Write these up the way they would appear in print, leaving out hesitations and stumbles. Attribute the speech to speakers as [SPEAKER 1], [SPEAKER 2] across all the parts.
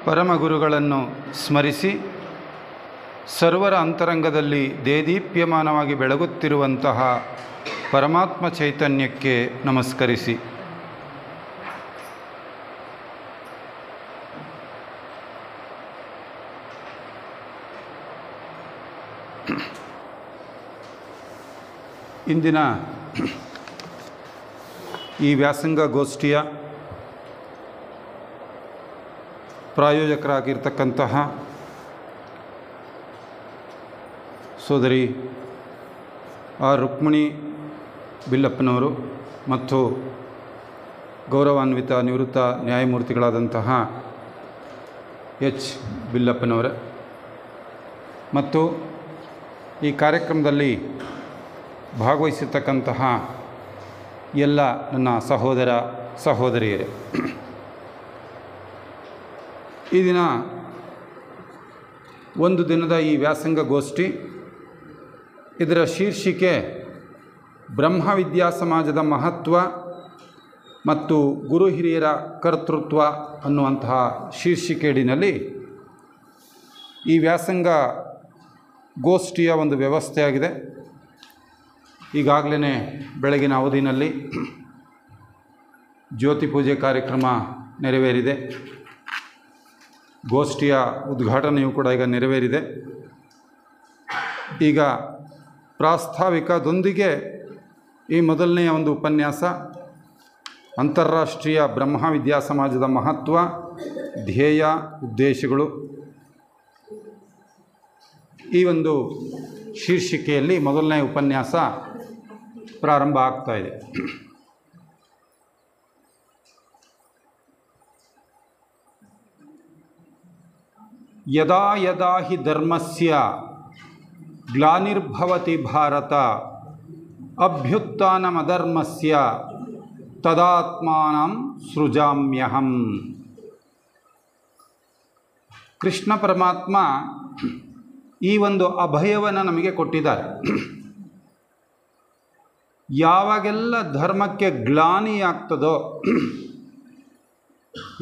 [SPEAKER 1] ಪರಮಗುರುಗಳನ್ನು ಸ್ಮರಿಸಿ ಸರ್ವರ ಅಂತರಂಗದಲ್ಲಿ ದೇದೀಪ್ಯಮಾನವಾಗಿ ಬೆಳಗುತ್ತಿರುವಂತಹ ಪರಮಾತ್ಮ ಚೈತನ್ಯಕ್ಕೆ ನಮಸ್ಕರಿಸಿ ಇಂದಿನ ಈ ವ್ಯಾಸಂಗ ಗೋಷ್ಠಿಯ ಪ್ರಾಯೋಜಕರಾಗಿರ್ತಕ್ಕಂತಹ ಸೋದರಿ ರುಕ್ಮಿಣಿ ಬಿಲ್ಲಪ್ಪನವರು ಮತ್ತು ಗೌರವಾನ್ವಿತ ನಿವೃತ್ತ ನ್ಯಾಯಮೂರ್ತಿಗಳಾದಂತಹ ಎಚ್ ಬಿಲ್ಲಪ್ಪನವರೇ ಮತ್ತು ಈ ಕಾರ್ಯಕ್ರಮದಲ್ಲಿ ಭಾಗವಹಿಸಿರ್ತಕ್ಕಂತಹ ಎಲ್ಲ ನನ್ನ ಸಹೋದರ ಸಹೋದರಿಯರೇ, ಈ ದಿನ ಒಂದು ದಿನದ ಈ ವ್ಯಾಸಂಗ ಗೋಷ್ಠಿ, ಇದರ ಶೀರ್ಷಿಕೆ ಬ್ರಹ್ಮವಿದ್ಯಾ ಸಮಾಜದ ಮಹತ್ವ ಮತ್ತು ಗುರು ಹಿರಿಯರ ಕರ್ತೃತ್ವ ಅನ್ನುವಂತಹ ಶೀರ್ಷಿಕೆಯಡಿನಲ್ಲಿ ಈ ವ್ಯಾಸಂಗ ಗೋಷ್ಠಿಯ ಒಂದು ವ್ಯವಸ್ಥೆಯಾಗಿದೆ. ಈಗಾಗಲೇ ಬೆಳಗಿನ ಅವಧಿನಲ್ಲಿ ಜ್ಯೋತಿ ಪೂಜೆ ಕಾರ್ಯಕ್ರಮ ನೆರವೇರಿದೆ. ಗೋಷ್ಠಿಯ ಉದ್ಘಾಟನೆಯೂ ಕೂಡ ಈಗ ನೆರವೇರಿದೆ. ಈಗ ಪ್ರಾಸ್ತಾವಿಕದೊಂದಿಗೆ ಈ ಮೊದಲನೆಯ ಒಂದು ಉಪನ್ಯಾಸ ಅಂತಾರಾಷ್ಟ್ರೀಯ ಬ್ರಹ್ಮವಿದ್ಯಾ ಸಮಾಜದ ಮಹತ್ವ, ಧ್ಯೇಯ, ಉದ್ದೇಶಗಳು, ಈ ಒಂದು ಶೀರ್ಷಿಕೆಯಲ್ಲಿ ಮೊದಲನೇ ಉಪನ್ಯಾಸ ಪ್ರಾರಂಭ ಆಗ್ತಾ ಇದೆ. ಯದಾ ಯದಾ ಹಿ ಧರ್ಮಸ್ಯ ಗ್ಲಾನಿರ್ಭವತಿ ಭಾರತ ಅಭ್ಯುತ್ಥಾನಮಧರ್ಮಸ್ಯ ತದಾತ್ಮಾನಂ ಸೃಜಾಮ್ಯಹಂ. ಕೃಷ್ಣ ಪರಮಾತ್ಮ ಈ ಒಂದು ಅಭಯವನ್ನು ನಮಗೆ ಕೊಟ್ಟಿದ್ದಾರೆ. ಯಾವಾಗೆಲ್ಲ ಧರ್ಮಕ್ಕೆ ಗ್ಲಾನಿಯಾಗ್ತದೋ,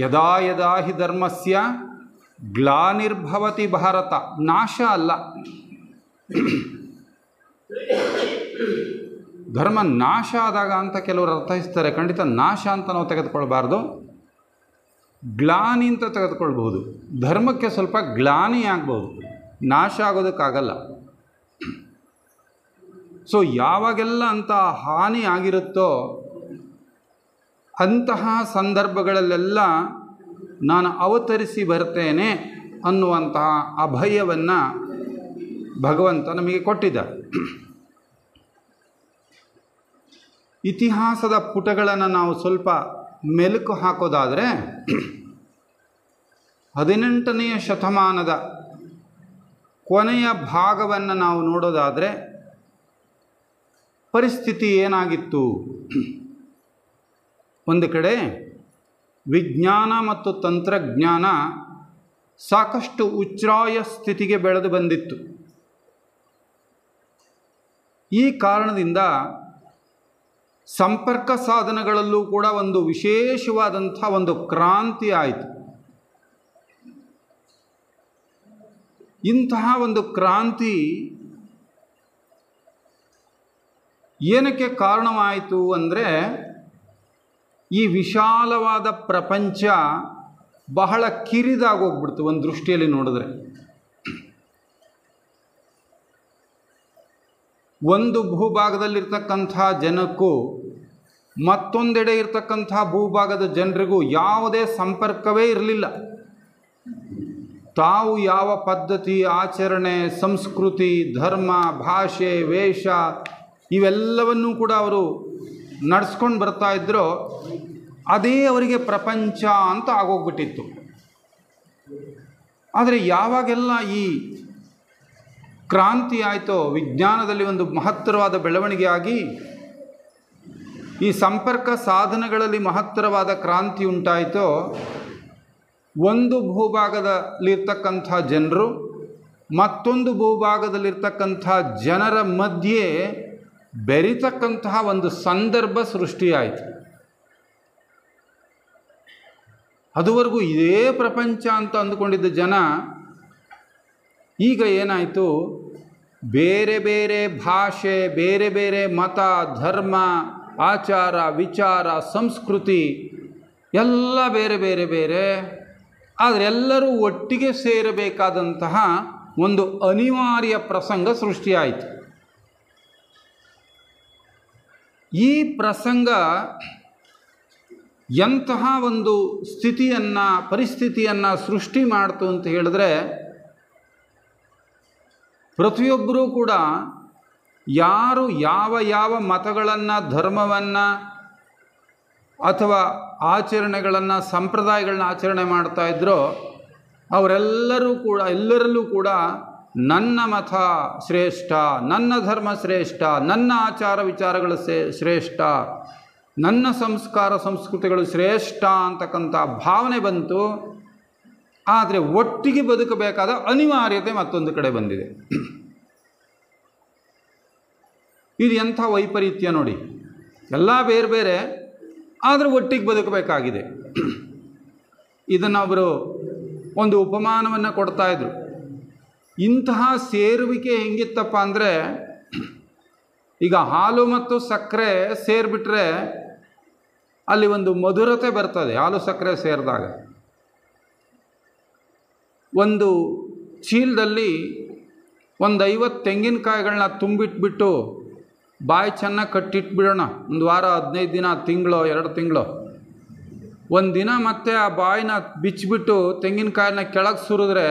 [SPEAKER 1] ಯದಾ ಯದಾ ಹಿ ಧರ್ಮಸ್ಯ ಗ್ಲಾನಿರ್ಭವತಿ ಭಾರತ, ನಾಶ ಅಲ್ಲ, ಧರ್ಮ ನಾಶ ಆದಾಗ ಅಂತ ಕೆಲವರು ಅರ್ಥೈಸ್ತಾರೆ. ಖಂಡಿತ ನಾಶ ಅಂತ ನಾವು ತೆಗೆದುಕೊಳ್ಬಾರ್ದು, ಗ್ಲಾನಿ ಅಂತ ತೆಗೆದುಕೊಳ್ಬಹುದು. ಧರ್ಮಕ್ಕೆ ಸ್ವಲ್ಪ ಗ್ಲಾನಿ ಆಗ್ಬೋದು, ನಾಶ ಆಗೋದಕ್ಕಾಗಲ್ಲ. ಸೊ ಯಾವಾಗೆಲ್ಲ ಅಂತ ಹಾನಿ ಆಗಿರುತ್ತೋ ಅಂತಹ ಸಂದರ್ಭಗಳಲ್ಲೆಲ್ಲ ನಾನು ಅವತರಿಸಿ ಬರ್ತೇನೆ ಅನ್ನುವಂತಹ ಅಭಯವನ್ನು ಭಗವಂತ ನಮಗೆ ಕೊಟ್ಟಿದ್ದಾರೆ. ಇತಿಹಾಸದ ಪುಟಗಳನ್ನು ನಾವು ಸ್ವಲ್ಪ ಮೆಲುಕು ಹಾಕೋದಾದರೆ 18ನೇ ಶತಮಾನದ ಕೊನೆಯ ಭಾಗವನ್ನು ನಾವು ನೋಡೋದಾದರೆ ಪರಿಸ್ಥಿತಿ ಏನಾಗಿತ್ತು? ಒಂದು ಕಡೆ ವಿಜ್ಞಾನ ಮತ್ತು ತಂತ್ರಜ್ಞಾನ ಸಾಕಷ್ಟು ಉಚ್ಛ್ರಾಯ ಸ್ಥಿತಿಗೆ ಬೆಳೆದು ಬಂದಿತ್ತು. ಈ ಕಾರಣದಿಂದ ಸಂಪರ್ಕ ಸಾಧನಗಳಲ್ಲೂ ಕೂಡ ಒಂದು ವಿಶೇಷವಾದಂಥ ಒಂದು ಕ್ರಾಂತಿ ಆಯಿತು. ಇಂತಹ ಒಂದು ಕ್ರಾಂತಿ ಏನಕ್ಕೆ ಕಾರಣವಾಯಿತು ಅಂದರೆ, ಈ ವಿಶಾಲವಾದ ಪ್ರಪಂಚ ಬಹಳ ಕಿರಿದಾಗೋಗ್ಬಿಡ್ತು ಒಂದು ದೃಷ್ಟಿಯಲ್ಲಿ ನೋಡಿದ್ರೆ. ಒಂದು ಭೂಭಾಗದಲ್ಲಿರ್ತಕ್ಕಂಥ ಜನಕ್ಕೂ ಮತ್ತೊಂದೆಡೆ ಇರ್ತಕ್ಕಂಥ ಭೂಭಾಗದ ಜನರಿಗೂ ಯಾವುದೇ ಸಂಪರ್ಕವೇ ಇರಲಿಲ್ಲ. ತಾವು ಯಾವ ಪದ್ಧತಿ, ಆಚರಣೆ, ಸಂಸ್ಕೃತಿ, ಧರ್ಮ, ಭಾಷೆ, ವೇಷ ಇವೆಲ್ಲವನ್ನೂ ಕೂಡ ಅವರು ನಡೆಸ್ಕೊಂಡು ಬರ್ತಾ ಇದ್ರೋ ಅದೇ ಅವರಿಗೆ ಪ್ರಪಂಚ ಅಂತ ಆಗೋಗ್ಬಿಟ್ಟಿತ್ತು. ಆದರೆ ಯಾವಾಗೆಲ್ಲ ಈ ಕ್ರಾಂತಿ ಆಯಿತೋ, ವಿಜ್ಞಾನದಲ್ಲಿ ಒಂದು ಮಹತ್ತರವಾದ ಬೆಳವಣಿಗೆ ಆಗಿ ಈ ಸಂಪರ್ಕ ಸಾಧನಗಳಲ್ಲಿ ಮಹತ್ತರವಾದ ಕ್ರಾಂತಿ ಉಂಟಾಯಿತೋ, ಒಂದು ಭೂಭಾಗದಲ್ಲಿರ್ತಕ್ಕಂಥ ಜನರು ಮತ್ತೊಂದು ಭೂಭಾಗದಲ್ಲಿರ್ತಕ್ಕಂಥ ಜನರ ಮಧ್ಯೆ ಬೆರೀತಕ್ಕಂತಹ ಒಂದು ಸಂದರ್ಭ ಸೃಷ್ಟಿಯಾಯಿತು. ಅದುವರೆಗೂ ಇದೇ ಪ್ರಪಂಚ ಅಂತ ಅಂದುಕೊಂಡಿದ್ದ ಜನ ಈಗ ಏನಾಯಿತು, ಬೇರೆ ಬೇರೆ ಭಾಷೆ, ಬೇರೆ ಬೇರೆ ಮತ, ಧರ್ಮ, ಆಚಾರ, ವಿಚಾರ, ಸಂಸ್ಕೃತಿ ಎಲ್ಲ ಬೇರೆ ಬೇರೆ ಬೇರೆ, ಆದರೆ ಎಲ್ಲರೂ ಒಟ್ಟಿಗೆ ಸೇರಬೇಕಾದಂತಹ ಒಂದು ಅನಿವಾರ್ಯ ಪ್ರಸಂಗ ಸೃಷ್ಟಿಯಾಯಿತು. ಈ ಪ್ರಸಂಗ ಎಂತಹ ಒಂದು ಸ್ಥಿತಿಯನ್ನು, ಪರಿಸ್ಥಿತಿಯನ್ನು ಸೃಷ್ಟಿ ಮಾಡ್ತು ಅಂತ ಹೇಳಿದ್ರೆ, ಪ್ರತಿಯೊಬ್ಬರೂ ಕೂಡ ಯಾರು ಯಾವ ಯಾವ ಮತಗಳನ್ನು, ಧರ್ಮವನ್ನು ಅಥವಾ ಆಚರಣೆಗಳನ್ನು, ಸಂಪ್ರದಾಯಗಳನ್ನ ಆಚರಣೆ ಮಾಡ್ತಾ ಇದ್ರೋ ಎಲ್ಲರಲ್ಲೂ ಕೂಡ ನನ್ನ ಮತ ಶ್ರೇಷ್ಠ, ನನ್ನ ಧರ್ಮ ಶ್ರೇಷ್ಠ, ನನ್ನ ಆಚಾರ ವಿಚಾರಗಳು ಶ್ರೇಷ್ಠ, ನನ್ನ ಸಂಸ್ಕಾರ ಸಂಸ್ಕೃತಿಗಳು ಶ್ರೇಷ್ಠ ಅಂತಕ್ಕಂಥ ಭಾವನೆ ಬಂತು. ಆದರೆ ಒಟ್ಟಿಗೆ ಬದುಕಬೇಕಾದ ಅನಿವಾರ್ಯತೆ ಮತ್ತೊಂದು ಕಡೆ ಬಂದಿದೆ. ಇದು ಎಂಥ ವೈಪರೀತ್ಯ ನೋಡಿ. ಎಲ್ಲ ಬೇರೆ ಬೇರೆ, ಆದರೆ ಒಟ್ಟಿಗೆ ಬದುಕಬೇಕಾಗಿದೆ. ಇದನ್ನು ಅವರು ಒಂದು ಉಪಮಾನವನ್ನು ಕೊಡ್ತಾಯಿದ್ರು. ಇಂತಹ ಸೇರುವಿಕೆ ಹೆಂಗಿತ್ತಪ್ಪ ಅಂದರೆ, ಈಗ ಹಾಲು ಮತ್ತು ಸಕ್ಕರೆ ಸೇರಿಬಿಟ್ರೆ ಅಲ್ಲಿ ಒಂದು ಮಧುರತೆ ಬರ್ತದೆ. ಹಾಲು ಸಕ್ಕರೆ ಸೇರಿದಾಗ ಒಂದು ಚೀಲದಲ್ಲಿ ಒಂದು 50 ತೆಂಗಿನಕಾಯಿಗಳನ್ನ ತುಂಬಿಟ್ಬಿಟ್ಟು ಬಾಯಿ ಚೆನ್ನಾಗಿ ಕಟ್ಟಿಟ್ಬಿಡೋಣ. ಒಂದು ವಾರ, 15 ದಿನ, ತಿಂಗಳು, 2 ತಿಂಗಳು. ಒಂದು ದಿನ ಮತ್ತೆ ಆ ಬಾಯಿನ ಬಿಚ್ಚಿಬಿಟ್ಟು ತೆಂಗಿನಕಾಯಿನ ಕೆಳಗೆ ಸುರಿದ್ರೆ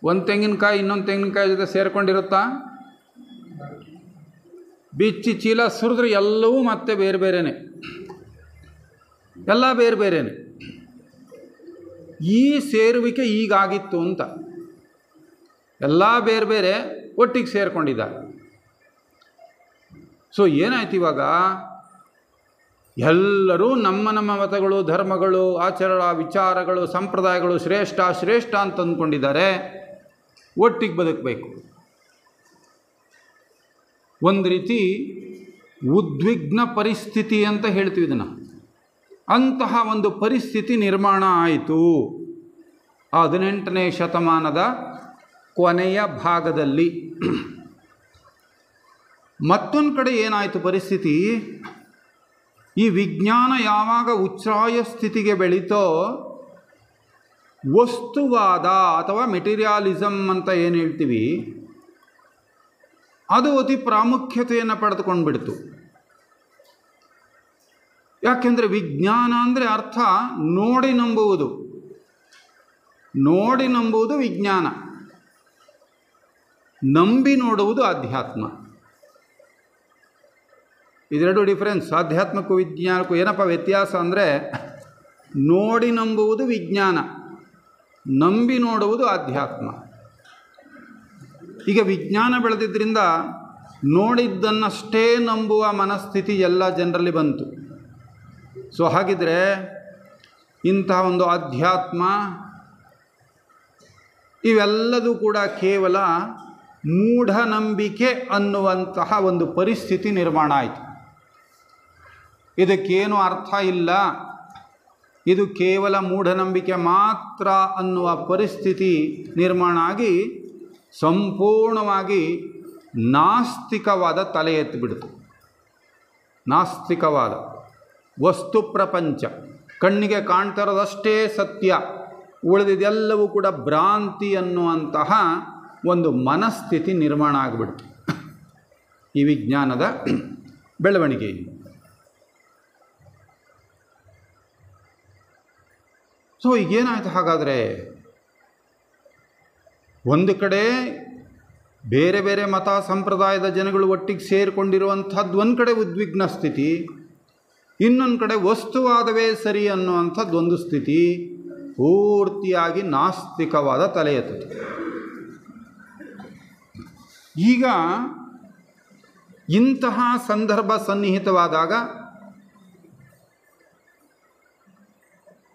[SPEAKER 1] ಒಂದು ತೆಂಗಿನಕಾಯಿ ಇನ್ನೊಂದು ತೆಂಗಿನಕಾಯಿ ಜೊತೆ ಸೇರಿಕೊಂಡಿರುತ್ತಾ? ಬಿಚ್ಚಿ ಚೀಲ ಸುರಿದ್ರೆ ಎಲ್ಲವೂ ಮತ್ತೆ ಬೇರೆ ಬೇರೆಯೇ, ಎಲ್ಲ ಬೇರೆ ಬೇರೆಯೇ. ಈ ಸೇರುವಿಕೆ ಈಗಾಗಿತ್ತು ಅಂತ. ಎಲ್ಲ ಬೇರೆ ಬೇರೆ ಒಟ್ಟಿಗೆ ಸೇರಿಕೊಂಡಿದ್ದಾರೆ. ಸೊ ಏನಾಯ್ತು ಇವಾಗ? ಎಲ್ಲರೂ ನಮ್ಮ ನಮ್ಮ ಮತಗಳು, ಧರ್ಮಗಳು, ಆಚಾರ ವಿಚಾರಗಳು, ಸಂಪ್ರದಾಯಗಳು ಶ್ರೇಷ್ಠ ಶ್ರೇಷ್ಠ ಅಂತ ಅಂದ್ಕೊಂಡಿದ್ದಾರೆ. ಒಟ್ಟಿಗೆ ಬದುಕಬೇಕು. ಒಂದು ರೀತಿ ಉದ್ವಿಗ್ನ ಪರಿಸ್ಥಿತಿ ಅಂತ ಹೇಳ್ತೀವಿ ಇದನ್ನು. ಅಂತಹ ಒಂದು ಪರಿಸ್ಥಿತಿ ನಿರ್ಮಾಣ ಆಯಿತು 18ನೇ ಶತಮಾನದ ಕೊನೆಯ ಭಾಗದಲ್ಲಿ. ಮತ್ತೊಂದು ಕಡೆ ಏನಾಯಿತು ಪರಿಸ್ಥಿತಿ? ಈ ವಿಜ್ಞಾನ ಯಾವಾಗ ಉಚ್ಛ್ರಾಯ ಸ್ಥಿತಿಗೆ ಬೆಳೀತೋ, ವಸ್ತುವಾದ ಅಥವಾ ಮೆಟೀರಿಯಾಲಿಸಮ್ ಅಂತ ಏನು ಹೇಳ್ತೀವಿ, ಅದು ಅತಿ ಪ್ರಾಮುಖ್ಯತೆಯನ್ನು ಪಡೆದುಕೊಂಡು ಬಿಡ್ತು. ಯಾಕೆಂದರೆ ವಿಜ್ಞಾನ ಅಂದರೆ ಅರ್ಥ ನೋಡಿ ನಂಬುವುದು. ನೋಡಿ ನಂಬುವುದು ವಿಜ್ಞಾನ, ನಂಬಿ ನೋಡುವುದು ಆಧ್ಯಾತ್ಮ. ಇದೆರಡು ಡಿಫರೆನ್ಸ್. ಆಧ್ಯಾತ್ಮಕ್ಕೂ ವಿಜ್ಞಾನಕ್ಕೂ ಏನಪ್ಪ ವ್ಯತ್ಯಾಸ ಅಂದರೆ, ನೋಡಿ ನಂಬುವುದು ವಿಜ್ಞಾನ, ನಂಬಿ ನೋಡುವುದು ಆಧ್ಯಾತ್ಮ. ಈಗ ವಿಜ್ಞಾನ ಬೆಳೆದಿದ್ದರಿಂದ ನೋಡಿದ್ದನ್ನಷ್ಟೇ ನಂಬುವ ಮನಸ್ಥಿತಿ ಎಲ್ಲ ಜನರಲ್ಲಿ ಬಂತು. ಸೊ ಹಾಗಿದ್ರೆ ಇಂತಹ ಒಂದು ಆಧ್ಯಾತ್ಮ ಇವೆಲ್ಲದೂ ಕೂಡ ಕೇವಲ ಮೂಢನಂಬಿಕೆ ಅನ್ನುವಂತಹ ಒಂದು ಪರಿಸ್ಥಿತಿ ನಿರ್ಮಾಣ ಆಯಿತು. ಇದಕ್ಕೇನು ಅರ್ಥ ಇಲ್ಲ, ಇದು ಕೇವಲ ಮೂಢನಂಬಿಕೆ ಮಾತ್ರ ಅನ್ನುವ ಪರಿಸ್ಥಿತಿ ನಿರ್ಮಾಣ ಆಗಿ ಸಂಪೂರ್ಣವಾಗಿ ನಾಸ್ತಿಕವಾದ ತಲೆ ಎತ್ತಿಬಿಡ್ತು. ನಾಸ್ತಿಕವಾದ ವಸ್ತು ಪ್ರಪಂಚ, ಕಣ್ಣಿಗೆ ಕಾಣ್ತಾ ಇರೋದಷ್ಟೇ ಸತ್ಯ, ಉಳಿದಿದೆಲ್ಲವೂ ಕೂಡ ಭ್ರಾಂತಿ ಅನ್ನುವಂತಹ ಒಂದು ಮನಸ್ಥಿತಿ ನಿರ್ಮಾಣ ಆಗಿಬಿಡ್ತು ಈ ವಿಜ್ಞಾನದ ಬೆಳವಣಿಗೆಯಿಂದ. ಸೊ ಈಗೇನಾಯಿತು ಹಾಗಾದರೆ? ಒಂದು ಕಡೆ ಬೇರೆ ಬೇರೆ ಮತ ಸಂಪ್ರದಾಯದ ಜನಗಳು ಒಟ್ಟಿಗೆ ಸೇರಿಕೊಂಡಿರುವಂಥದ್ದು ಒಂದು ಕಡೆ ಉದ್ವಿಗ್ನ ಸ್ಥಿತಿ, ಇನ್ನೊಂದು ಕಡೆ ವಸ್ತುವಾದವೇ ಸರಿ ಅನ್ನುವಂಥದ್ದು ಒಂದು ಸ್ಥಿತಿ. ಪೂರ್ತಿಯಾಗಿ ನಾಸ್ತಿಕವಾದ ತಲೆ ಎತ್ತಿತು. ಈಗ ಇಂತಹ ಸಂದರ್ಭ ಸನ್ನಿಹಿತವಾದಾಗ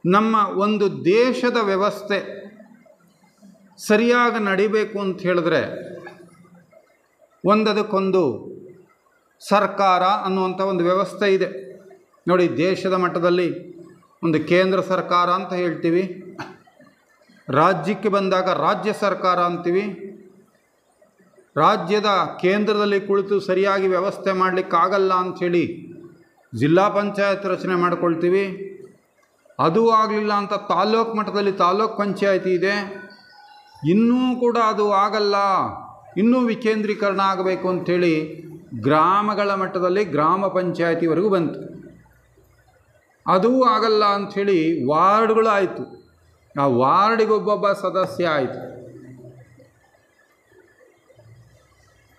[SPEAKER 1] ನಮ್ಮ ಒಂದು ದೇಶದ ವ್ಯವಸ್ಥೆ ಸರಿಯಾಗಿ ನಡಿಬೇಕು ಅಂತ ಹೇಳಿದ್ರೆ ಒಂದದಕ್ಕೊಂದು ಸರ್ಕಾರ ಅನ್ನುವಂಥ ಒಂದು ವ್ಯವಸ್ಥೆ ಇದೆ ನೋಡಿ. ದೇಶದ ಮಟ್ಟದಲ್ಲಿ ಒಂದು ಕೇಂದ್ರ ಸರ್ಕಾರ ಅಂತ ಹೇಳ್ತೀವಿ, ರಾಜ್ಯಕ್ಕೆ ಬಂದಾಗ ರಾಜ್ಯ ಸರ್ಕಾರ ಅಂತೀವಿ. ರಾಜ್ಯದ ಕೇಂದ್ರದಲ್ಲಿ ಕುಳಿತು ಸರಿಯಾಗಿ ವ್ಯವಸ್ಥೆ ಮಾಡಲಿಕ್ಕಾಗಲ್ಲ ಅಂಥೇಳಿ ಜಿಲ್ಲಾ ಪಂಚಾಯತ್ ರಚನೆ ಮಾಡ್ಕೊಳ್ತೀವಿ. ಅದೂ ಆಗಲಿಲ್ಲ ಅಂತ ತಾಲ್ಲೂಕು ಮಟ್ಟದಲ್ಲಿ ತಾಲ್ಲೂಕು ಪಂಚಾಯತಿ ಇದೆ. ಇನ್ನೂ ಕೂಡ ಅದು ಆಗಲ್ಲ, ಇನ್ನೂ ವಿಕೇಂದ್ರೀಕರಣ ಆಗಬೇಕು ಅಂಥೇಳಿ ಗ್ರಾಮಗಳ ಮಟ್ಟದಲ್ಲಿ ಗ್ರಾಮ ಪಂಚಾಯತಿವರೆಗೂ ಬಂತು. ಅದೂ ಆಗಲ್ಲ ಅಂಥೇಳಿ ವಾರ್ಡ್ಗಳು ಆಯಿತು. ಆ ವಾರ್ಡಿಗೊಬ್ಬೊಬ್ಬ ಸದಸ್ಯ ಆಯಿತು.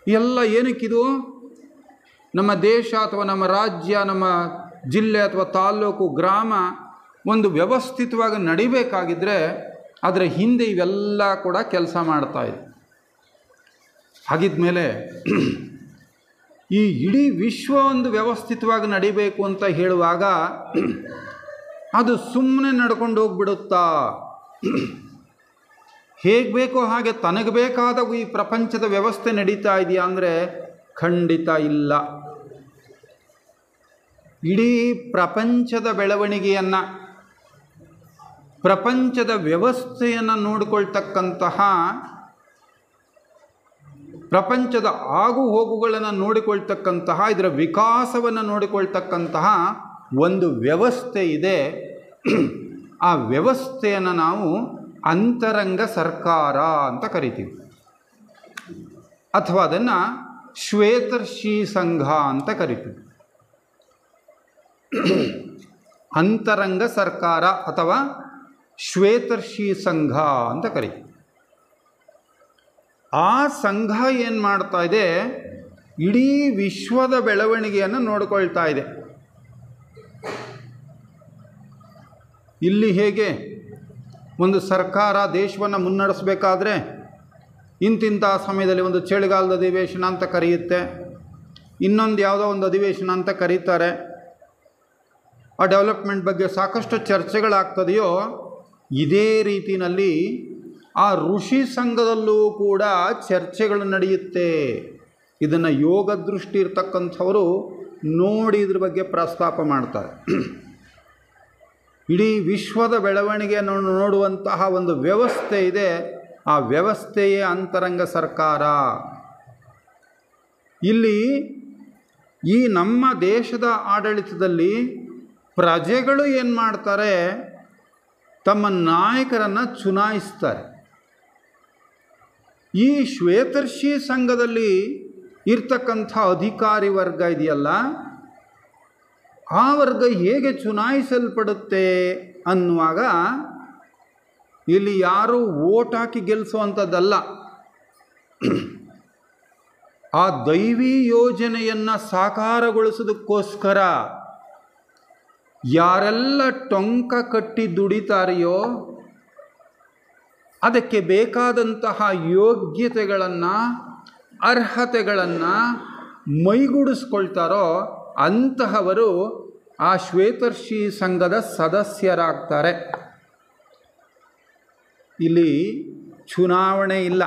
[SPEAKER 1] ಎಲ್ಲ ಏನಕ್ಕಿದು? ನಮ್ಮ ದೇಶ ಅಥವಾ ನಮ್ಮ ರಾಜ್ಯ, ನಮ್ಮ ಜಿಲ್ಲೆ ಅಥವಾ ತಾಲ್ಲೂಕು, ಗ್ರಾಮ ಒಂದು ವ್ಯವಸ್ಥಿತವಾಗಿ ನಡಿಬೇಕಾಗಿದ್ದರೆ ಅದರ ಹಿಂದೆ ಇವೆಲ್ಲ ಕೂಡ ಕೆಲಸ ಮಾಡ್ತಾಯಿದೆ. ಹಾಗಿದ್ಮೇಲೆ ಈ ಇಡೀ ವಿಶ್ವ ಒಂದು ವ್ಯವಸ್ಥಿತವಾಗಿ ನಡಿಬೇಕು ಅಂತ ಹೇಳುವಾಗ ಅದು ಸುಮ್ಮನೆ ನಡ್ಕೊಂಡು ಹೋಗ್ಬಿಡುತ್ತಾ? ಹೇಗೆ ಬೇಕೋ ಹಾಗೆ ತನಗೆ ಬೇಕಾದ ಈ ಪ್ರಪಂಚದ ವ್ಯವಸ್ಥೆ ನಡೀತಾ ಇದೆಯಾ ಅಂದರೆ ಖಂಡಿತ ಇಲ್ಲ. ಇಡೀ ಪ್ರಪಂಚದ ಬೆಳವಣಿಗೆಯನ್ನು, ಪ್ರಪಂಚದ ವ್ಯವಸ್ಥೆಯನ್ನು ನೋಡಿಕೊಳ್ತಕ್ಕಂತಹ, ಪ್ರಪಂಚದ ಆಗು ಹೋಗುಗಳನ್ನು ನೋಡಿಕೊಳ್ತಕ್ಕಂತಹ, ಇದರ ವಿಕಾಸವನ್ನು ನೋಡಿಕೊಳ್ತಕ್ಕಂತಹ ಒಂದು ವ್ಯವಸ್ಥೆ ಇದೆ. ಆ ವ್ಯವಸ್ಥೆಯನ್ನು ನಾವು ಅಂತರಂಗ ಸರ್ಕಾರ ಅಂತ ಕರಿತೀವಿ, ಅಥವಾ ಅದನ್ನು ಶ್ವೇತರ್ಷಿ ಸಂಘ ಅಂತ ಕರಿತೀವಿ. ಅಂತರಂಗ ಸರ್ಕಾರ ಅಥವಾ ಶ್ವೇತರ್ಷಿ ಸಂಘ ಅಂತ ಕರಿತೀವಿ. ಆ ಸಂಘ ಏನು ಮಾಡ್ತಾ ಇದೆ? ಇಡೀ ವಿಶ್ವದ ಬೆಳವಣಿಗೆಯನ್ನು ನೋಡಿಕೊಳ್ತಾ ಇದೆ. ಇಲ್ಲಿ ಹೇಗೆ ಒಂದು ಸರ್ಕಾರ ದೇಶವನ್ನು ಮುನ್ನಡೆಸಬೇಕಾದ್ರೆ ಇಂತಿಂಥ ಸಮಯದಲ್ಲಿ ಒಂದು ಚಳಿಗಾಲದ ಅಧಿವೇಶನ ಅಂತ ಕರೆಯುತ್ತೆ, ಇನ್ನೊಂದು ಯಾವುದೋ ಒಂದು ಅಧಿವೇಶನ ಅಂತ ಕರೀತಾರೆ. ಆ ಡೆವಲಪ್ಮೆಂಟ್ ಬಗ್ಗೆ ಸಾಕಷ್ಟು ಚರ್ಚೆಗಳಾಗ್ತದೆಯೋ, ಇದೇ ರೀತಿಯಲ್ಲಿ ಆ ಋಷಿ ಸಂಘದಲ್ಲೂ ಕೂಡ ಚರ್ಚೆಗಳು ನಡೆಯುತ್ತೆ. ಇದನ್ನು ಯೋಗ ದೃಷ್ಟಿ ಇರ್ತಕ್ಕಂಥವರು ನೋಡಿ ಇದ್ರ ಬಗ್ಗೆ ಪ್ರಸ್ತಾಪ ಮಾಡ್ತಾರೆ. ಇಡೀ ವಿಶ್ವದ ಬೆಳವಣಿಗೆಯನ್ನು ನೋಡುವಂತಹ ಒಂದು ವ್ಯವಸ್ಥೆ ಇದೆ. ಆ ವ್ಯವಸ್ಥೆಯೇ ಅಂತರಂಗ ಸರ್ಕಾರ. ಇಲ್ಲಿ ಈ ನಮ್ಮ ದೇಶದ ಆಡಳಿತದಲ್ಲಿ ಪ್ರಜೆಗಳು ಏನು ಮಾಡ್ತಾರೆ? ತಮ್ಮ ನಾಯಕರನ್ನು ಚುನಾಯಿಸ್ತಾರೆ. ಈ ಶ್ವೇತರ್ಷಿ ಸಂಘದಲ್ಲಿ ಇರ್ತಕ್ಕಂಥ ಅಧಿಕಾರಿ ವರ್ಗ ಇದೆಯಲ್ಲ, ಆ ವರ್ಗ ಹೇಗೆ ಚುನಾಯಿಸಲ್ಪಡುತ್ತೆ ಅನ್ನುವಾಗ ಇಲ್ಲಿ ಯಾರೂ ವೋಟ್ ಹಾಕಿ ಗೆಲ್ಲಿಸುವಂಥದ್ದಲ್ಲ. ಆ ದೈವಿ ಯೋಜನೆಯನ್ನು ಸಾಕಾರಗೊಳಿಸೋದಕ್ಕೋಸ್ಕರ ಯಾರೆಲ್ಲ ಟೊಂಕ ಕಟ್ಟಿ ದುಡಿತಾರೆಯೋ, ಅದಕ್ಕೆ ಬೇಕಾದಂತಹ ಯೋಗ್ಯತೆಗಳನ್ನು, ಅರ್ಹತೆಗಳನ್ನು ಮೈಗೂಡಿಸ್ಕೊಳ್ತಾರೋ ಅಂತಹವರು ಆ ಶ್ವೇತರ್ಷಿ ಸಂಘದ ಸದಸ್ಯರಾಗ್ತಾರೆ. ಇಲ್ಲಿ ಚುನಾವಣೆ ಇಲ್ಲ.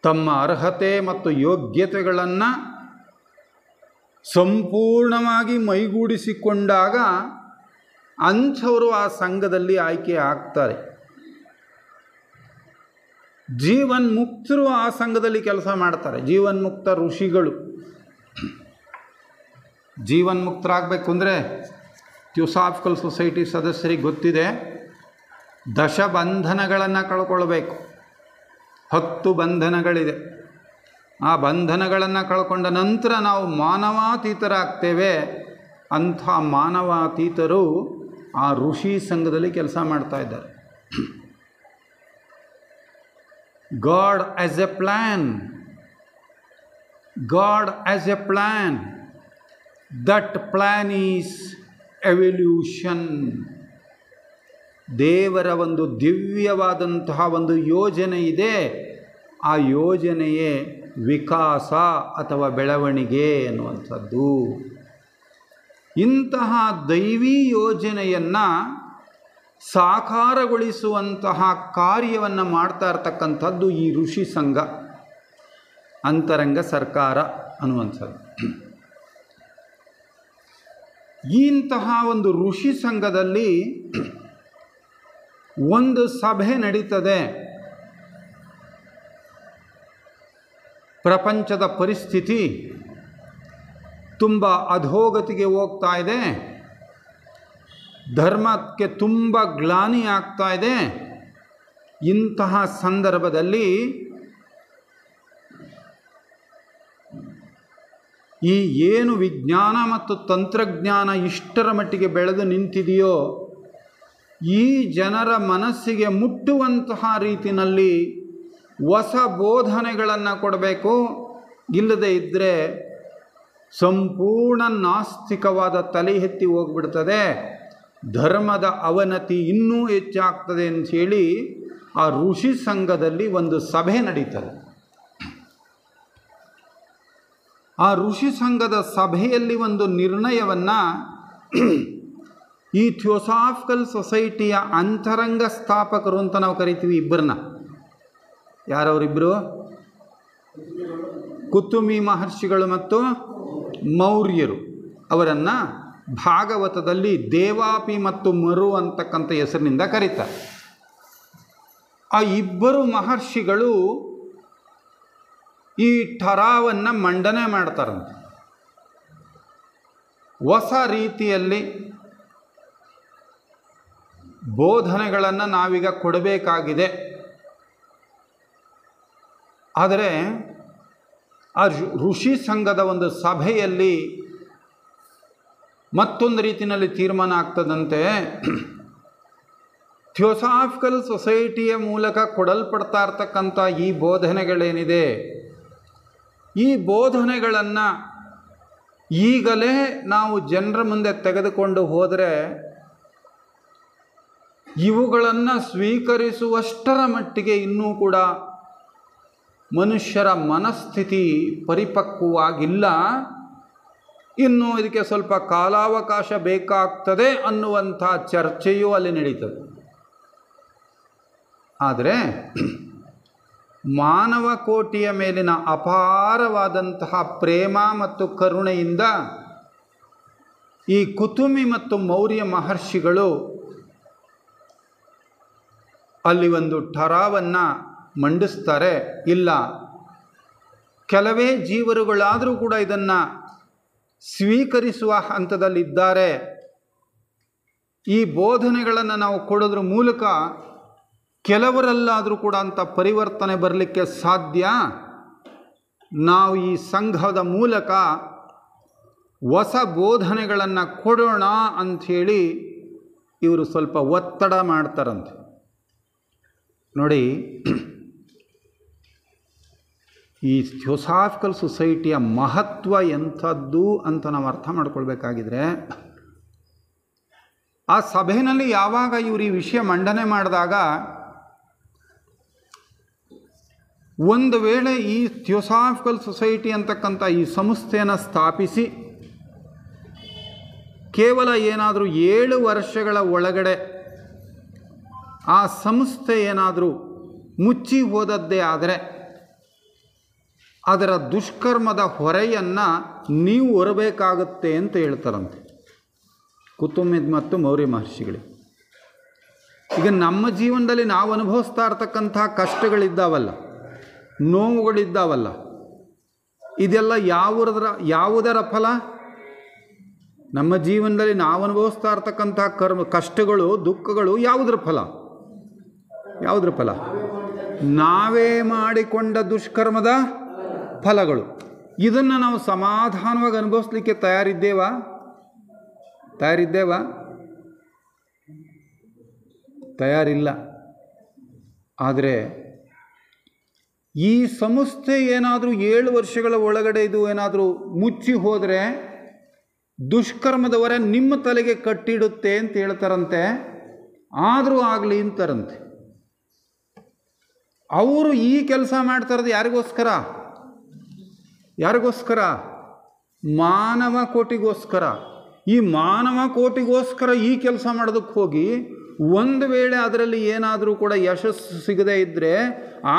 [SPEAKER 1] ತಮ್ಮ ಅರ್ಹತೆ ಮತ್ತು ಯೋಗ್ಯತೆಗಳನ್ನು ಸಂಪೂರ್ಣವಾಗಿ ಮೈಗೂಡಿಸಿಕೊಂಡಾಗ ಅಂಥವರು ಆ ಸಂಘದಲ್ಲಿ ಆಯ್ಕೆ ಆಗ್ತಾರೆ. ಜೀವನ್ಮುಕ್ತರು ಆ ಸಂಘದಲ್ಲಿ ಕೆಲಸ ಮಾಡ್ತಾರೆ. ಜೀವನ್ಮುಕ್ತ ಋಷಿಗಳು. ಜೀವನ್ಮುಕ್ತರಾಗಬೇಕು ಅಂದರೆ ಥಿಯೋಸಾಫಿಕಲ್ ಸೊಸೈಟಿ ಸದಸ್ಯರಿಗೆ ಗೊತ್ತಿದೆ, ದಶಬಂಧನಗಳನ್ನು ಕಳ್ಕೊಳ್ಬೇಕು. 10 ಬಂಧನಗಳಿದೆ. ಆ ಬಂಧನಗಳನ್ನು ಕಳ್ಕೊಂಡ ನಂತರ ನಾವು ಮಾನವಾತೀತರಾಗ್ತೇವೆ. ಅಂಥ ಮಾನವಾತೀತರು ಆ ಋಷಿ ಸಂಘದಲ್ಲಿ ಕೆಲಸ ಮಾಡ್ತಾ ಇದ್ದಾರೆ. God has a plan. God has a plan. That plan is evolution. ದೇವರ ಒಂದು ದಿವ್ಯವಾದಂತಹ ಒಂದು ಯೋಜನೆ ಇದೆ. ಆ ಯೋಜನೆಯೇ ವಿಕಾಸ ಅಥವಾ ಬೆಳವಣಿಗೆ ಅನ್ನುವಂಥದ್ದು. ಇಂತಹ ದೈವಿ ಯೋಜನೆಯನ್ನು ಸಾಕಾರಗೊಳಿಸುವಂತಹ ಕಾರ್ಯವನ್ನು ಮಾಡ್ತಾ ಇರ್ತಕ್ಕಂಥದ್ದು ಈ ಋಷಿ ಸಂಘ, ಅಂತರಂಗ ಸರ್ಕಾರ ಅನ್ನುವಂಥದ್ದು. ಇಂತಹ ಒಂದು ಋಷಿ ಸಂಘದಲ್ಲಿ ಒಂದು ಸಭೆ ನಡೀತದೆ. ಪ್ರಪಂಚದ ಪರಿಸ್ಥಿತಿ ತುಂಬ ಅಧೋಗತಿಗೆ ಹೋಗ್ತಾ ಇದೆ, ಧರ್ಮಕ್ಕೆ ತುಂಬ ಗ್ಲಾನಿ ಆಗ್ತಾ ಇದೆ. ಇಂತಹ ಸಂದರ್ಭದಲ್ಲಿ ಈ ಏನು ವಿಜ್ಞಾನ ಮತ್ತು ತಂತ್ರಜ್ಞಾನ ಇಷ್ಟರ ಮಟ್ಟಿಗೆ ಬೆಳೆದು ನಿಂತಿದೆಯೋ, ಈ ಜನರ ಮನಸ್ಸಿಗೆ ಮುಟ್ಟುವಂತಹ ರೀತಿಯಲ್ಲಿ ಹೊಸ ಬೋಧನೆಗಳನ್ನು ಕೊಡಬೇಕು. ಇಲ್ಲದೇ ಇದ್ದರೆ ಸಂಪೂರ್ಣ ನಾಸ್ತಿಕವಾದ ತಲೆ ಎತ್ತಿ ಹೋಗ್ಬಿಡ್ತದೆ, ಧರ್ಮದ ಅವನತಿ ಇನ್ನೂ ಹೆಚ್ಚಾಗ್ತದೆ ಅಂಥೇಳಿ ಆ ಋಷಿ ಸಂಘದಲ್ಲಿ ಒಂದು ಸಭೆ ನಡೀತದೆ. ಆ ಋಷಿ ಸಂಘದ ಸಭೆಯಲ್ಲಿ ಒಂದು ನಿರ್ಣಯವನ್ನು ಈ ಥಿಯೋಸಾಫಿಕಲ್ ಸೊಸೈಟಿಯ ಅಂತರಂಗ ಸ್ಥಾಪಕರು ಅಂತ ನಾವು ಕರಿತೀವಿ ಇಬ್ಬರನ್ನ. ಯಾರವರಿಬ್ಬರು? ಕುತುಮಿ ಮಹರ್ಷಿಗಳು ಮತ್ತು ಮೌರ್ಯರು. ಅವರನ್ನು ಭಾಗವತದಲ್ಲಿ ದೇವಾಪಿ ಮತ್ತು ಮರು ಅಂತಕ್ಕಂಥ ಹೆಸರಿನಿಂದ ಕರೀತಾರೆ. ಆ ಇಬ್ಬರು ಮಹರ್ಷಿಗಳು ಈ ಠರಾವನ್ನು ಮಂಡನೆ ಮಾಡ್ತಾರಂತೆ. ಹೊಸ ರೀತಿಯಲ್ಲಿ ಬೋಧನೆಗಳನ್ನು ನಾವೀಗ ಕೊಡಬೇಕಾಗಿದೆ. ಆದರೆ ಆ ಋಷಿ ಸಂಘದ ಒಂದು ಸಭೆಯಲ್ಲಿ ಮತ್ತೊಂದು ರೀತಿಯಲ್ಲಿ ತೀರ್ಮಾನ ಆಗ್ತದಂತೆ. ಥಿಯೋಸಾಫಿಕಲ್ ಸೊಸೈಟಿಯ ಮೂಲಕ ಕೊಡಲ್ಪಡ್ತಾ ಇರ್ತಕ್ಕಂಥ ಈ ಬೋಧನೆಗಳೇನಿದೆ, ಈ ಬೋಧನೆಗಳನ್ನು ಈಗಲೇ ನಾವು ಜನರ ಮುಂದೆ ತೆಗೆದುಕೊಂಡು ಹೋದರೆ ಇವುಗಳನ್ನು ಸ್ವೀಕರಿಸುವಷ್ಟರ ಮಟ್ಟಿಗೆ ಇನ್ನೂ ಕೂಡ ಮನುಷ್ಯರ ಮನಸ್ಥಿತಿ ಪರಿಪಕ್ವವಾಗಿಲ್ಲ, ಇನ್ನು ಇದಕ್ಕೆ ಸ್ವಲ್ಪ ಕಾಲಾವಕಾಶ ಬೇಕಾಗ್ತದೆ ಅನ್ನುವಂಥ ಚರ್ಚೆಯೂ ಅಲ್ಲಿ ನಡೀತದೆ. ಆದರೆ ಮಾನವ ಕೋಟಿಯ ಮೇಲಿನ ಅಪಾರವಾದಂತಹ ಪ್ರೇಮ ಮತ್ತು ಕರುಣೆಯಿಂದ ಈ ಕುತುಮಿ ಮತ್ತು ಮೌರ್ಯ ಮಹರ್ಷಿಗಳು ಅಲ್ಲಿ ಒಂದು ಠರಾವನ್ನು ಮಂಡಿಸ್ತಾರೆ. ಇಲ್ಲ, ಕೆಲವೇ ಜೀವರುಗಳಾದರೂ ಕೂಡ ಇದನ್ನು ಸ್ವೀಕರಿಸುವ ಹಂತದಲ್ಲಿದ್ದಾರೆ. ಈ ಬೋಧನೆಗಳನ್ನು ನಾವು ಕೊಡೋದ್ರ ಮೂಲಕ ಕೆಲವರಲ್ಲಾದರೂ ಕೂಡ ಅಂಥ ಪರಿವರ್ತನೆ ಬರಲಿಕ್ಕೆ ಸಾಧ್ಯ. ನಾವು ಈ ಸಂಘದ ಮೂಲಕ ಹೊಸ ಬೋಧನೆಗಳನ್ನು ಕೊಡೋಣ ಅಂಥೇಳಿ ಇವರು ಸ್ವಲ್ಪ ಒತ್ತಡ ಮಾಡ್ತಾರಂತೆ. ನೋಡಿ, ಈ ಥಿಯೋಸಾಫಿಕಲ್ ಸೊಸೈಟಿಯ ಮಹತ್ವ ಎಂಥದ್ದು ಅಂತ ನಾವು ಅರ್ಥ ಮಾಡ್ಕೊಳ್ಬೇಕಾಗಿದ್ರೆ, ಆ ಸಭೆಯಲ್ಲಿ ಯಾವಾಗ ಇವರು ಈ ವಿಷಯ ಮಂಡನೆ ಮಾಡಿದಾಗ, ಒಂದು ವೇಳೆ ಈ ಥಿಯೋಸಾಫಿಕಲ್ ಸೊಸೈಟಿ ಅಂತಕ್ಕಂಥ ಈ ಸಂಸ್ಥೆಯನ್ನು ಸ್ಥಾಪಿಸಿ ಕೇವಲ ಏನಾದರೂ 7 ವರ್ಷಗಳ ಒಳಗಡೆ ಆ ಸಂಸ್ಥೆ ಏನಾದರೂ ಮುಚ್ಚಿ ಹೋದದ್ದೇ ಆದರೆ ಅದರ ದುಷ್ಕರ್ಮದ ಹೊರೆಯನ್ನು ನೀವು ಹೊರಬೇಕಾಗುತ್ತೆ ಅಂತ ಹೇಳ್ತಾರಂತೆ ಕುತುಮಿದ್ ಮತ್ತು ಮೌರ್ಯ ಮಹರ್ಷಿಗಳಿಗೆ. ಈಗ ನಮ್ಮ ಜೀವನದಲ್ಲಿ ನಾವು ಅನುಭವಿಸ್ತಾ ಇರ್ತಕ್ಕಂಥ ಕಷ್ಟಗಳಿದ್ದಾವಲ್ಲ, ನೋವುಗಳಿದ್ದಾವಲ್ಲ, ಇದೆಲ್ಲ ಯಾವುದರ ಫಲ? ನಮ್ಮ ಜೀವನದಲ್ಲಿ ನಾವು ಅನುಭವಿಸ್ತಾ ಇರ್ತಕ್ಕಂಥ ಕಷ್ಟಗಳು, ದುಃಖಗಳು ಯಾವುದರ ಫಲ? ನಾವೇ ಮಾಡಿಕೊಂಡ ದುಷ್ಕರ್ಮದ ಫಲಗಳು. ಇದನ್ನು ನಾವು ಸಮಾಧಾನವಾಗಿ ಅನುಭವಿಸ್ಲಿಕ್ಕೆ ತಯಾರಿದ್ದೇವಾ? ತಯಾರಿಲ್ಲ. ಆದರೆ ಈ ಸಂಸ್ಥೆ ಏನಾದರೂ 7 ವರ್ಷಗಳ ಒಳಗಡೆ ಇದು ಏನಾದರೂ ಮುಚ್ಚಿ ಹೋದರೆ ದುಷ್ಕರ್ಮದವರೇ ನಿಮ್ಮ ತಲೆಗೆ ಕಟ್ಟಿಡುತ್ತೆ ಅಂತ ಹೇಳ್ತಾರಂತೆ. ಆದರೂ ಆಗಲಿ ಅಂತಾರಂತೆ. ಅವರು ಈ ಕೆಲಸ ಮಾಡ್ತಾರದು ಯಾರಿಗೋಸ್ಕರ? ಮಾನವ ಕೋಟಿಗೋಸ್ಕರ. ಈ ಮಾನವ ಕೋಟಿಗೋಸ್ಕರ ಈ ಕೆಲಸ ಮಾಡೋದಕ್ಕೆ ಹೋಗಿ ಒಂದು ವೇಳೆ ಅದರಲ್ಲಿ ಏನಾದರೂ ಕೂಡ ಯಶಸ್ಸು ಸಿಗದೇ ಇದ್ದರೆ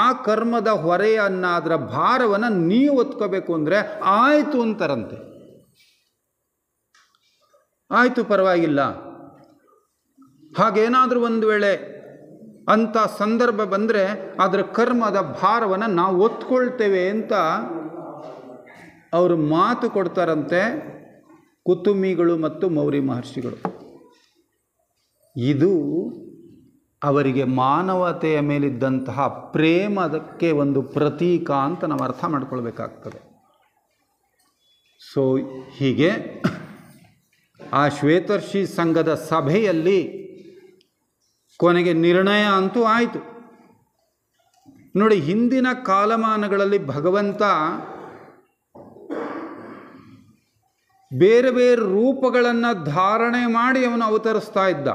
[SPEAKER 1] ಆ ಕರ್ಮದ ಹೊರೆಯನ್ನು, ಅದರ ಭಾರವನ್ನು ನೀವು ಹೊತ್ಕೋಬೇಕು ಅಂದರೆ ಆಯಿತು ಅಂತಾರಂತೆ. ಆಯಿತು, ಪರವಾಗಿಲ್ಲ. ಹಾಗೇನಾದರೂ ಒಂದು ವೇಳೆ ಅಂಥ ಸಂದರ್ಭ ಬಂದರೆ ಅದರ ಕರ್ಮದ ಭಾರವನ್ನು ನಾವು ಒತ್ಕೊಳ್ತೇವೆ ಅಂತ ಅವರು ಮಾತು ಕೊಡ್ತಾರಂತೆ ಕುತುಮಿಗಳು ಮತ್ತು ಮೌರ್ಯ ಮಹರ್ಷಿಗಳು. ಇದು ಅವರಿಗೆ ಮಾನವತೆಯ ಮೇಲಿದ್ದಂತಹ ಪ್ರೇಮದಕ್ಕೆ ಒಂದು ಪ್ರತೀಕ ಅಂತ ನಾವು ಅರ್ಥ ಮಾಡ್ಕೊಳ್ಬೇಕಾಗ್ತದೆ. ಸೊ ಹೀಗೆ ಆ ಶ್ವೇತರ್ಷಿ ಸಂಘದ ಸಭೆಯಲ್ಲಿ ಕೊನೆಗೆ ನಿರ್ಣಯ ಅಂತೂ ಆಯಿತು. ನೋಡಿ, ಹಿಂದಿನ ಕಾಲಮಾನಗಳಲ್ಲಿ ಭಗವಂತ ಬೇರೆ ಬೇರೆ ರೂಪಗಳನ್ನು ಧಾರಣೆ ಮಾಡಿ ಅವನು ಅವತರಿಸ್ತಾ ಇದ್ದ.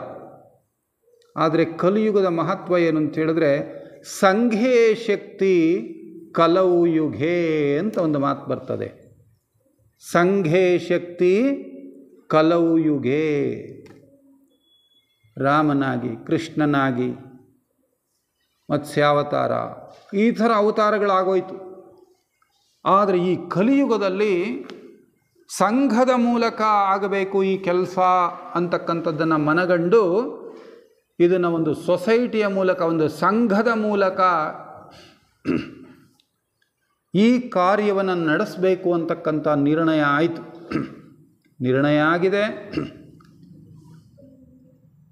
[SPEAKER 1] ಆದರೆ ಕಲಿಯುಗದ ಮಹತ್ವ ಏನು ಅಂತ ಹೇಳಿದ್ರೆ, ಸಂಘೇ ಶಕ್ತಿ ಕಲೌ ಯುಗೇ ಅಂತ ಒಂದು ಮಾತು ಬರ್ತದೆ. ಸಂಘೇ ಶಕ್ತಿ ಕಲೌ ಯುಗೇ. ರಾಮನಾಗಿ, ಕೃಷ್ಣನಾಗಿ, ಮತ್ಸ್ಯಾವತಾರ, ಈ ಥರ ಅವತಾರಗಳಾಗೋಯ್ತು. ಆದರೆ ಈ ಕಲಿಯುಗದಲ್ಲಿ ಸಂಘದ ಮೂಲಕ ಆಗಬೇಕು ಈ ಕೆಲಸ ಅಂತಕ್ಕಂಥದ್ದನ್ನು ಮನಗಂಡು ಇದನ್ನು ಒಂದು ಸೊಸೈಟಿಯ ಮೂಲಕ, ಒಂದು ಸಂಘದ ಮೂಲಕ ಈ ಕಾರ್ಯವನ್ನು ನಡೆಸಬೇಕು ಅಂತಕ್ಕಂಥ ನಿರ್ಣಯ ಆಯಿತು. ನಿರ್ಣಯ ಆಗಿದೆ.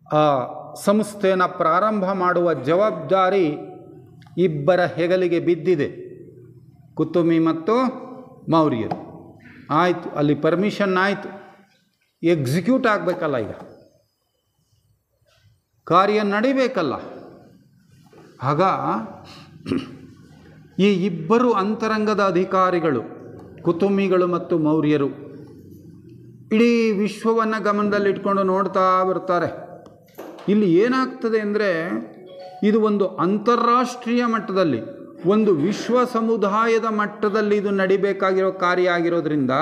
[SPEAKER 1] ಆ ಸಂಸ್ಥೆಯನ್ನು ಪ್ರಾರಂಭ ಮಾಡುವ ಜವಾಬ್ದಾರಿ ಇಬ್ಬರ ಹೆಗಲಿಗೆ ಬಿದ್ದಿದೆ, ಕುತುಮಿ ಮತ್ತು ಮೌರ್ಯರು. ಆಯಿತು, ಅಲ್ಲಿ ಪರ್ಮಿಷನ್ ಆಯಿತು. ಎಕ್ಸಿಕ್ಯೂಟ್ ಆಗಬೇಕಲ್ಲ, ಈಗ ಕಾರ್ಯ ನಡಿಬೇಕಲ್ಲ. ಆಗ ಈ ಇಬ್ಬರು ಅಂತರಂಗದ ಅಧಿಕಾರಿಗಳು, ಕುತುಮಿಗಳು ಮತ್ತು ಮೌರ್ಯರು, ಇಡೀ ವಿಶ್ವವನ್ನು ಗಮನದಲ್ಲಿಟ್ಕೊಂಡು ನೋಡ್ತಾ ಬರ್ತಾರೆ. ಇಲ್ಲಿ ಏನಾಗ್ತದೆ ಅಂದರೆ, ಇದು ಒಂದು ಅಂತಾರಾಷ್ಟ್ರೀಯ ಮಟ್ಟದಲ್ಲಿ, ಒಂದು ವಿಶ್ವ ಸಮುದಾಯದ ಮಟ್ಟದಲ್ಲಿ ಇದು ನಡಿಬೇಕಾಗಿರೋ ಕಾರ್ಯ ಆಗಿರೋದ್ರಿಂದ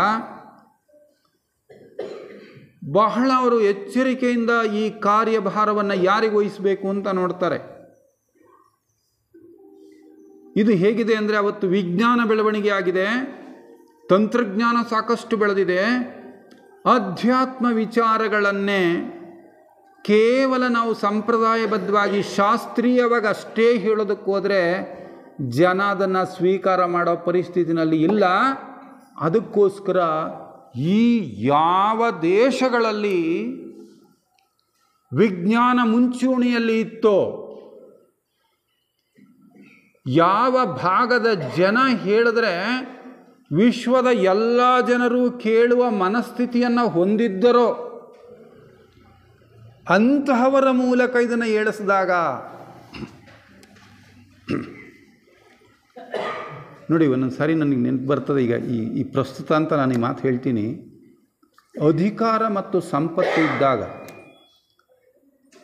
[SPEAKER 1] ಬಹಳ ಅವರು ಎಚ್ಚರಿಕೆಯಿಂದ ಈ ಕಾರ್ಯಭಾರವನ್ನು ಯಾರಿಗೆ ವಹಿಸಬೇಕು ಅಂತ ನೋಡ್ತಾರೆ. ಇದು ಹೇಗಿದೆ ಅಂದರೆ, ಅವತ್ತು ವಿಜ್ಞಾನ ಬೆಳವಣಿಗೆ ಆಗಿದೆ, ತಂತ್ರಜ್ಞಾನ ಸಾಕಷ್ಟು ಬೆಳೆದಿದೆ. ಅಧ್ಯಾತ್ಮ ವಿಚಾರಗಳನ್ನೇ ಕೇವಲ ನಾವು ಸಂಪ್ರದಾಯಬದ್ಧವಾಗಿ ಶಾಸ್ತ್ರೀಯವಾಗಿ ಅಷ್ಟೇ ಹೇಳೋದಕ್ಕೆ ಹೋದರೆ ಜನ ಅದನ್ನು ಸ್ವೀಕಾರ ಮಾಡೋ ಪರಿಸ್ಥಿತಿನಲ್ಲಿ ಇಲ್ಲ. ಅದಕ್ಕೋಸ್ಕರ ಈ ಯಾವ ದೇಶಗಳಲ್ಲಿ ವಿಜ್ಞಾನ ಮುಂಚೂಣಿಯಲ್ಲಿ ಇತ್ತೋ, ಯಾವ ಭಾಗದ ಜನ ಹೇಳಿದ್ರೆ ವಿಶ್ವದ ಎಲ್ಲ ಜನರು ಕೇಳುವ ಮನಸ್ಥಿತಿಯನ್ನು ಹೊಂದಿದ್ದರೋ ಅಂತಹವರ ಮೂಲಕ ಇದನ್ನು ಏಳಿಸಿದಾಗ ನೋಡಿ, ಒಂದೊಂದು ಸಾರಿ ನನಗೆ ನೆನಪು ಬರ್ತದೆ. ಈಗ ಈ ಪ್ರಸ್ತುತ ಅಂತ ನಾನು ಈ ಮಾತು ಹೇಳ್ತೀನಿ. ಅಧಿಕಾರ ಮತ್ತು ಸಂಪತ್ತು ಇದ್ದಾಗ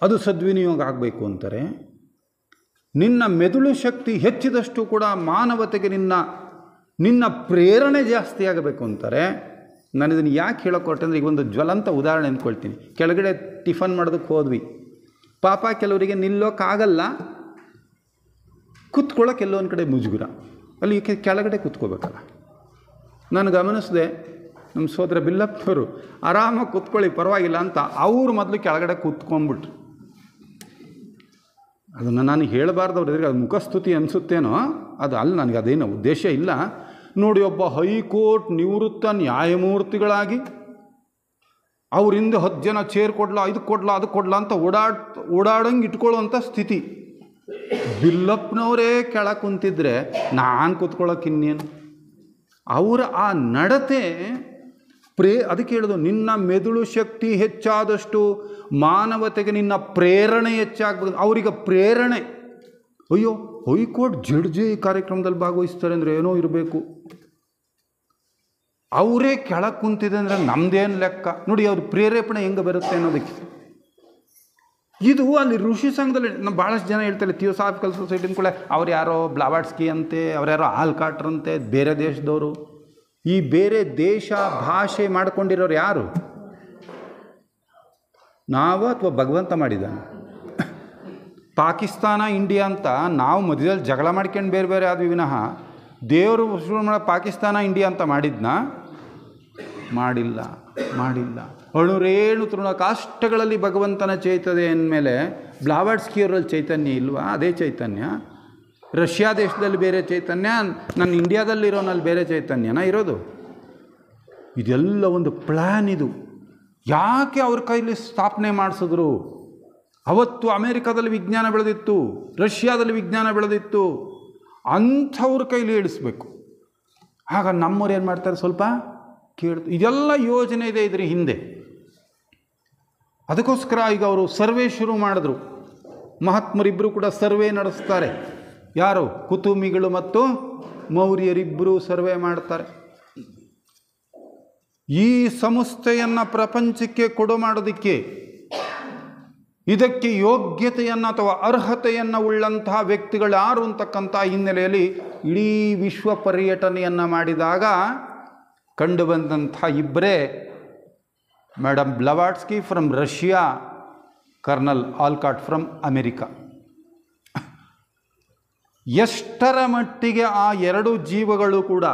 [SPEAKER 1] ಅದು ಸದ್ವಿನಿಯೋಗ ಆಗಬೇಕು ಅಂತಾರೆ. ನಿನ್ನ ಮೆದುಳು ಶಕ್ತಿ ಹೆಚ್ಚಿದಷ್ಟು ಕೂಡ ಮಾನವತೆಗೆ ನಿನ್ನ ಪ್ರೇರಣೆ ಜಾಸ್ತಿ ಆಗಬೇಕು ಅಂತಾರೆ. ನಾನು ಇದನ್ನು ಯಾಕೆ ಹೇಳೋಕೊಟ್ಟೆ ಅಂದರೆ, ಈಗ ಒಂದು ಜ್ವಲಂತ ಉದಾಹರಣೆ ಅಂದ್ಕೊಳ್ತೀನಿ. ಕೆಳಗಡೆ ಟಿಫನ್ ಮಾಡೋದಕ್ಕೆ ಹೋದ್ವಿ. ಪಾಪ ಕೆಲವರಿಗೆ ನಿಲ್ಲೋಕ್ಕಾಗಲ್ಲ, ಕೂತ್ಕೊಳ್ಳೋಕೆ ಎಲ್ಲೊಂದು ಕಡೆ ಮುಜುಗುರ, ಅಲ್ಲಿ ಕೆಳಗಡೆ ಕೂತ್ಕೋಬೇಕಲ್ಲ. ನಾನು ಗಮನಿಸಿದೆ, ನಮ್ಮ ಸೋದರ ಬಿಲ್ಲಪ್ಪನವರು ಆರಾಮಾಗಿ ಕೂತ್ಕೊಳ್ಳಿ ಪರವಾಗಿಲ್ಲ ಅಂತ ಅವರು ಮೊದಲು ಕೆಳಗಡೆ ಕೂತ್ಕೊಂಡ್ಬಿಟ್ರು. ಅದನ್ನು ನಾನು ಹೇಳಬಾರ್ದವ್ರು ಎದುರಿಗೆ, ಅದು ಮುಖಸ್ತುತಿ ಅನಿಸುತ್ತೇನೋ, ಅದು ಅಲ್ಲಿ ನನಗೆ ಅದೇನೋ ಉದ್ದೇಶ ಇಲ್ಲ. ನೋಡಿ, ಒಬ್ಬ ಹೈಕೋರ್ಟ್ ನಿವೃತ್ತ ನ್ಯಾಯಮೂರ್ತಿಗಳಾಗಿ ಅವರಿಂದ 10 ಜನ ಚೇರ್ ಕೊಡ್ಲಾ, ಇದು ಕೊಡ್ಲಾ, ಅದು ಕೊಡ್ಲಾ ಅಂತ ಓಡಾಡಂಗೆ ಇಟ್ಕೊಳ್ಳೋವಂಥ ಸ್ಥಿತಿ. ಬಿಲ್ಲಪ್ಪನವರೇ ಕೆಳಗೆ ಕುಂತಿದ್ರೆ ನಾನು ಕೂತ್ಕೊಳ್ಳೋಕೆ ಇನ್ನೇನು. ಅವರ ಆ ನಡತೆ ಅದಕ್ಕೆ ಹೇಳೋದು, ನಿನ್ನ ಮೆದುಳು ಶಕ್ತಿ ಹೆಚ್ಚಾದಷ್ಟು ಮಾನವತೆಗೆ ನಿನ್ನ ಪ್ರೇರಣೆ ಹೆಚ್ಚಾಗ್ಬೋದು. ಅವರಿಗೆ ಪ್ರೇರಣೆ, ಅಯ್ಯೋ ಹೈಕೋರ್ಟ್ ಜಡ್ಜಿ ಈ ಕಾರ್ಯಕ್ರಮದಲ್ಲಿ ಭಾಗವಹಿಸ್ತಾರೆ ಅಂದರೆ ಏನೋ ಇರಬೇಕು, ಅವರೇ ಕೆಳಗೆ ಕುಂತಿದೆ ಅಂದರೆ ನಮ್ಮದೇನು ಲೆಕ್ಕ. ನೋಡಿ ಅವ್ರ ಪ್ರೇರೇಪಣೆ ಹೆಂಗೆ ಬರುತ್ತೆ ಅನ್ನೋದಕ್ಕೆ. ಇದು ಅಲ್ಲಿ ಋಷಿ ಸಂಘದಲ್ಲಿ ನಮ್ಮ ಭಾಳಷ್ಟು ಜನ ಹೇಳ್ತಾರೆ, ಥಿಯೋಸಾಫಿಕಲ್ ಸೊಸೈಟಿ ಅಂದ್ಕೊಳ್ಳೆ ಅವ್ರು ಯಾರೋ ಬ್ಲಾವಾಟ್ಸ್ಕಿ ಅಂತೆ, ಅವ್ರ್ಯಾರೋ ಆಲ್ಕಾಟ್ರ್ ಅಂತೆ, ಬೇರೆ ದೇಶದವರು. ಈ ಬೇರೆ ದೇಶ ಭಾಷೆ ಮಾಡ್ಕೊಂಡಿರೋರು ಯಾರು? ನಾವು ಅಥವಾ ಭಗವಂತ ಮಾಡಿದ್ದಾನೆ? ಪಾಕಿಸ್ತಾನ ಇಂಡಿಯಾ ಅಂತ ನಾವು ಮಧ್ಯದಲ್ಲಿ ಜಗಳ ಮಾಡ್ಕೊಂಡು ಬೇರೆ ಬೇರೆ ಆದ್ವಿ ವಿನಃ ದೇವರು ಪಾಕಿಸ್ತಾನ ಇಂಡಿಯಾ ಅಂತ ಮಾಡಿದ್ನ? ಮಾಡಿಲ್ಲ. ಅಣುರೇಣು ತೃಣಕಾಷ್ಟಗಳಲ್ಲಿ ಭಗವಂತನ ಚೈತನ್ಯ ಅಂದಮೇಲೆ ಬ್ಲಾವಾಟ್ಸ್ಕಿಯವರಲ್ಲಿ ಚೈತನ್ಯ ಇಲ್ವಾ? ಅದೇ ಚೈತನ್ಯ. ರಷ್ಯಾ ದೇಶದಲ್ಲಿ ಬೇರೆ ಚೈತನ್ಯ, ನನ್ನ ಇಂಡಿಯಾದಲ್ಲಿರೋನಲ್ಲಿ ಬೇರೆ ಚೈತನ್ಯನ ಇರೋದು. ಇದೆಲ್ಲ ಒಂದು ಪ್ಲ್ಯಾನ್. ಇದು ಯಾಕೆ ಅವ್ರ ಕೈಲಿ ಸ್ಥಾಪನೆ ಮಾಡಿಸಿದ್ರು? ಅವತ್ತು ಅಮೇರಿಕಾದಲ್ಲಿ ವಿಜ್ಞಾನ ಬೆಳೆದಿತ್ತು, ರಷ್ಯಾದಲ್ಲಿ ವಿಜ್ಞಾನ ಬೆಳೆದಿತ್ತು, ಅಂಥವ್ರ ಕೈಲಿ ಇಳಿಸ್ಬೇಕು. ಆಗ ನಮ್ಮವ್ರು ಏನು ಮಾಡ್ತಾರೆ, ಸ್ವಲ್ಪ ಇದೆಲ್ಲ ಯೋಜನೆ ಇದೆ ಇದ್ರ ಹಿಂದೆ. ಅದಕ್ಕೋಸ್ಕರ ಈಗ ಅವರು ಸರ್ವೆ ಶುರು ಮಾಡಿದ್ರು. ಮಹಾತ್ಮರಿಬ್ಬರು ಕೂಡ ಸರ್ವೆ ನಡೆಸ್ತಾರೆ. ಯಾರು? ಕುತುಮಿಗಳು ಮತ್ತು ಮೌರ್ಯರಿಬ್ಬರು ಸರ್ವೆ ಮಾಡ್ತಾರೆ. ಈ ಸಂಸ್ಥೆಯನ್ನು ಪ್ರಪಂಚಕ್ಕೆ ಕೊಡು ಮಾಡೋದಕ್ಕೆ, ಇದಕ್ಕೆ ಯೋಗ್ಯತೆಯನ್ನು ಅಥವಾ ಅರ್ಹತೆಯನ್ನು ಉಳ್ಳಂತಹ ವ್ಯಕ್ತಿಗಳು ಯಾರು ಅಂತಕ್ಕಂಥ ಹಿನ್ನೆಲೆಯಲ್ಲಿ ಇಡೀ ವಿಶ್ವ ಪರ್ಯಟನೆಯನ್ನು ಮಾಡಿದಾಗ ಕಂಡುಬಂದಂಥ ಇಬ್ಬರೇ, madam Blavatsky from Russia, colonel Olcott from America. ಎಷ್ಟರ ಮಟ್ಟಿಗೆ ಆ ಎರಡು ಜೀವಗಳು ಕೂಡ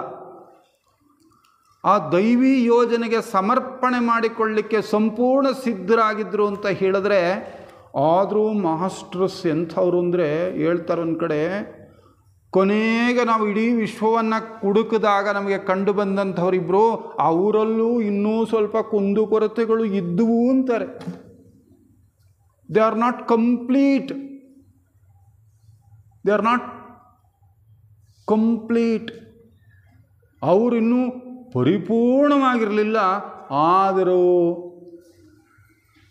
[SPEAKER 1] ಆ ದೈವಿ ಯೋಜನೆಗೆ ಸಮರ್ಪಣೆ ಮಾಡಿಕೊಳ್ಳಲಿಕ್ಕೆ ಸಂಪೂರ್ಣ ಸಿದ್ಧರಾಗಿದ್ದರು ಅಂತ ಹೇಳಿದ್ರೆ, ಆದರೂ ಮಾಸ್ಟರ್ಸ್ ಎಂಥವ್ರು ಅಂದರೆ ಹೇಳ್ತಾರೆ ಒಂದು ಕಡೆ, ಕೊನೆಗೆ ನಾವು ಇಡೀ ವಿಶ್ವವನ್ನು ಹುಡುಕಿದಾಗ ನಮಗೆ ಕಂಡು ಬಂದಂಥವರಿಬ್ಬರು ಅವರಲ್ಲೂ ಇನ್ನೂ ಸ್ವಲ್ಪ ಕುಂದುಕೊರತೆಗಳು ಇದ್ದುವು ಅಂತಾರೆ. They are not complete. ಅವರಿನ್ನೂ ಪರಿಪೂರ್ಣವಾಗಿರಲಿಲ್ಲ. ಆದರೂ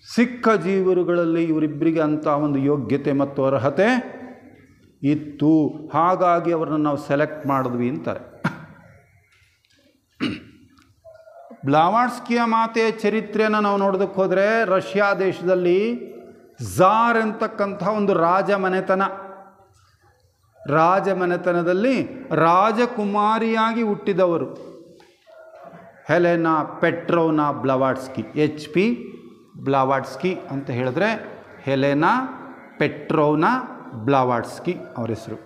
[SPEAKER 1] ಸಿಕ್ಕ ಜೀವರುಗಳಲ್ಲಿ ಇವರಿಬ್ಬರಿಗೆ ಅಂಥ ಒಂದು ಯೋಗ್ಯತೆ ಮತ್ತು ಅರ್ಹತೆ ಇತ್ತು. ಹಾಗಾಗಿ ಅವರನ್ನು ನಾವು ಸೆಲೆಕ್ಟ್ ಮಾಡಿದ್ವಿ ಅಂತಾರೆ. ಬ್ಲಾವಾಟ್ಸ್ಕಿಯ ಮಾತೆಯ ಚರಿತ್ರೆಯನ್ನು ನಾವು ನೋಡೋದಕ್ಕೆ ಹೋದರೆ, ರಷ್ಯಾ ದೇಶದಲ್ಲಿ ಝಾರ್ ಅಂತಕ್ಕಂಥ ಒಂದು ರಾಜಮನೆತನದಲ್ಲಿ ರಾಜಕುಮಾರಿಯಾಗಿ ಹುಟ್ಟಿದವರು ಹೆಲೆನಾ ಪೆಟ್ರೋವ್ನಾ ಬ್ಲವಾಟ್ಸ್ಕಿ. HP ಬ್ಲಾವಾಟ್ಸ್ಕಿ ಅಂತ ಹೇಳಿದ್ರೆ ಹೆಲೆನಾ ಪೆಟ್ರೋವ್ನಾ ಬ್ಲಾವಾಟ್ಸ್ಕಿ ಅವರ ಹೆಸರು.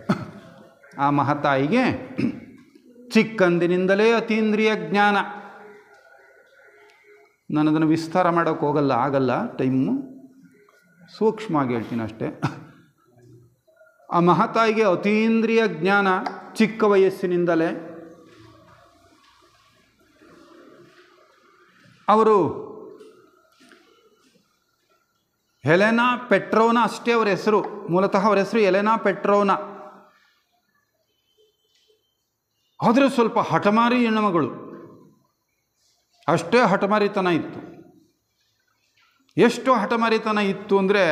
[SPEAKER 1] ಆ ಮಹತಾಯಿಗೆ ಚಿಕ್ಕಂದಿನಿಂದಲೇ ಅತೀಂದ್ರಿಯ ಜ್ಞಾನ. ನಾನು ಅದನ್ನು ವಿಸ್ತಾರ ಮಾಡೋಕ್ಕೆ ಆಗಲ್ಲ, ಟೈಮು ಸೂಕ್ಷ್ಮವಾಗಿ ಹೇಳ್ತೀನಿ ಅಷ್ಟೇ. ಆ ಮಹತಾಯಿಗೆ ಅತೀಂದ್ರಿಯ ಜ್ಞಾನ ಚಿಕ್ಕ ವಯಸ್ಸಿನಿಂದಲೇ. ಅವರು ಹೆಲೆನಾ ಪೆಟ್ರೋವ್ನಾ ಅಷ್ಟೇ ಅವರ ಹೆಸರು. ಮೂಲತಃ ಅವರ ಹೆಸರು ಹೆಲೆನಾ ಪೆಟ್ರೋವ್ನಾ. ಆದರೆ ಸ್ವಲ್ಪ ಹಠಮಾರಿ ಹೆಣ್ಣುಮಗಳು, ಅಷ್ಟೇ ಹಠಮಾರಿತನ ಇತ್ತು. ಎಷ್ಟು ಹಠಮಾರಿತನ ಇತ್ತು ಅಂದರೆ,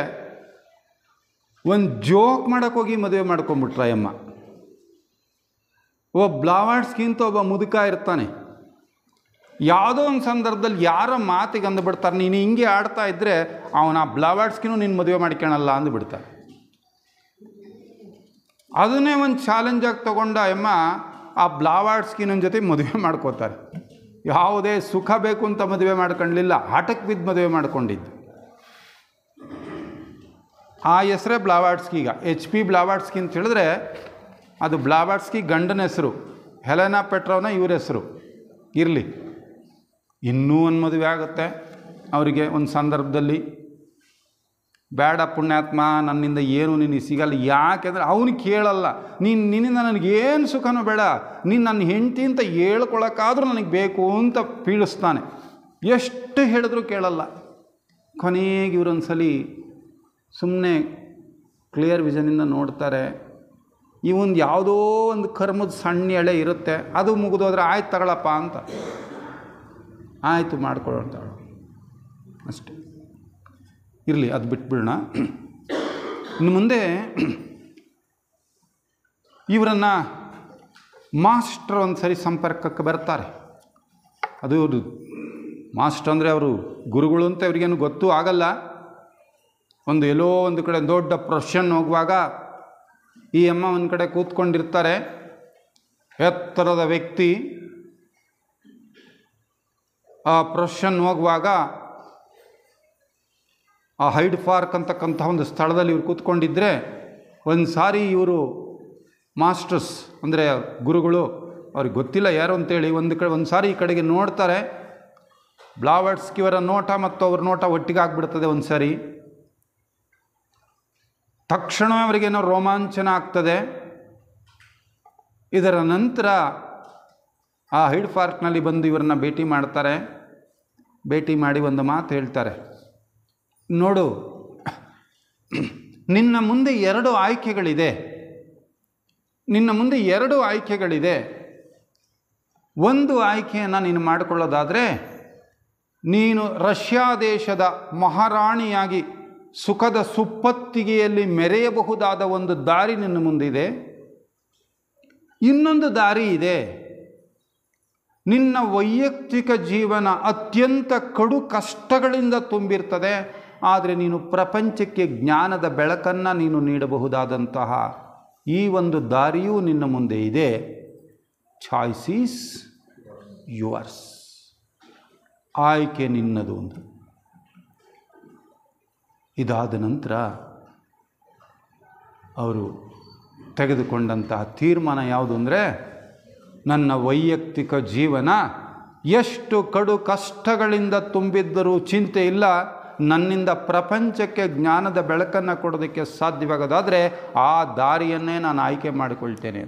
[SPEAKER 1] ಒಂದು ಜೋಕ್ ಮಾಡೋಕ್ಕೋಗಿ ಮದುವೆ ಮಾಡ್ಕೊಂಬಿಟ್ರ ಅಮ್ಮ. ಬ್ಲಾವಾಟ್ಸ್ಕಿಂತ ಒಬ್ಬ ಮುದುಕ ಇರ್ತಾನೆ. ಯಾವುದೋ ಒಂದು ಸಂದರ್ಭದಲ್ಲಿ ಯಾರ ಮಾತಿಗೆ ಅಂದುಬಿಡ್ತಾರೆ, ನೀನು ಹಿಂಗೆ ಆಡ್ತಾ ಇದ್ದರೆ ಅವನ ಬ್ಲಾವಾಟ್ಸ್ಕಿನೂ ನೀನು ಮದುವೆ ಮಾಡ್ಕೊಳಲ್ಲ ಅಂದುಬಿಡ್ತಾರೆ. ಅದನ್ನೇ ಒಂದು ಚಾಲೆಂಜಾಗಿ ತಗೊಂಡ ಅಮ್ಮ ಆ ಬ್ಲಾವಾಟ್ಸ್ಕಿನ ಜೊತೆ ಮದುವೆ ಮಾಡ್ಕೋತಾರೆ. ಯಾವುದೇ ಸುಖ ಬೇಕು ಅಂತ ಮದುವೆ ಮಾಡ್ಕೊಳ್ಳಲಿಲ್ಲ, ಹಠಕ್ಕೆ ಬಿದ್ದು ಮದುವೆ ಮಾಡ್ಕೊಂಡಿದ್ದು. ಆ ಹೆಸರೇ ಬ್ಲಾವಾಟ್ಸ್ಕಿ. ಈಗ HP ಬ್ಲಾವಾಟ್ಸ್ಕಿ ಅಂತ ಹೇಳಿದ್ರೆ ಅದು ಬ್ಲಾವಾಟ್ಸ್ಕಿ ಗಂಡನ ಹೆಸರು, ಹೆಲೆನಾ ಪೆಟ್ರೋವ್ನಾ ಇವ್ರ ಹೆಸರು. ಇರಲಿ, ಇನ್ನೂ ಒಂದು ಮದುವೆ ಆಗುತ್ತೆ ಅವರಿಗೆ ಒಂದು ಸಂದರ್ಭದಲ್ಲಿ. ಬೇಡ ಪುಣ್ಯಾತ್ಮ, ನನ್ನಿಂದ ಏನು ನಿನಗೆ ಸಿಗಲ್ಲ. ಯಾಕೆಂದರೆ ಅವನು ಕೇಳಲ್ಲ, ನಿನ್ನಿಂದ ನನಗೇನು ಸುಖನೂ ಬೇಡ, ನೀನು ನನ್ನ ಹೆಂಡತಿ ಅಂತ ಹೇಳ್ಕೊಳಕ್ಕಾದ್ರೂ ನನಗೆ ಬೇಕು ಅಂತ ಪೀಡಿಸ್ತಾನೆ. ಎಷ್ಟು ಹೇಳಿದ್ರೂ ಕೇಳಲ್ಲ. ಕೊನೆಗೆ ಇವರೊಂದ್ಸಲಿ ಸುಮ್ಮನೆ ಕ್ಲಿಯರ್ ವಿಷನಿಂದ ನೋಡ್ತಾರೆ. ಇವೊಂದು ಯಾವುದೋ ಒಂದು ಕರ್ಮದ ಸಣ್ಣ ಎಳೆ ಇರುತ್ತೆ, ಅದು ಮುಗಿದೋದ್ರೆ ಆಯ್ತು ತಗೊಳಪ್ಪ ಅಂತ. ಆಯಿತು ಮಾಡ್ಕೊಳ್ಳೋಣ ಅಷ್ಟೇ, ಇರಲಿ, ಅದು ಬಿಟ್ಬಿಡೋಣ. ಇನ್ನು ಮುಂದೆ ಇವರನ್ನು ಮಾಸ್ಟರ್ ಒಂದು ಸರಿ ಸಂಪರ್ಕಕ್ಕೆ ಬರ್ತಾರೆ. ಅದು ಮಾಸ್ಟರ್ ಅಂದರೆ ಅವರು ಗುರುಗಳು ಅಂತ ಅವ್ರಿಗೇನು ಗೊತ್ತೂ ಆಗಲ್ಲ. ಎಲ್ಲೋ ಒಂದು ಕಡೆ ದೊಡ್ಡ ಪ್ರೊಫೆಷನ್ ಹೋಗುವಾಗ ಈ ಅಮ್ಮ ಒಂದು ಕಡೆ ಕೂತ್ಕೊಂಡಿರ್ತಾರೆ. ಎತ್ತರದ ವ್ಯಕ್ತಿ. ಆ ಪ್ರೊಫೆಷನ್ ಹೋಗುವಾಗ ಆ ಹೈಡ್ ಪಾರ್ಕ್ ಅಂತಕ್ಕಂಥ ಒಂದು ಸ್ಥಳದಲ್ಲಿ ಇವರು ಕೂತ್ಕೊಂಡಿದ್ದರೆ, ಒಂದು ಸಾರಿ ಇವರು ಮಾಸ್ಟರ್ಸ್ ಅಂದರೆ ಗುರುಗಳು, ಅವ್ರಿಗೆ ಗೊತ್ತಿಲ್ಲ ಯಾರು ಅಂತೇಳಿ ಒಂದು ಸಾರಿ ಈ ಕಡೆಗೆ ನೋಡ್ತಾರೆ. ಬ್ಲಾವರ್ಸ್ಕಿಯವರ ನೋಟ ಮತ್ತು ಅವ್ರ ನೋಟ ಒಟ್ಟಿಗೆ ಆಗ್ಬಿಡ್ತದೆ ಒಂದು ಸರಿ. ತಕ್ಷಣ ಅವರಿಗೇನೋ ರೋಮಾಂಚನ ಆಗ್ತದೆ. ಇದರ ನಂತರ ಆ ಹೈಡ್ ಪಾರ್ಕ್ನಲ್ಲಿ ಬಂದು ಇವರನ್ನ ಭೇಟಿ ಮಾಡ್ತಾರೆ. ಭೇಟಿ ಮಾಡಿ ಒಂದು ಮಾತು ಹೇಳ್ತಾರೆ, ನೋಡು ನಿನ್ನ ಮುಂದೆ 2 ಆಯ್ಕೆಗಳಿದೆ. ನಿನ್ನ ಮುಂದೆ 2 ಆಯ್ಕೆಗಳಿದೆ. ಒಂದು ಆಯ್ಕೆಯನ್ನು ನೀನು ಮಾಡಿಕೊಳ್ಳೋದಾದರೆ ನೀನು ರಷ್ಯಾ ದೇಶದ ಮಹಾರಾಣಿಯಾಗಿ ಸುಖದ ಸುಪ್ಪತ್ತಿಗೆಯಲ್ಲಿ ಮೆರೆಯಬಹುದಾದ ಒಂದು ದಾರಿ ನಿನ್ನ ಮುಂದಿದೆ. ಇನ್ನೊಂದು ದಾರಿ ಇದೆ, ನಿನ್ನ ವೈಯಕ್ತಿಕ ಜೀವನ ಅತ್ಯಂತ ಕಡು ಕಷ್ಟಗಳಿಂದ ತುಂಬಿರ್ತದೆ, ಆದರೆ ನೀನು ಪ್ರಪಂಚಕ್ಕೆ ಜ್ಞಾನದ ಬೆಳಕನ್ನು ನೀನು ನೀಡಬಹುದಾದಂತಹ ಈ ಒಂದು ದಾರಿಯೂ ನಿನ್ನ ಮುಂದೆ ಇದೆ. Choice is yours. ಆಯ್ಕೆ ನಿನ್ನದು ಒಂದು. ಇದಾದ ನಂತರ ಅವರು ತೆಗೆದುಕೊಂಡಂತಹ ತೀರ್ಮಾನ ಯಾವುದು ಅಂದರೆ, ನನ್ನ ವೈಯಕ್ತಿಕ ಜೀವನ ಎಷ್ಟು ಕಡು ಕಷ್ಟಗಳಿಂದ ತುಂಬಿದ್ದರೂ ಚಿಂತೆ ಇಲ್ಲ, ನನ್ನಿಂದ ಪ್ರಪಂಚಕ್ಕೆ ಜ್ಞಾನದ ಬೆಳಕನ್ನು ಕೊಡೋದಕ್ಕೆ ಸಾಧ್ಯವಾಗೋದಾದರೆ ಆ ದಾರಿಯನ್ನೇ ನಾನು ಆಯ್ಕೆ ಮಾಡಿಕೊಳ್ತೇನೆ.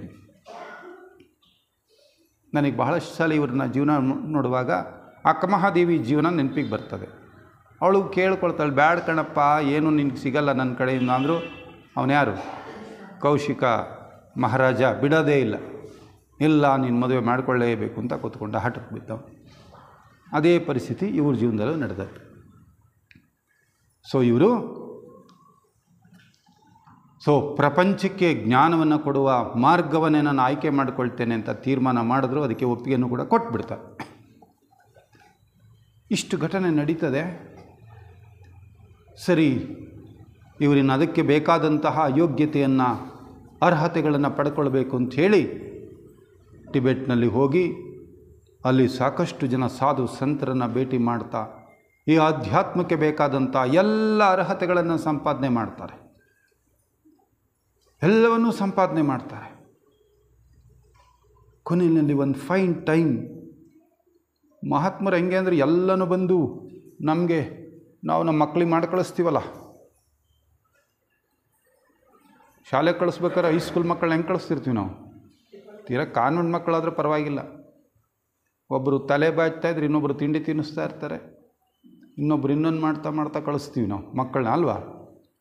[SPEAKER 1] ನನಗೆ ಬಹಳಷ್ಟು ಸಲ ಇವ್ರನ್ನ ಜೀವನ ನೋಡುವಾಗ ಅಕ್ಕಮಹಾದೇವಿ ಜೀವನ ನೆನಪಿಗೆ ಬರ್ತದೆ. ಅವಳು ಕೇಳ್ಕೊಳ್ತಾಳೆ, ಬ್ಯಾಡ ಕಣಪ್ಪ, ಏನು ನಿನಗೆ ಸಿಗಲ್ಲ ನನ್ನ ಕಡೆಯಿಂದ ಅಂದರು. ಅವನ್ಯಾರು? ಕೌಶಿಕ ಮಹಾರಾಜ ಬಿಡೋದೇ ಇಲ್ಲ, ಇಲ್ಲ ನೀನು ಮದುವೆ ಮಾಡಿಕೊಳ್ಳೇಬೇಕು ಅಂತ ಕೂತ್ಕೊಂಡ ಹಠಕ್ಕೆ ಬಿದ್ದವು. ಅದೇ ಪರಿಸ್ಥಿತಿ ಇವ್ರ ಜೀವನದಲ್ಲೂ ನಡೆದದ್ದು. ಸೊ ಪ್ರಪಂಚಕ್ಕೆ ಜ್ಞಾನವನ್ನು ಕೊಡುವ ಮಾರ್ಗವನ್ನೇ ನಾನು ಆಯ್ಕೆ ಮಾಡಿಕೊಳ್ತೇನೆ ಅಂತ ತೀರ್ಮಾನ ಮಾಡಿದ್ರು. ಅದಕ್ಕೆ ಒಪ್ಪಿಗೆಯನ್ನು ಕೂಡ ಕೊಟ್ಬಿಡ್ತಾರೆ. ಇಷ್ಟು ಘಟನೆ ನಡೀತದೆ. ಸರಿ, ಇವರಿನ ಅದಕ್ಕೆ ಬೇಕಾದಂತಹ ಯೋಗ್ಯತೆಯನ್ನು ಅರ್ಹತೆಗಳನ್ನು ಪಡ್ಕೊಳ್ಬೇಕು ಅಂಥೇಳಿ ಟಿಬೆಟ್ನಲ್ಲಿ ಹೋಗಿ ಅಲ್ಲಿ ಸಾಕಷ್ಟು ಜನ ಸಾಧು ಸಂತರನ್ನು ಭೇಟಿ ಮಾಡ್ತಾ ಈ ಆಧ್ಯಾತ್ಮಕ್ಕೆ ಬೇಕಾದಂಥ ಎಲ್ಲ ಅರ್ಹತೆಗಳನ್ನು ಸಂಪಾದನೆ ಮಾಡ್ತಾರೆ. ಎಲ್ಲವನ್ನೂ ಸಂಪಾದನೆ ಮಾಡ್ತಾರೆ. ಕೊನೆಯಲ್ಲಿ ಒಂದು ಫೈನ್ ಟೈಮ್ ಮಹಾತ್ಮರು ಹೆಂಗೆ ಅಂದರೆ ಎಲ್ಲನೂ ಬಂದು ನಮಗೆ ನಾವು ನಮ್ಮ ಮಕ್ಕಳಿಗೆ ಮಾಡಿ ಕಳಿಸ್ತೀವಲ್ಲ, ಶಾಲೆಗೆ ಕಳಿಸ್ಬೇಕಾದ್ರೆ ಹೈಸ್ಕೂಲ್ ಮಕ್ಕಳನ್ನ ಹೆಂಗೆ ಕಳಿಸ್ತಿರ್ತೀವಿ ನಾವು. ತೀರಾ ಕಾನ್ವೆಂಟ್ ಮಕ್ಕಳಾದ್ರೆ ಪರವಾಗಿಲ್ಲ, ಒಬ್ಬರು ತಲೆ ಬಾಚ್ತಾಯಿದ್ರೆ ಇನ್ನೊಬ್ಬರು ತಿಂಡಿ ತಿನ್ನಿಸ್ತಾ ಇರ್ತಾರೆ, ಇನ್ನೊಬ್ರು ಇನ್ನೊಂದು ಮಾಡ್ತಾ ಕಳಿಸ್ತೀವಿ ನಾವು ಮಕ್ಕಳನ್ನ ಅಲ್ವಾ.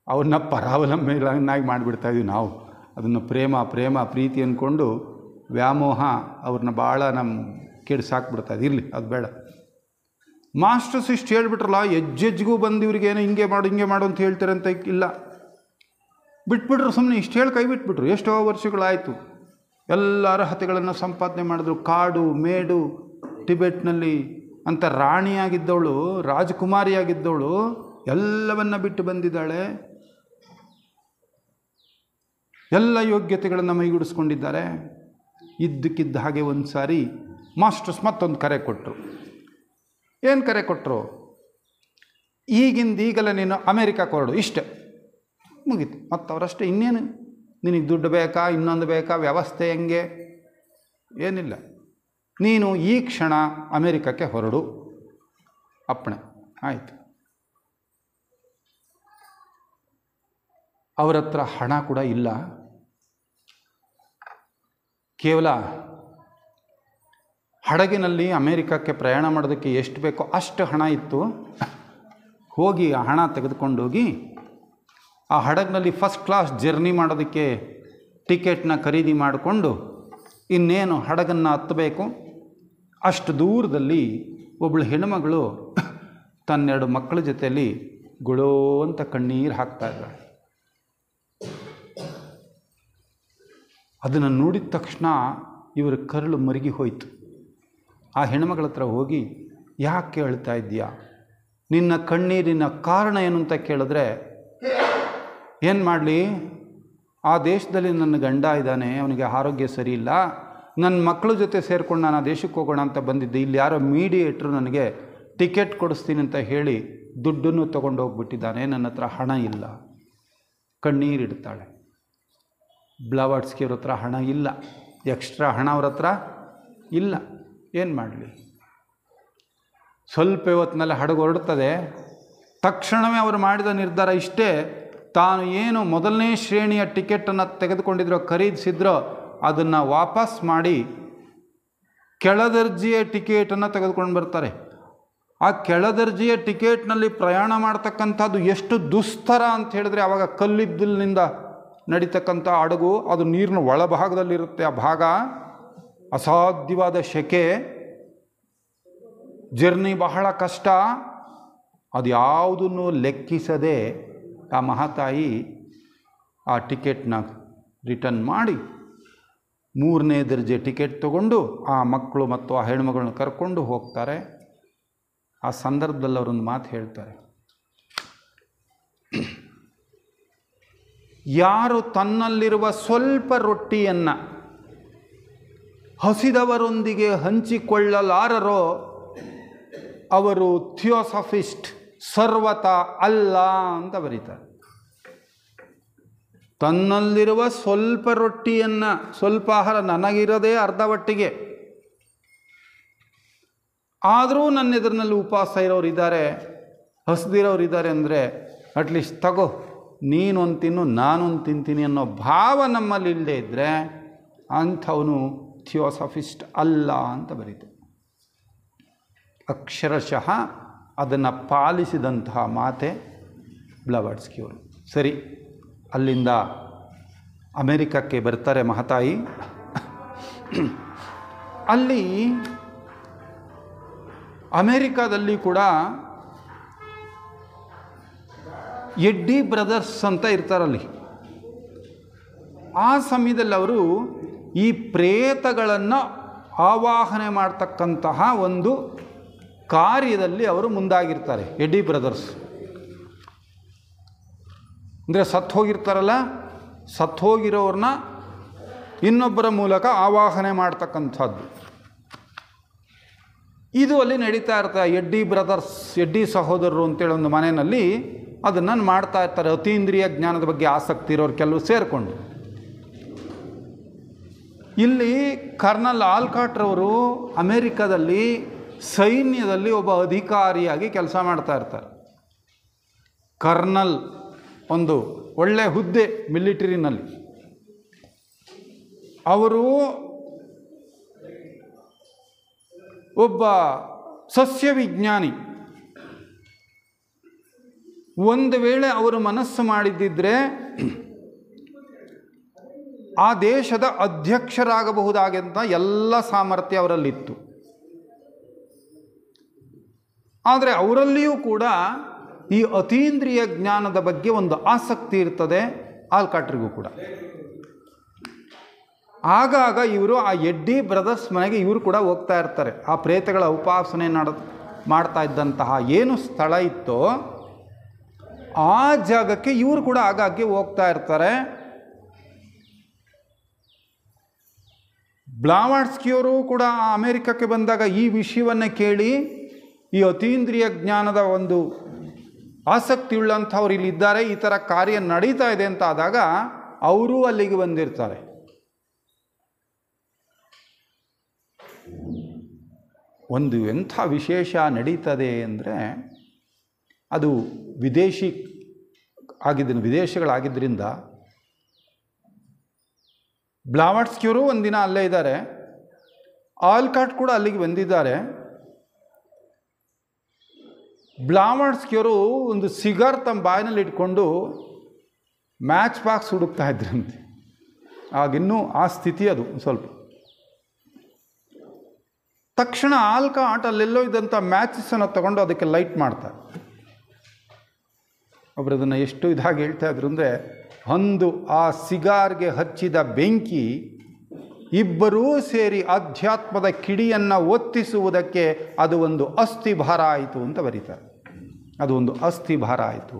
[SPEAKER 1] ಅವ್ರನ್ನ ಪರಾವಲಂಬಿಗಳನ್ನಾಗಿ ಮಾಡಿಬಿಡ್ತಾಯಿದ್ವಿ ನಾವು. ಅದನ್ನು ಪ್ರೇಮ ಪ್ರೀತಿ ಅಂದ್ಕೊಂಡು ವ್ಯಾಮೋಹ ಅವ್ರನ್ನ ಭಾಳ ನಮ್ಮ ಕೆಡಿಸಾಕ್ಬಿಡ್ತಾಯಿದ್ದು. ಇರಲಿ, ಅದು ಬೇಡ. ಮಾಸ್ಟರ್ಸ್ ಇಷ್ಟು ಹೇಳ್ಬಿಟ್ರಲ್ಲ, ಹೆಜ್ಜೆಜ್ಜಿಗೂ ಬಂದು ಇವ್ರಿಗೇನೋ ಹಿಂಗೆ ಮಾಡು ಅಂತ ಹೇಳ್ತಾರೆ ಅಂತ ಇಲ್ಲ. ಬಿಟ್ಬಿಟ್ರು, ಸುಮ್ಮನೆ ಇಷ್ಟು ಹೇಳಿ ಕೈ ಬಿಟ್ಬಿಟ್ರು. ಎಷ್ಟೋ ವರ್ಷಗಳಾಯಿತು. ಎಲ್ಲ ಅರ್ಹತೆಗಳನ್ನು ಸಂಪಾದನೆ ಮಾಡಿದ್ರು. ಕಾಡು ಮೇಡು ಟಿಬೆಟ್ನಲ್ಲಿ ಅಂತ ರಾಣಿಯಾಗಿದ್ದವಳು, ರಾಜಕುಮಾರಿಯಾಗಿದ್ದವಳು ಎಲ್ಲವನ್ನ ಬಿಟ್ಟು ಬಂದಿದ್ದಾಳೆ. ಎಲ್ಲ ಯೋಗ್ಯತೆಗಳನ್ನು ಮೈಗೂಡಿಸ್ಕೊಂಡಿದ್ದಾರೆ. ಇದ್ದಕ್ಕಿದ್ದ ಹಾಗೆ ಒಂದು ಸಾರಿ ಮಾಸ್ಟರ್ಸ್ ಮತ್ತೊಂದು ಕರೆ ಕೊಟ್ಟರು. ಏನು ಕರೆ ಕೊಟ್ಟರು? ಈಗಲೇ ನೀನು ಅಮೇರಿಕಕ್ಕೆ ಹೊರಡು, ಇಷ್ಟೇ, ಮುಗೀತು. ಮತ್ತು ಅವರಷ್ಟೇ, ಇನ್ನೇನು ನಿನಗೆ ದುಡ್ಡು ಬೇಕಾ, ಇನ್ನೊಂದು ಬೇಕಾ, ವ್ಯವಸ್ಥೆ ಹೆಂಗೆ, ಏನಿಲ್ಲ, ನೀನು ಈ ಕ್ಷಣ ಅಮೇರಿಕಕ್ಕೆ ಹೊರಡು, ಅಪ್ಪಣೆ. ಆಯಿತು. ಅವರ ಹತ್ರ ಹಣ ಕೂಡ ಇಲ್ಲ. ಕೇವಲ ಹಡಗಿನಲ್ಲಿ ಅಮೇರಿಕಕ್ಕೆ ಪ್ರಯಾಣ ಮಾಡೋದಕ್ಕೆ ಎಷ್ಟು ಬೇಕೋ ಅಷ್ಟು ಹಣ ಇತ್ತು. ಹೋಗಿ ಆ ಹಣ ತೆಗೆದುಕೊಂಡೋಗಿ ಆ ಹಡಗಿನಲ್ಲಿ ಫಸ್ಟ್ ಕ್ಲಾಸ್ ಜರ್ನಿ ಮಾಡೋದಕ್ಕೆ ಟಿಕೆಟ್ನ ಖರೀದಿ ಮಾಡಿಕೊಂಡು ಇನ್ನೇನು ಹಡಗನ್ನು ಹತ್ತಬೇಕು. ಅಷ್ಟು ದೂರದಲ್ಲಿ ಒಬ್ಬಳು ಹೆಣ್ಣುಮಗಳು ತನ್ನೆರಡು ಮಕ್ಕಳ ಜೊತೆಯಲ್ಲಿ ಗುಳೋ ಅಂತ ಕಣ್ಣೀರು ಹಾಕ್ತಾ ಇದ್ದಾಳೆ. ಅದನ್ನು ನೋಡಿದ ತಕ್ಷಣ ಇವರ ಕರಳು ಮರುಗಿ ಹೋಯಿತು. ಆ ಹೆಣ್ಮಗಳ ಹತ್ರ ಹೋಗಿ, ಯಾಕೆ ಹೇಳ್ತಾ ಇದ್ದೀಯಾ, ನಿನ್ನ ಕಣ್ಣೀರಿನ ಕಾರಣ ಏನು ಅಂತ ಕೇಳಿದ್ರೆ, ಏನು ಮಾಡಲಿ, ಆ ದೇಶದಲ್ಲಿ ನನ್ನ ಗಂಡ ಇದ್ದಾನೆ, ಅವನಿಗೆ ಆರೋಗ್ಯ ಸರಿ ಇಲ್ಲ, ನನ್ನ ಮಕ್ಕಳ ಜೊತೆ ಸೇರಿಕೊಂಡು ನಾನು ಆ ದೇಶಕ್ಕೆ ಹೋಗೋಣ ಅಂತ ಬಂದಿದ್ದೆ, ಇಲ್ಲಿ ಯಾರೋ ಮೀಡಿಯೇಟ್ರು ನನಗೆ ಟಿಕೆಟ್ ಕೊಡಿಸ್ತೀನಿ ಅಂತ ಹೇಳಿ ದುಡ್ಡನ್ನು ತೊಗೊಂಡು ಹೋಗ್ಬಿಟ್ಟಿದ್ದಾನೆ, ನನ್ನ ಹತ್ರ ಹಣ ಇಲ್ಲ. ಕಣ್ಣೀರಿಡ್ತಾಳೆ. ಬ್ಲಾವರ್ಸ್ಕಿಯವ್ರ ಹತ್ರ ಹಣ ಇಲ್ಲ, ಎಕ್ಸ್ಟ್ರಾ ಹಣ ಅವ್ರ ಹತ್ರ ಇಲ್ಲ, ಏನು ಮಾಡಲಿ. ಸ್ವಲ್ಪ ಹೊತ್ತಿನಲ್ಲಿ ಹಡಗು ಹೊರಡುತ್ತದೆ. ತಕ್ಷಣವೇ ಅವರು ಮಾಡಿದ ನಿರ್ಧಾರ ಇಷ್ಟೇ, ತಾನು ಏನು ಮೊದಲನೇ ಶ್ರೇಣಿಯ ಟಿಕೆಟನ್ನು ತೆಗೆದುಕೊಂಡಿದ್ರೋ, ಖರೀದಿಸಿದ್ರೋ, ಅದನ್ನು ವಾಪಸ್ ಮಾಡಿ ಕೆಳದರ್ಜೆಯ ಟಿಕೆಟನ್ನು ತೆಗೆದುಕೊಂಡು ಬರ್ತಾರೆ. ಆ ಕೆಳದರ್ಜೆಯ ಟಿಕೆಟ್ನಲ್ಲಿ ಪ್ರಯಾಣ ಮಾಡ್ತಕ್ಕಂಥದ್ದು ಎಷ್ಟು ದುಸ್ತರ ಅಂತ ಹೇಳಿದ್ರೆ, ಆವಾಗ ಕಲ್ಲಿದ್ದಲಿನಿಂದ ನಡೀತಕ್ಕಂಥ ಹಡಗು, ಅದು ನೀರಿನ ಒಳಭಾಗದಲ್ಲಿರುತ್ತೆ. ಆ ಭಾಗ ಅಸಾಧ್ಯವಾದ ಸೆಕೆ, ಜರ್ನಿ ಬಹಳ ಕಷ್ಟ. ಅದು ಯಾವುದನ್ನು ಲೆಕ್ಕಿಸದೆ ಆ ಮಹಾತಾಯಿ ಆ ಟಿಕೆಟ್ನ ರಿಟರ್ನ್ ಮಾಡಿ 3ನೇ ದರ್ಜೆ ಟಿಕೆಟ್ ತಗೊಂಡು ಆ ಮಕ್ಕಳು ಮತ್ತು ಆ ಹೆಣ್ಮಗಳನ್ನ ಕರ್ಕೊಂಡು ಹೋಗ್ತಾರೆ. ಆ ಸಂದರ್ಭದಲ್ಲಿ ಅವರೊಂದು ಮಾತು ಹೇಳ್ತಾರೆ, ಯಾರು ತನ್ನಲ್ಲಿರುವ ಸ್ವಲ್ಪ ರೊಟ್ಟಿಯನ್ನು ಹಸಿದವರೊಂದಿಗೆ ಹಂಚಿಕೊಳ್ಳಲಾರರೋ ಅವರು ಥಿಯೋಸಾಫಿಸ್ಟ್, ಸರ್ವತ ಅಲ್ಲ ಅಂತ ಬರೀತಾರೆ. ತನ್ನಲ್ಲಿರುವ ಸ್ವಲ್ಪ ರೊಟ್ಟಿಯನ್ನು, ಸ್ವಲ್ಪ ಆಹಾರ ನನಗಿರೋದೇ ಅರ್ಧ ಹೊಟ್ಟಿಗೆ, ಆದರೂ ನನ್ನ ಎದುರಿನಲ್ಲಿ ಉಪವಾಸ ಇರೋರು ಇದ್ದಾರೆ, ಹಸಿದಿರೋರು ಇದ್ದಾರೆ ಅಂದರೆ ಅಟ್ಲೀಸ್ಟ್ ತಗೋ, ನೀನೊಂದು ತಿನ್ನು ನಾನೊಂದು ತಿಂತೀನಿ ಅನ್ನೋ ಭಾವ ನಮ್ಮಲ್ಲಿ ಇಲ್ಲದೆ ಇದ್ದರೆ ಅಂಥವನು ಥಿಯೋಸಾಫಿಸ್ಟ್ ಅಲ್ಲ ಅಂತ ಬರೀತಾರೆ. ಅಕ್ಷರಶಃ ಅದನ್ನು ಪಾಲಿಸಿದಂತಹ ಮಾತೆ ಬ್ಲವಾಟ್ಸ್ಕಿಯವರು. ಸರಿ, ಅಲ್ಲಿಂದ ಅಮೇರಿಕಕ್ಕೆ ಬರ್ತಾರೆ ಮಹಾತಾಯಿ. ಅಲ್ಲಿ ಅಮೇರಿಕಾದಲ್ಲಿ ಕೂಡ ಎಡ್ಡಿ ಬ್ರದರ್ಸ್ ಅಂತ ಇರ್ತಾರಲ್ಲಿ. ಆ ಸಮಯದಲ್ಲಿ ಅವರು ಈ ಪ್ರೇತಗಳನ್ನು ಆವಾಹನೆ ಮಾಡ್ತಕ್ಕಂತಹ ಒಂದು ಕಾರ್ಯದಲ್ಲಿ ಅವರು ಮುಂದಾಗಿರ್ತಾರೆ. ಎಡ್ಡಿ ಬ್ರದರ್ಸ್ ಅಂದರೆ ಸತ್ತು ಹೋಗಿರ್ತಾರಲ್ಲ, ಸತ್ತು ಹೋಗಿರೋರನ್ನ ಇನ್ನೊಬ್ಬರ ಮೂಲಕ ಆವಾಹನೆ ಮಾಡ್ತಕ್ಕಂಥದ್ದು ಇದು ಅಲ್ಲಿ ನಡೀತಾ ಇರ್ತಾರೆ. ಎಡ್ಡಿ ಬ್ರದರ್ಸ್, ಎಡ್ಡಿ ಸಹೋದರರು ಅಂತೇಳಿ ಒಂದು ಮನೆಯಲ್ಲಿ ಅದನ್ನು ಮಾಡ್ತಾ ಇರ್ತಾರೆ. ಅತೀಂದ್ರಿಯ ಜ್ಞಾನದ ಬಗ್ಗೆ ಆಸಕ್ತಿ ಇರೋರು ಕೆಲವು ಸೇರಿಕೊಂಡು. ಇಲ್ಲಿ ಕರ್ನಲ್ ಆಲ್ಕಾಟ್ರವರು ಅಮೇರಿಕಾದಲ್ಲಿ ಸೈನ್ಯದಲ್ಲಿ ಒಬ್ಬ ಅಧಿಕಾರಿಯಾಗಿ ಕೆಲಸ ಮಾಡ್ತಾ ಇರ್ತಾರೆ. ಕರ್ನಲ್ ಒಂದು ಒಳ್ಳೆಯ ಹುದ್ದೆ ಮಿಲಿಟರಿನಲ್ಲಿ. ಅವರು ಒಬ್ಬ ಸಸ್ಯವಿಜ್ಞಾನಿ. ಒಂದು ವೇಳೆ ಅವರು ಮನಸ್ಸು ಮಾಡಿದ್ದಿದ್ರೆ ಆ ದೇಶದ ಅಧ್ಯಕ್ಷರಾಗಬಹುದಾದಂಥ ಎಲ್ಲ ಸಾಮರ್ಥ್ಯ ಅವರಲ್ಲಿತ್ತು. ಆದರೆ ಅವರಲ್ಲಿಯೂ ಕೂಡ ಈ ಅತೀಂದ್ರಿಯ ಜ್ಞಾನದ ಬಗ್ಗೆ ಒಂದು ಆಸಕ್ತಿ ಇರ್ತದೆ ಆಲ್ಕಾಟ್ರಿಗೂ ಕೂಡ. ಆಗಾಗ ಇವರು ಆ ಎಡ್ಡಿ ಬ್ರದರ್ಸ್ ಮನೆಗೆ ಇವರು ಕೂಡ ಹೋಗ್ತಾ ಇರ್ತಾರೆ. ಆ ಪ್ರೇತಗಳ ಉಪಾಸನೆ ಮಾಡ್ತಾ ಇದ್ದಂತಹ ಏನು ಸ್ಥಳ ಇತ್ತೋ ಆ ಜಾಗಕ್ಕೆ ಇವರು ಕೂಡ ಆಗಾಗ್ಗೆ ಹೋಗ್ತಾ ಇರ್ತಾರೆ. ಬ್ಲಾವಾಟ್ಸ್ಕಿಯವರು ಕೂಡ ಅಮೇರಿಕಕ್ಕೆ ಬಂದಾಗ ಈ ವಿಷಯವನ್ನು ಕೇಳಿ ಈ ಅತೀಂದ್ರಿಯ ಜ್ಞಾನದ ಒಂದು ಆಸಕ್ತಿ ಉಳ್ಳಂಥವ್ರು ಇಲ್ಲಿದ್ದಾರೆ, ಈ ಥರ ಕಾರ್ಯ ನಡೀತಾ ಇದೆ ಅಂತ ಆದಾಗ ಅವರೂ ಅಲ್ಲಿಗೆ ಬಂದಿರ್ತಾರೆ. ಒಂದು ಎಂಥ ವಿಶೇಷ ನಡೀತದೆ ಅಂದರೆ ಅದು ವಿದೇಶಗಳಾಗಿದ್ದರಿಂದ ಬ್ಲಾವಾಟ್ಸ್ಕಿಯವರು ಒಂದಿನ ಅಲ್ಲೇ ಇದ್ದಾರೆ, ಆಲ್ಕಾಟ್ ಕೂಡ ಅಲ್ಲಿಗೆ ಬಂದಿದ್ದಾರೆ. ಬ್ಲಾವಾಟ್ಸ್ಕಿಯವರು ಒಂದು ಸಿಗಾರ್ ತಮ್ಮ ಬಾಯಿನಲ್ಲಿ ಇಟ್ಕೊಂಡು ಮ್ಯಾಚ್ ಬಾಕ್ಸ್ ಹುಡುಕ್ತಾ ಇದ್ರಂತೆ. ಆಗಿನ್ನೂ ಆ ಸ್ಥಿತಿ ಅದು ಸ್ವಲ್ಪ. ತಕ್ಷಣ ಆಲ್ಕಾಟ್ ಅಲ್ಲೆಲ್ಲೋ ಇದ್ದಂಥ ಮ್ಯಾಚಸನ್ನು ತಗೊಂಡು ಅದಕ್ಕೆ ಲೈಟ್ ಮಾಡ್ತಾರೆ. ಒಬ್ಬರು ಅದನ್ನು ಎಷ್ಟು ಇದಾಗಿ ಹೇಳ್ತಾ ಇದ್ರು ಅಂದರೆ, ಒಂದು ಆ ಸಿಗಾರ್ಗೆ ಹಚ್ಚಿದ ಬೆಂಕಿ ಇಬ್ಬರೂ ಸೇರಿ ಅಧ್ಯಾತ್ಮದ ಕಿಡಿಯನ್ನು ಒತ್ತಿಸುವುದಕ್ಕೆ ಅದು ಒಂದು ಅಸ್ಥಿಭಾರ ಆಯಿತು ಅಂತ ಬರೀತಾರೆ. ಅದು ಒಂದು ಅಸ್ಥಿಭಾರ ಆಯಿತು.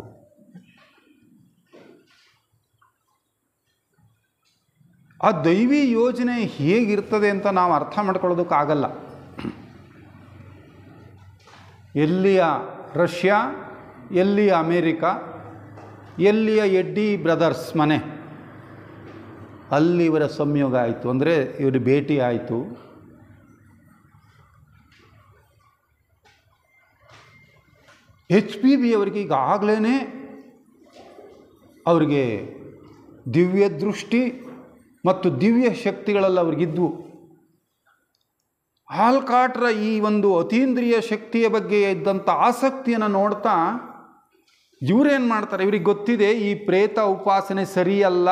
[SPEAKER 1] ಆ ದೈವಿ ಯೋಜನೆ ಹೇಗಿರ್ತದೆ ಅಂತ ನಾವು ಅರ್ಥ ಮಾಡ್ಕೊಳ್ಳೋದಕ್ಕಾಗಲ್ಲ. ಎಲ್ಲಿಯ ರಷ್ಯಾ, ಎಲ್ಲಿಯ ಅಮೇರಿಕಾ, ಎಲ್ಲಿಯ ಎಡ್ಡಿ ಬ್ರದರ್ಸ್ ಮನೆ, ಅಲ್ಲಿ ಇವರ ಸಂಯೋಗ ಆಯಿತು. ಅಂದರೆ ಇವರು ಭೇಟಿ ಆಯಿತು. HPB ಅವರಿಗೆ ಈಗಾಗಲೇ ಅವರಿಗೆ ದಿವ್ಯ ದೃಷ್ಟಿ ಮತ್ತು ದಿವ್ಯ ಶಕ್ತಿಗಳೆಲ್ಲ ಅವ್ರಿಗಿದ್ವು. ಆಲ್ಕಾಟ್ರ ಈ ಒಂದು ಅತೀಂದ್ರಿಯ ಶಕ್ತಿಯ ಬಗ್ಗೆ ಇದ್ದಂಥ ಆಸಕ್ತಿಯನ್ನು ನೋಡ್ತಾ ಇವರೇನು ಮಾಡ್ತಾರೆ, ಇವ್ರಿಗೆ ಗೊತ್ತಿದೆ ಈ ಪ್ರೇತ ಉಪಾಸನೆ ಸರಿಯಲ್ಲ,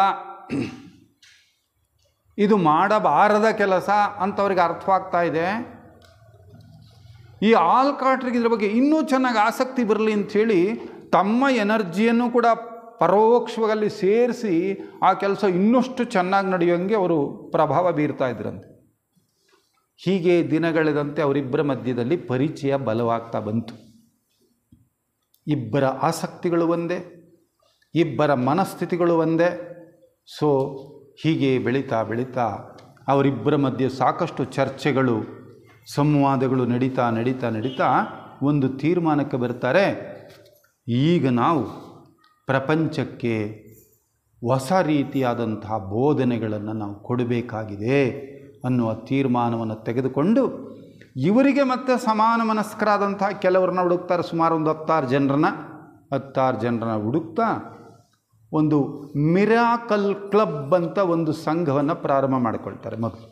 [SPEAKER 1] ಇದು ಮಾಡಬಾರದ ಕೆಲಸ ಅಂತ ಅವ್ರಿಗೆ ಅರ್ಥವಾಗ್ತಾ ಇದೆ. ಈ ಆಲ್ಕಾಟ್ರಿಗೆ ಇದ್ರ ಬಗ್ಗೆ ಇನ್ನೂ ಚೆನ್ನಾಗಿ ಆಸಕ್ತಿ ಬರಲಿ ಅಂಥೇಳಿ ತಮ್ಮ ಎನರ್ಜಿಯನ್ನು ಕೂಡ ಪರೋಕ್ಷವಾಗಿ ಸೇರಿಸಿ ಆ ಕೆಲಸ ಇನ್ನಷ್ಟು ಚೆನ್ನಾಗಿ ನಡೆಯೋಂಗೆ ಅವರು ಪ್ರಭಾವ ಬೀರ್ತಾ ಇದ್ರಂತೆ. ಹೀಗೆ ದಿನಗಳೆದಂತೆ ಅವರಿಬ್ಬರ ಮಧ್ಯದಲ್ಲಿ ಪರಿಚಯ ಬಲವಾಗ್ತಾ ಬಂತು. ಇಬ್ಬರ ಆಸಕ್ತಿಗಳು ಒಂದೇ, ಇಬ್ಬರ ಮನಸ್ಥಿತಿಗಳು ಒಂದೇ. ಸೊ ಹೀಗೆ ಬೆಳೀತಾ ಬೆಳೀತಾ ಅವರಿಬ್ಬರ ಮಧ್ಯೆ ಸಾಕಷ್ಟು ಚರ್ಚೆಗಳು, ಸಂವಾದಗಳು ನಡೀತಾ ನಡೀತಾ ನಡೀತಾ ಒಂದು ತೀರ್ಮಾನಕ್ಕೆ ಬರ್ತಾರೆ. ಈಗ ನಾವು ಪ್ರಪಂಚಕ್ಕೆ ಹೊಸ ರೀತಿಯಾದಂತಹ ಬೋಧನೆಗಳನ್ನು ನಾವು ಕೊಡಬೇಕಾಗಿದೆ ಅನ್ನುವ ತೀರ್ಮಾನವನ್ನು ತೆಗೆದುಕೊಂಡು ಇವರಿಗೆ ಮತ್ತೆ ಸಮಾನ ಮನಸ್ಕರಾದಂಥ ಕೆಲವ್ರನ್ನ ಹುಡುಕ್ತಾರೆ. ಸುಮಾರು ಒಂದು 10 ಜನರನ್ನ ಹುಡುಕ್ತಾ ಒಂದು ಮಿರಾಕಲ್ ಕ್ಲಬ್ ಅಂತ ಒಂದು ಸಂಘವನ್ನು ಪ್ರಾರಂಭ ಮಾಡಿಕೊಳ್ತಾರೆ. ಮೊದಲು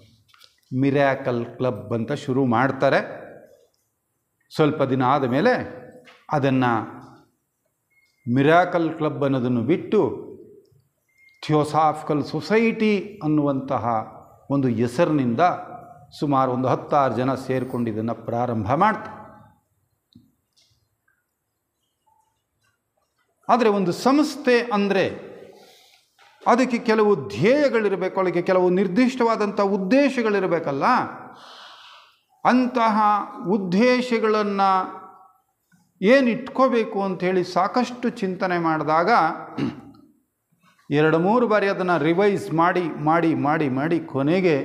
[SPEAKER 1] ಮಿರಾಕಲ್ ಕ್ಲಬ್ ಅಂತ ಶುರು ಮಾಡ್ತಾರೆ. ಸ್ವಲ್ಪ ದಿನ ಆದಮೇಲೆ ಅದನ್ನು ಮಿರಾಕಲ್ ಕ್ಲಬ್ ಅನ್ನೋದನ್ನು ಬಿಟ್ಟು ಥಿಯೋಸಾಫಿಕಲ್ ಸೊಸೈಟಿ ಅನ್ನುವಂತಹ ಒಂದು ಹೆಸರಿನಿಂದ ಸುಮಾರು ಒಂದು 10 ಜನ ಸೇರಿಕೊಂಡು ಇದನ್ನು ಪ್ರಾರಂಭ ಮಾಡ್ತಾರೆ. ಆದರೆ ಒಂದು ಸಂಸ್ಥೆ ಅಂದರೆ ಅದಕ್ಕೆ ಕೆಲವು ಧ್ಯೇಯಗಳಿರಬೇಕು, ಅದಕ್ಕೆ ಕೆಲವು ನಿರ್ದಿಷ್ಟವಾದಂಥ ಉದ್ದೇಶಗಳಿರಬೇಕಲ್ಲ. ಅಂತಹ ಉದ್ದೇಶಗಳನ್ನು ಏನು ಇಟ್ಕೋಬೇಕು ಅಂಥೇಳಿ ಸಾಕಷ್ಟು ಚಿಂತನೆ ಮಾಡಿದಾಗ 2-3 ಬಾರಿ ಅದನ್ನು ರಿವೈಸ್ ಮಾಡಿ ಮಾಡಿ ಮಾಡಿ ಮಾಡಿ ಕೊನೆಗೆ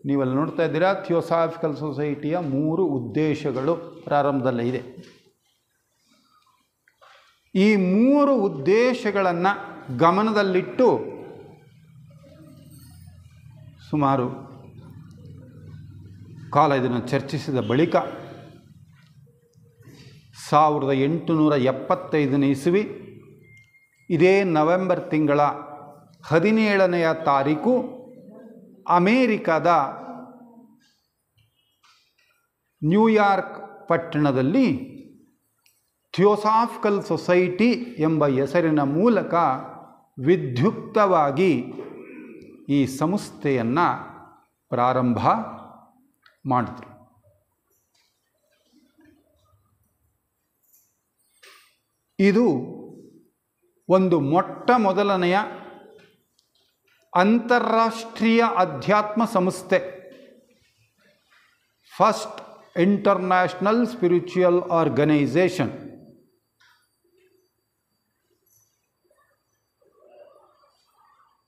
[SPEAKER 1] ನೀವಲ್ಲಿ ನೋಡ್ತಾ ಇದ್ದೀರಾ, ಥಿಯೋಸಾಫಿಕಲ್ ಸೊಸೈಟಿಯ 3 ಉದ್ದೇಶಗಳು ಪ್ರಾರಂಭದಲ್ಲೇ ಇದೆ. ಈ 3 ಉದ್ದೇಶಗಳನ್ನು ಗಮನದಲ್ಲಿಟ್ಟು ಸುಮಾರು ಕಾಲ ಇದನ್ನು ಚರ್ಚಿಸಿದ ಬಳಿಕ 1875ನೇ ಇಸವಿ ಇದೇ ನವೆಂಬರ್ ತಿಂಗಳ 17ನೆಯ ತಾರೀಕು ಅಮೇರಿಕಾದ ನ್ಯೂಯಾರ್ಕ್ ಪಟ್ಟಣದಲ್ಲಿ ಥಿಯೋಸಾಫಿಕಲ್ ಸೊಸೈಟಿ ಎಂಬ ಹೆಸರಿನ ಮೂಲಕ ವಿದ್ಯುಕ್ತವಾಗಿ ಈ ಸಂಸ್ಥೆಯನ್ನು ಪ್ರಾರಂಭ ಮಾಡಿದರು. ಇದು ಒಂದು ಮೊದಲನೆಯ ಅಂತಾರಾಷ್ಟ್ರೀಯ ಅಧ್ಯಾತ್ಮ ಸಂಸ್ಥೆ, ಫಸ್ಟ್ ಇಂಟರ್ನ್ಯಾಷನಲ್ ಸ್ಪಿರಿಚುವಲ್ ಆರ್ಗನೈಸೇಷನ್.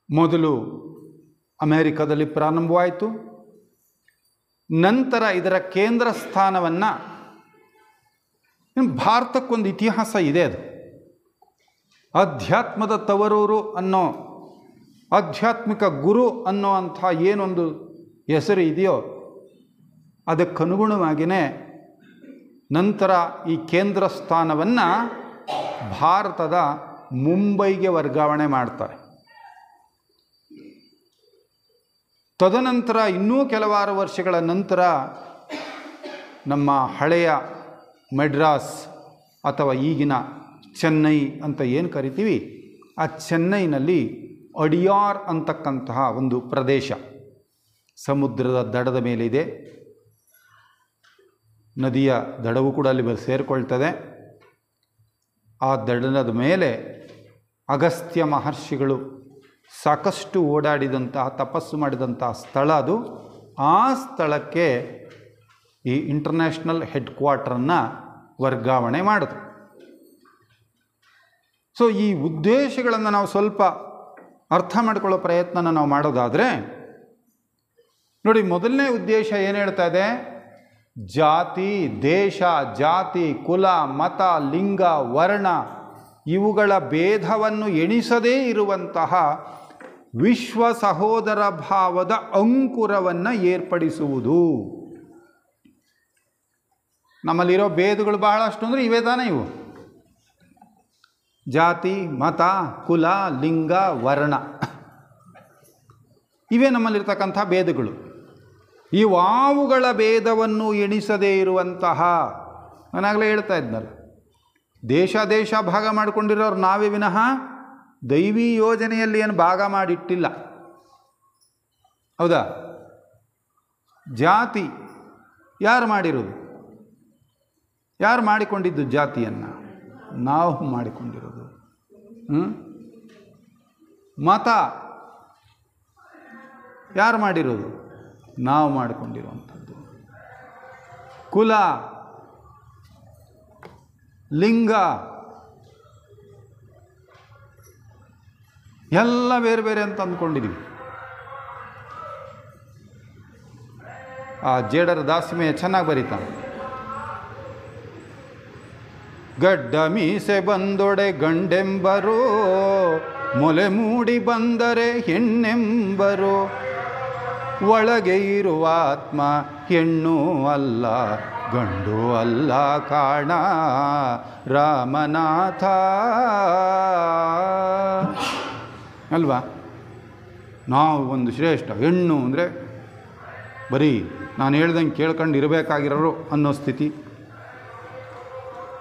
[SPEAKER 1] ಮೊದಲು ಅಮೇರಿಕಾದಲ್ಲಿ ಪ್ರಾರಂಭವಾಯಿತು. ನಂತರ ಇದರ ಕೇಂದ್ರ ಸ್ಥಾನವನ್ನು, ಭಾರತಕ್ಕೊಂದು ಇತಿಹಾಸ ಇದೆ. ಅದು ಅಧ್ಯಾತ್ಮದ ತವರೂರು ಅನ್ನೋ, ಆಧ್ಯಾತ್ಮಿಕ ಗುರು ಅನ್ನೋ ಅಂಥ ಏನೊಂದು ಹೆಸರು ಇದೆಯೋ ಅದಕ್ಕನುಗುಣವಾಗಿಯೇ ನಂತರ ಈ ಕೇಂದ್ರ ಸ್ಥಾನವನ್ನು ಭಾರತದ ಮುಂಬೈಗೆ ವರ್ಗಾವಣೆ ಮಾಡ್ತಾರೆ. ತದನಂತರ ಇನ್ನೂ ಕೆಲವಾರು ವರ್ಷಗಳ ನಂತರ ನಮ್ಮ ಹಳೆಯ ಮೆಡ್ರಾಸ್ ಅಥವಾ ಈಗಿನ ಚೆನ್ನೈ ಅಂತ ಏನು ಕರಿತೀವಿ, ಆ ಚೆನ್ನೈನಲ್ಲಿ ಅಡಿಯಾರ್ ಅಂತಕ್ಕಂತಹ ಒಂದು ಪ್ರದೇಶ ಸಮುದ್ರದ ದಡದ ಮೇಲಿದೆ. ನದಿಯ ದಡವು ಕೂಡ ಅಲ್ಲಿ ಸೇರಿಕೊಳ್ತದೆ. ಆ ದಡದ ಮೇಲೆ ಅಗಸ್ತ್ಯ ಮಹರ್ಷಿಗಳು ಸಾಕಷ್ಟು ಓಡಾಡಿದಂತಹ, ತಪಸ್ಸು ಮಾಡಿದಂತಹ ಸ್ಥಳ ಅದು. ಆ ಸ್ಥಳಕ್ಕೆ ಈ ಇಂಟರ್ನ್ಯಾಷನಲ್ ಹೆಡ್ ಕ್ವಾರ್ಟರನ್ನು ವರ್ಗಾವಣೆ ಮಾಡಿದ್ರು. ಸೊ ಈ ಉದ್ದೇಶಗಳನ್ನು ನಾವು ಸ್ವಲ್ಪ ಅರ್ಥ ಮಾಡಿಕೊಳ್ಳೋ ಪ್ರಯತ್ನನ ನಾವು ಮಾಡೋದಾದರೆ ನೋಡಿ, ಮೊದಲನೇ ಉದ್ದೇಶ ಏನು ಹೇಳ್ತಾ ಇದೆ? ಜಾತಿ, ದೇಶ, ಜಾತಿ, ಕುಲ, ಮತ, ಲಿಂಗ, ವರ್ಣ ಇವುಗಳ ಭೇದವನ್ನು ಎಣಿಸದೇ ಇರುವಂತಹ ವಿಶ್ವ ಸಹೋದರ ಭಾವದ ಅಂಕುರವನ್ನು ಏರ್ಪಡಿಸುವುದು. ನಮ್ಮಲ್ಲಿರೋ ಭೇದಗಳು ಬಹಳಷ್ಟು ಅಂದರೆ ಇವೇ ತಾನೇ ಇವು. ಜಾತಿ, ಮತ, ಕುಲ, ಲಿಂಗ, ವರ್ಣ ಇವೇ ನಮ್ಮಲ್ಲಿರ್ತಕ್ಕಂಥ ಭೇದಗಳು. ಈ ವಾವುಗಳ ಭೇದವನ್ನು ಎಣಿಸದೇ ಇರುವಂತಹ, ನಾನಾಗಲೇ ಹೇಳ್ತಾ ಇದ್ನಲ್ಲ, ದೇಶ ಭಾಗ ಮಾಡಿಕೊಂಡಿರೋರು ನಾವೇ ವಿನಃ ದೈವಿ ಯೋಜನೆಯಲ್ಲಿ ಏನು ಭಾಗ ಮಾಡಿಟ್ಟಿಲ್ಲ. ಹೌದಾ? ಜಾತಿ ಯಾರು ಮಾಡಿರೋದು? ಯಾರು ಮಾಡಿಕೊಂಡಿದ್ದು ಜಾತಿಯನ್ನು? ನಾವು ಮಾಡಿಕೊಂಡಿರೋದು. ಮತ ಯಾರು ಮಾಡಿರೋದು? ನಾವು ಮಾಡಿಕೊಂಡಿರುವಂಥದ್ದು. ಕುಲ, ಲಿಂಗ ಎಲ್ಲ ಬೇರೆ ಬೇರೆ ಅಂತ ಅಂದ್ಕೊಂಡಿದ್ದೀವಿ. ಆ ಜೇಡರ ದಾಸಿಮೆ ಚೆನ್ನಾಗಿ ಬರೀತಾನೆ. ಗಡ್ಡ ಮೀಸೆ ಬಂದೊಡೆ ಗಂಡೆಂಬರು, ಮೊಲೆ ಮೂಡಿ ಬಂದರೆ ಹೆಣ್ಣೆಂಬರು, ಒಳಗೆ ಇರುವ ಆತ್ಮ ಹೆಣ್ಣು ಅಲ್ಲ ಗಂಡು ಅಲ್ಲ ಕಾಣ ರಾಮನಾಥ ಅಲ್ವಾ? ನಾವು ಒಂದು ಶ್ರೇಷ್ಠ, ಹೆಣ್ಣು ಅಂದರೆ ಬರೀ ನಾನು ಹೇಳ್ದಂಗೆ ಕೇಳ್ಕೊಂಡು ಇರಬೇಕಾಗಿರೋರು ಅನ್ನೋ ಸ್ಥಿತಿ.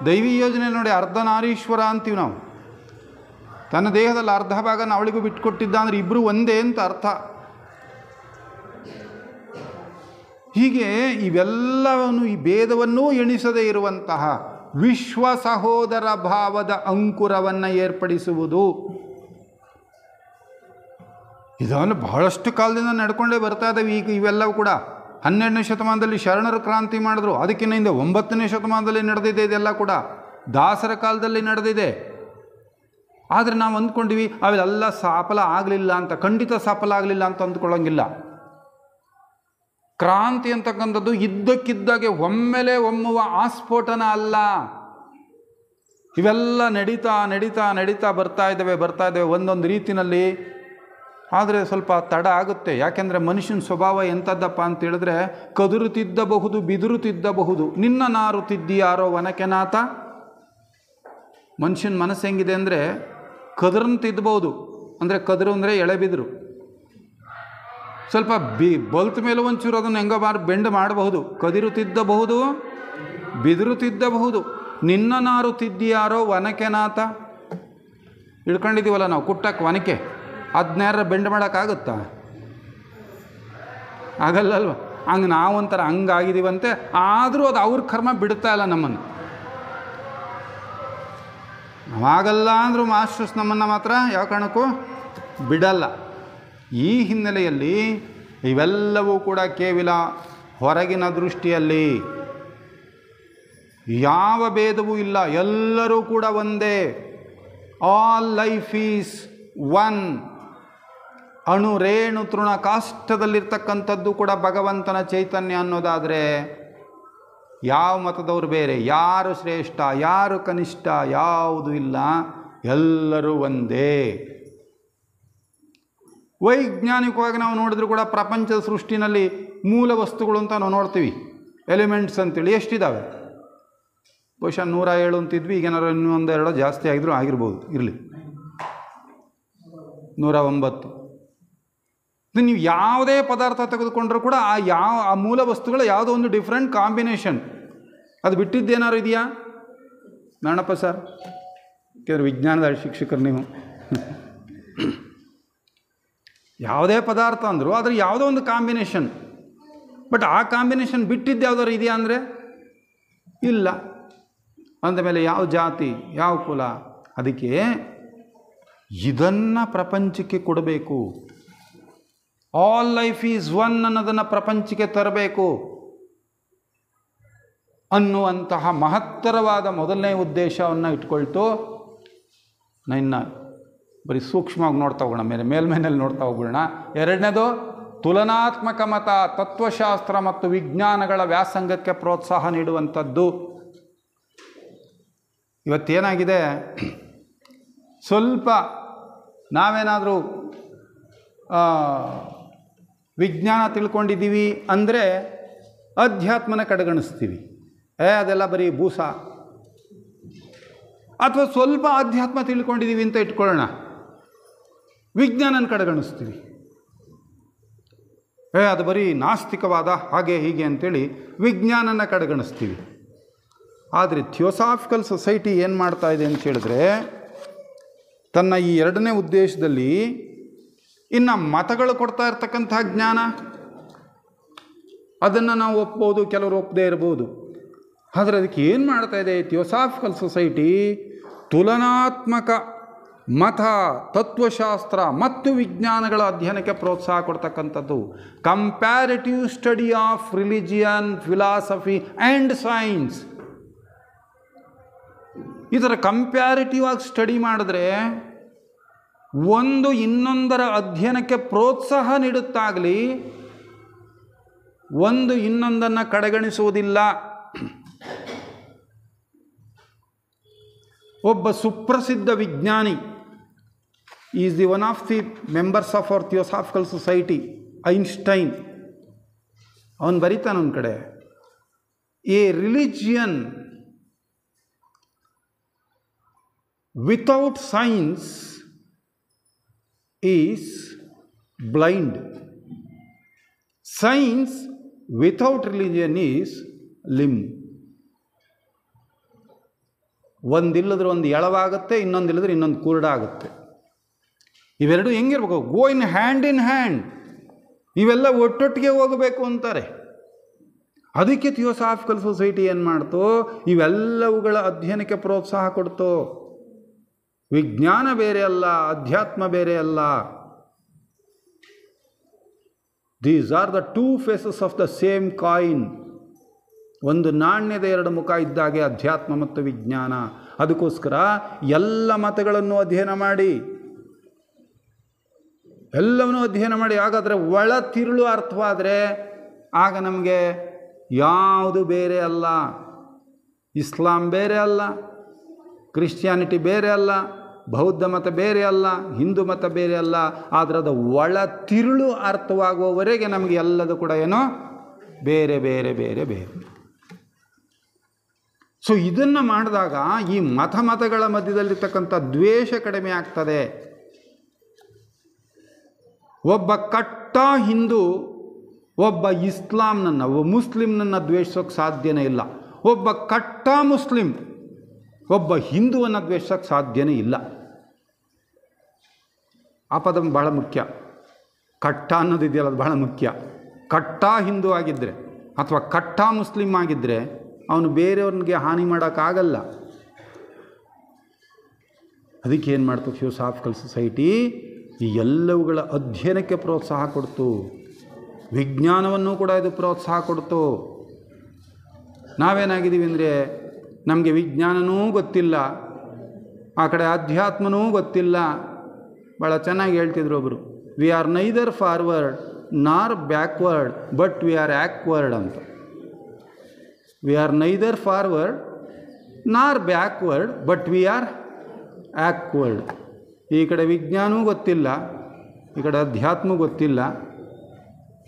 [SPEAKER 1] ದೈವಿ ಯೋಜನೆ ನೋಡಿ, ಅರ್ಧನಾರೀಶ್ವರ ಅಂತೀವಿ ನಾವು. ತನ್ನ ದೇಹದಲ್ಲಿ ಅರ್ಧ ಭಾಗನ ಅವಳಿಗೂ ಬಿಟ್ಕೊಟ್ಟಿದ್ದ ಅಂದರೆ ಇಬ್ಬರು ಒಂದೇ ಅಂತ ಅರ್ಥ. ಹೀಗೆ ಇವೆಲ್ಲವನ್ನು, ಈ ಭೇದವನ್ನೂ ಎಣಿಸದೇ ಇರುವಂತಹ ವಿಶ್ವ ಸಹೋದರ ಭಾವದ ಅಂಕುರವನ್ನು ಏರ್ಪಡಿಸುವುದು, ಇದನ್ನು ಬಹಳಷ್ಟು ಕಾಲದಿಂದ ನಡ್ಕೊಂಡೇ ಬರ್ತಾ ಇದ್ದಾವೆ. ಈಗ ಇವೆಲ್ಲವೂ ಕೂಡ 12ನೇ ಶತಮಾನದಲ್ಲಿ ಶರಣರ ಕ್ರಾಂತಿ ಮಾಡಿದ್ರು, ಅದಕ್ಕಿಂತ ಹಿಂದೆ 9ನೇ ಶತಮಾನದಲ್ಲಿ ನಡೆದಿದೆ. ಇದೆಲ್ಲ ಕೂಡ ದಾಸರ ಕಾಲದಲ್ಲಿ ನಡೆದಿದೆ. ಆದರೆ ನಾವು ಅಂದ್ಕೊಂಡಿವಿ ಅವೆಲ್ಲ ಸಫಲ ಆಗಲಿಲ್ಲ ಅಂತ. ಖಂಡಿತ ಸಫಲ ಆಗಲಿಲ್ಲ ಅಂತ ಅಂದ್ಕೊಳ್ಳೋಂಗಿಲ್ಲ. ಕ್ರಾಂತಿ ಅಂತಕ್ಕಂಥದ್ದು ಇದ್ದಕ್ಕಿದ್ದಾಗೆ ಒಮ್ಮೆಲೆ ಒಮ್ಮುವ ಆಸ್ಫೋಟನ ಅಲ್ಲ. ಇವೆಲ್ಲ ನಡೀತಾ ನಡೀತಾ ನಡೀತಾ ಬರ್ತಾ ಇದ್ದಾವೆ ಒಂದೊಂದು ರೀತಿಯಲ್ಲಿ. ಆದರೆ ಸ್ವಲ್ಪ ತಡ ಆಗುತ್ತೆ. ಯಾಕೆಂದರೆ ಮನುಷ್ಯನ ಸ್ವಭಾವ ಎಂಥದ್ದಪ್ಪ ಅಂತ ಹೇಳಿದ್ರೆ, ಕದುರುತ್ತಿದ್ದಬಹುದು, ಬಿದುರುತ್ತಿದ್ದಬಹುದು, ನಿನ್ನ ನಾರುತ್ತಿದ್ದೀಯಾರೋ ವನಕೆನಾಥ. ಮನುಷ್ಯನ ಮನಸ್ಸು ಹೆಂಗಿದೆ ಅಂದರೆ, ಕದುರನ್ನು ತಿದ್ದಬಹುದು. ಅಂದರೆ ಕದುರು ಅಂದರೆ ಎಳೆ ಬಿದರು. ಸ್ವಲ್ಪ ಬಲ್ತ ಮೇಲೆ ಒಂಚೂರು ಅದನ್ನು ಹೆಂಗೋ ಬೆಂಡ್ ಮಾಡಬಹುದು. ಕದಿರುತ್ತಿದ್ದಬಹುದು, ಬಿದಿರುತ್ತಿದ್ದಬಹುದು, ನಿನ್ನ ನಾರುತ್ತಿದ್ದೀಯಾರೋ ವನಕೆನಾಥ. ಇಳ್ಕೊಂಡಿದ್ದೀವಲ್ಲ ನಾವು ಕುಟ್ಟಕ್ಕೆ ವನಕೆ, ಅದನ್ಯಾರ ಬೆಂಡ್ ಮಾಡೋಕ್ಕಾಗುತ್ತಾ? ಆಗಲ್ಲಲ್ವ? ಹಂಗೆ ನಾವೊಂಥರ ಹಂಗಾಗಿದ್ದೀವಂತೆ. ಆದರೂ ಅದು ಅವ್ರ ಕರ್ಮ ಬಿಡ್ತಾ ಇಲ್ಲ ನಮ್ಮನ್ನು. ನಾವಾಗಲ್ಲ ಅಂದರೂ ಮಾಸ್ಟರ್ಸ್ ನಮ್ಮನ್ನು ಮಾತ್ರ ಯಾವ ಕಾರಣಕ್ಕೂ ಬಿಡಲ್ಲ. ಈ ಹಿನ್ನೆಲೆಯಲ್ಲಿ ಇವೆಲ್ಲವೂ ಕೂಡ ಕೇವಲ ಹೊರಗಿನ ದೃಷ್ಟಿಯಲ್ಲಿ ಯಾವ ಭೇದವೂ ಇಲ್ಲ. ಎಲ್ಲರೂ ಕೂಡ ಒಂದೇ. All life is one. ಅಣು ರೇಣು ತೃಣ ಕಾಷ್ಟದಲ್ಲಿರ್ತಕ್ಕಂಥದ್ದು ಕೂಡ ಭಗವಂತನ ಚೈತನ್ಯ ಅನ್ನೋದಾದರೆ, ಯಾವ ಮತದವರು ಬೇರೆ, ಯಾರು ಶ್ರೇಷ್ಠ, ಯಾರು ಕನಿಷ್ಠ ಯಾವುದೂ ಇಲ್ಲ. ಎಲ್ಲರೂ ಒಂದೇ. ವೈಜ್ಞಾನಿಕವಾಗಿ ನಾವು ನೋಡಿದ್ರೂ ಕೂಡ ಪ್ರಪಂಚದ ಸೃಷ್ಟಿನಲ್ಲಿ ಮೂಲ ವಸ್ತುಗಳು ಅಂತ ನಾವು ನೋಡ್ತೀವಿ, ಎಲಿಮೆಂಟ್ಸ್ ಅಂತೇಳಿ. ಎಷ್ಟಿದ್ದಾವೆ? ಬಹುಶಃ 107 ಅಂತಿದ್ವಿ. ಈಗೇನಾದ್ರು ಇನ್ನೊಂದು 2 ಜಾಸ್ತಿ ಆಗಿದ್ರು ಆಗಿರ್ಬೋದು, ಇರಲಿ 109. ನೀವು ಯಾವುದೇ ಪದಾರ್ಥ ತೆಗೆದುಕೊಂಡ್ರೂ ಕೂಡ ಆ ಮೂಲ ವಸ್ತುಗಳ ಯಾವುದೋ ಒಂದು ಡಿಫ್ರೆಂಟ್ ಕಾಂಬಿನೇಷನ್. ಅದು ಬಿಟ್ಟಿದ್ದೇನಾದ್ರು ಇದೆಯಾ? ನಾಣಪ್ಪ ಸರ್, ಯಾಕೆಂದರೆ ವಿಜ್ಞಾನದ ಶಿಕ್ಷಕರು ನೀವು. ಯಾವುದೇ ಪದಾರ್ಥ ಅಂದರು ಅದ್ರ ಯಾವುದೋ ಒಂದು ಕಾಂಬಿನೇಷನ್. ಬಟ್ ಆ ಕಾಂಬಿನೇಷನ್ ಬಿಟ್ಟಿದ್ದು ಯಾವುದಾದ್ರು ಇದೆಯಾ ಅಂದರೆ ಇಲ್ಲ. ಅಂದಮೇಲೆ ಯಾವ ಜಾತಿ, ಯಾವ ಕುಲ? ಅದಕ್ಕೆ ಇದನ್ನು ಪ್ರಪಂಚಕ್ಕೆ ಕೊಡಬೇಕು. ಆಲ್ ಲೈಫ್ ಈಸ್ ಒನ್ ಅನ್ನೋದನ್ನು ಪ್ರಪಂಚಕ್ಕೆ ತರಬೇಕು ಅನ್ನುವಂತಹ ಮಹತ್ತರವಾದ ಮೊದಲನೇ ಉದ್ದೇಶವನ್ನು ಇಟ್ಕೊಳ್ತು. ಇನ್ನು ಬರೀ ಸೂಕ್ಷ್ಮವಾಗಿ ನೋಡ್ತಾ ಹೋಗೋಣ, ಮೇಲ್ಮೇನಲ್ಲಿ ನೋಡ್ತಾ ಹೋಗೋಣ. ಎರಡನೇದು ತುಲನಾತ್ಮಕ ಮತ, ತತ್ವಶಾಸ್ತ್ರ ಮತ್ತು ವಿಜ್ಞಾನಗಳ ವ್ಯಾಸಂಗಕ್ಕೆ ಪ್ರೋತ್ಸಾಹ ನೀಡುವಂಥದ್ದು. ಇವತ್ತೇನಾಗಿದೆ, ಸ್ವಲ್ಪ ನಾವೇನಾದರೂ ವಿಜ್ಞಾನ ತಿಳ್ಕೊಂಡಿದ್ದೀವಿ ಅಂದರೆ ಅಧ್ಯಾತ್ಮನ ಕಡೆಗಣಿಸ್ತೀವಿ. ಅದೆಲ್ಲ ಬರೀ ಬೂಸ, ಅಥವಾ ಸ್ವಲ್ಪ ಆಧ್ಯಾತ್ಮ ತಿಳ್ಕೊಂಡಿದ್ದೀವಿ ಅಂತ ಇಟ್ಕೊಳ್ಳೋಣ, ವಿಜ್ಞಾನನ ಕಡೆಗಣಿಸ್ತೀವಿ. ಅದು ಬರೀ ನಾಸ್ತಿಕವಾದ ಹಾಗೆ ಹೀಗೆ ಅಂತೇಳಿ ವಿಜ್ಞಾನನ ಕಡೆಗಣಿಸ್ತೀವಿ. ಆದರೆ ಥಿಯೋಸಾಫಿಕಲ್ ಸೊಸೈಟಿ ಏನು ಮಾಡ್ತಾ ಇದೆ ಅಂತ ಹೇಳಿದ್ರೆ, ತನ್ನ ಈ ಎರಡನೇ ಉದ್ದೇಶದಲ್ಲಿ ಇನ್ನು ಮತಗಳು ಕೊಡ್ತಾ ಇರ್ತಕ್ಕಂಥ ಜ್ಞಾನ ಅದನ್ನು ನಾವು ಒಪ್ಬೋದು, ಕೆಲವರು ಒಪ್ಪದೇ ಇರ್ಬೋದು. ಆದರೆ ಅದಕ್ಕೆ ಏನು ಮಾಡ್ತಾ ಇದೆ ಥಿಯೋಸಾಫಿಕಲ್ ಸೊಸೈಟಿ? ತುಲನಾತ್ಮಕ ಮತ, ತತ್ವಶಾಸ್ತ್ರ ಮತ್ತು ವಿಜ್ಞಾನಗಳ ಅಧ್ಯಯನಕ್ಕೆ ಪ್ರೋತ್ಸಾಹ ಕೊಡ್ತಕ್ಕಂಥದ್ದು. Comparative study of religion, philosophy and science. ಈ ಥರ ಕಂಪ್ಯಾರಿಟಿವ್ ಆಗಿ ಸ್ಟಡಿ ಮಾಡಿದ್ರೆ ಒಂದು ಇನ್ನೊಂದರ ಅಧ್ಯಯನಕ್ಕೆ ಪ್ರೋತ್ಸಾಹ ನೀಡುತ್ತಾಗಲಿ, ಒಂದು ಇನ್ನೊಂದನ್ನು ಕಡೆಗಣಿಸುವುದಿಲ್ಲ. ಒಬ್ಬ ಸುಪ್ರಸಿದ್ಧ ವಿಜ್ಞಾನಿ is the one of the members of our theosophical society, Einstein. ಅವನು ಬರೀತಾನೆ ಒಂದು ಕಡೆ, A religion without science is blind. Science without religion is limb. ಒಂದಿಲ್ಲದ್ರೆ ಒಂದು ಎಳವಾಗುತ್ತೆ, ಇನ್ನೊಂದಿಲ್ಲದ್ರೆ ಇನ್ನೊಂದು ಕುರುಡ ಆಗುತ್ತೆ. ಇವೆರಡು ಹೆಂಗಿರ್ಬೇಕು? ಗೋ ಇನ್ ಹ್ಯಾಂಡ್. ಇವೆಲ್ಲ ಒಟ್ಟೊಟ್ಟಿಗೆ ಹೋಗಬೇಕು ಅಂತಾರೆ. ಅದಕ್ಕೆ ಥಿಯೋಸಾಫಿಕಲ್ ಸೊಸೈಟಿ ಏನು ಮಾಡ್ತು? ಇವೆಲ್ಲವುಗಳ ಅಧ್ಯಯನಕ್ಕೆ ಪ್ರೋತ್ಸಾಹ ಕೊಡ್ತು. ವಿಜ್ಞಾನ ಬೇರೆ ಅಲ್ಲ, ಅಧ್ಯಾತ್ಮ ಬೇರೆ ಅಲ್ಲ. These are the two faces of the same coin. ಒಂದು ನಾಣ್ಯದ ಎರಡು ಮುಖ ಇದ್ದಾಗೆ ಅಧ್ಯಾತ್ಮ ಮತ್ತು ವಿಜ್ಞಾನ. ಅದಕ್ಕೋಸ್ಕರ ಎಲ್ಲ ಮತಗಳನ್ನು ಅಧ್ಯಯನ ಮಾಡಿ, ಎಲ್ಲವನ್ನೂ ಅಧ್ಯಯನ ಮಾಡಿ, ಹಾಗಾದರೆ ಒಳ ತಿರುಳು ಅರ್ಥವಾದರೆ ಆಗ ನಮಗೆ ಯಾವುದು ಬೇರೆ ಅಲ್ಲ. ಇಸ್ಲಾಂ ಬೇರೆ ಅಲ್ಲ, ಕ್ರಿಶ್ಚಿಯಾನಿಟಿ ಬೇರೆ ಅಲ್ಲ, ಬೌದ್ಧ ಮತ ಬೇರೆ ಅಲ್ಲ, ಹಿಂದೂ ಮತ ಬೇರೆ ಅಲ್ಲ. ಆದರೆ ಅದು ಒಳ ತಿರುಳು ಅರ್ಥವಾಗುವವರೆಗೆ ನಮಗೆ ಎಲ್ಲದೂ ಕೂಡ ಏನೋ ಬೇರೆ ಬೇರೆ ಬೇರೆ ಬೇರೆ. ಸೊ ಇದನ್ನು ಮಾಡಿದಾಗ ಈ ಮತಗಳ ಮಧ್ಯದಲ್ಲಿರ್ತಕ್ಕಂಥ ದ್ವೇಷ ಕಡಿಮೆ ಆಗ್ತದೆ. ಒಬ್ಬ ಕಟ್ಟ ಹಿಂದೂ ಒಬ್ಬ ಇಸ್ಲಾಂನನ್ನು, ಒಬ್ಬ ಮುಸ್ಲಿಮ್ನನ್ನು ದ್ವೇಷಿಸೋಕ್ಕೆ ಸಾಧ್ಯನೇ ಇಲ್ಲ. ಒಬ್ಬ ಕಟ್ಟ ಮುಸ್ಲಿಂ ಒಬ್ಬ ಹಿಂದುವನ್ನು ದ್ವೇಷಿಸೋಕ್ಕೆ ಸಾಧ್ಯನೇ ಇಲ್ಲ. ಆ ಪದ ಬಹಳ ಮುಖ್ಯ. ಕಟ್ಟ ಅನ್ನೋದಿದೆಯಲ್ಲ, ಅದು ಬಹಳ ಮುಖ್ಯ. ಕಟ್ಟ ಹಿಂದೂ ಆಗಿದ್ದರೆ ಅಥವಾ ಕಟ್ಟ ಮುಸ್ಲಿಂ ಆಗಿದ್ದರೆ ಅವನು ಬೇರೆಯವ್ರಿಗೆ ಹಾನಿ ಮಾಡೋಕ್ಕಾಗಲ್ಲ. ಅದಕ್ಕೆ ಏನು ಮಾಡ್ತು ಥಿಯೋಸಾಫಿಕಲ್ ಸೊಸೈಟಿ? ಈ ಎಲ್ಲವುಗಳ ಅಧ್ಯಯನಕ್ಕೆ ಪ್ರೋತ್ಸಾಹ ಕೊಡ್ತು. ವಿಜ್ಞಾನವನ್ನು ಕೂಡ ಇದು ಪ್ರೋತ್ಸಾಹ ಕೊಡ್ತು. ನಾವೇನಾಗಿದ್ದೀವಿ ಅಂದರೆ, ನಮಗೆ ವಿಜ್ಞಾನನೂ ಗೊತ್ತಿಲ್ಲ, ಆ ಕಡೆ ಅಧ್ಯಾತ್ಮನೂ ಗೊತ್ತಿಲ್ಲ. ಭಾಳ ಚೆನ್ನಾಗಿ ಹೇಳ್ತಿದ್ರು ಒಬ್ಬರು, ವಿ ಆರ್ ನೈದರ್ ಫಾರ್ವರ್ಡ್ ನಾರ್ ಬ್ಯಾಕ್ವರ್ಡ್ ಬಟ್ ವಿ ಆರ್ ಆ್ಯಕ್ವರ್ಡ್ ಅಂತ. ವಿ ಆರ್ ನೈದರ್ ಫಾರ್ವರ್ಡ್ ನಾರ್ ಬ್ಯಾಕ್ವರ್ಡ್ ಬಟ್ ವಿ ಆರ್ ಆ್ಯಕ್ವರ್ಡ್. ಈ ಕಡೆ ವಿಜ್ಞಾನವೂ ಗೊತ್ತಿಲ್ಲ, ಈ ಕಡೆ ಅಧ್ಯಾತ್ಮ ಗೊತ್ತಿಲ್ಲ.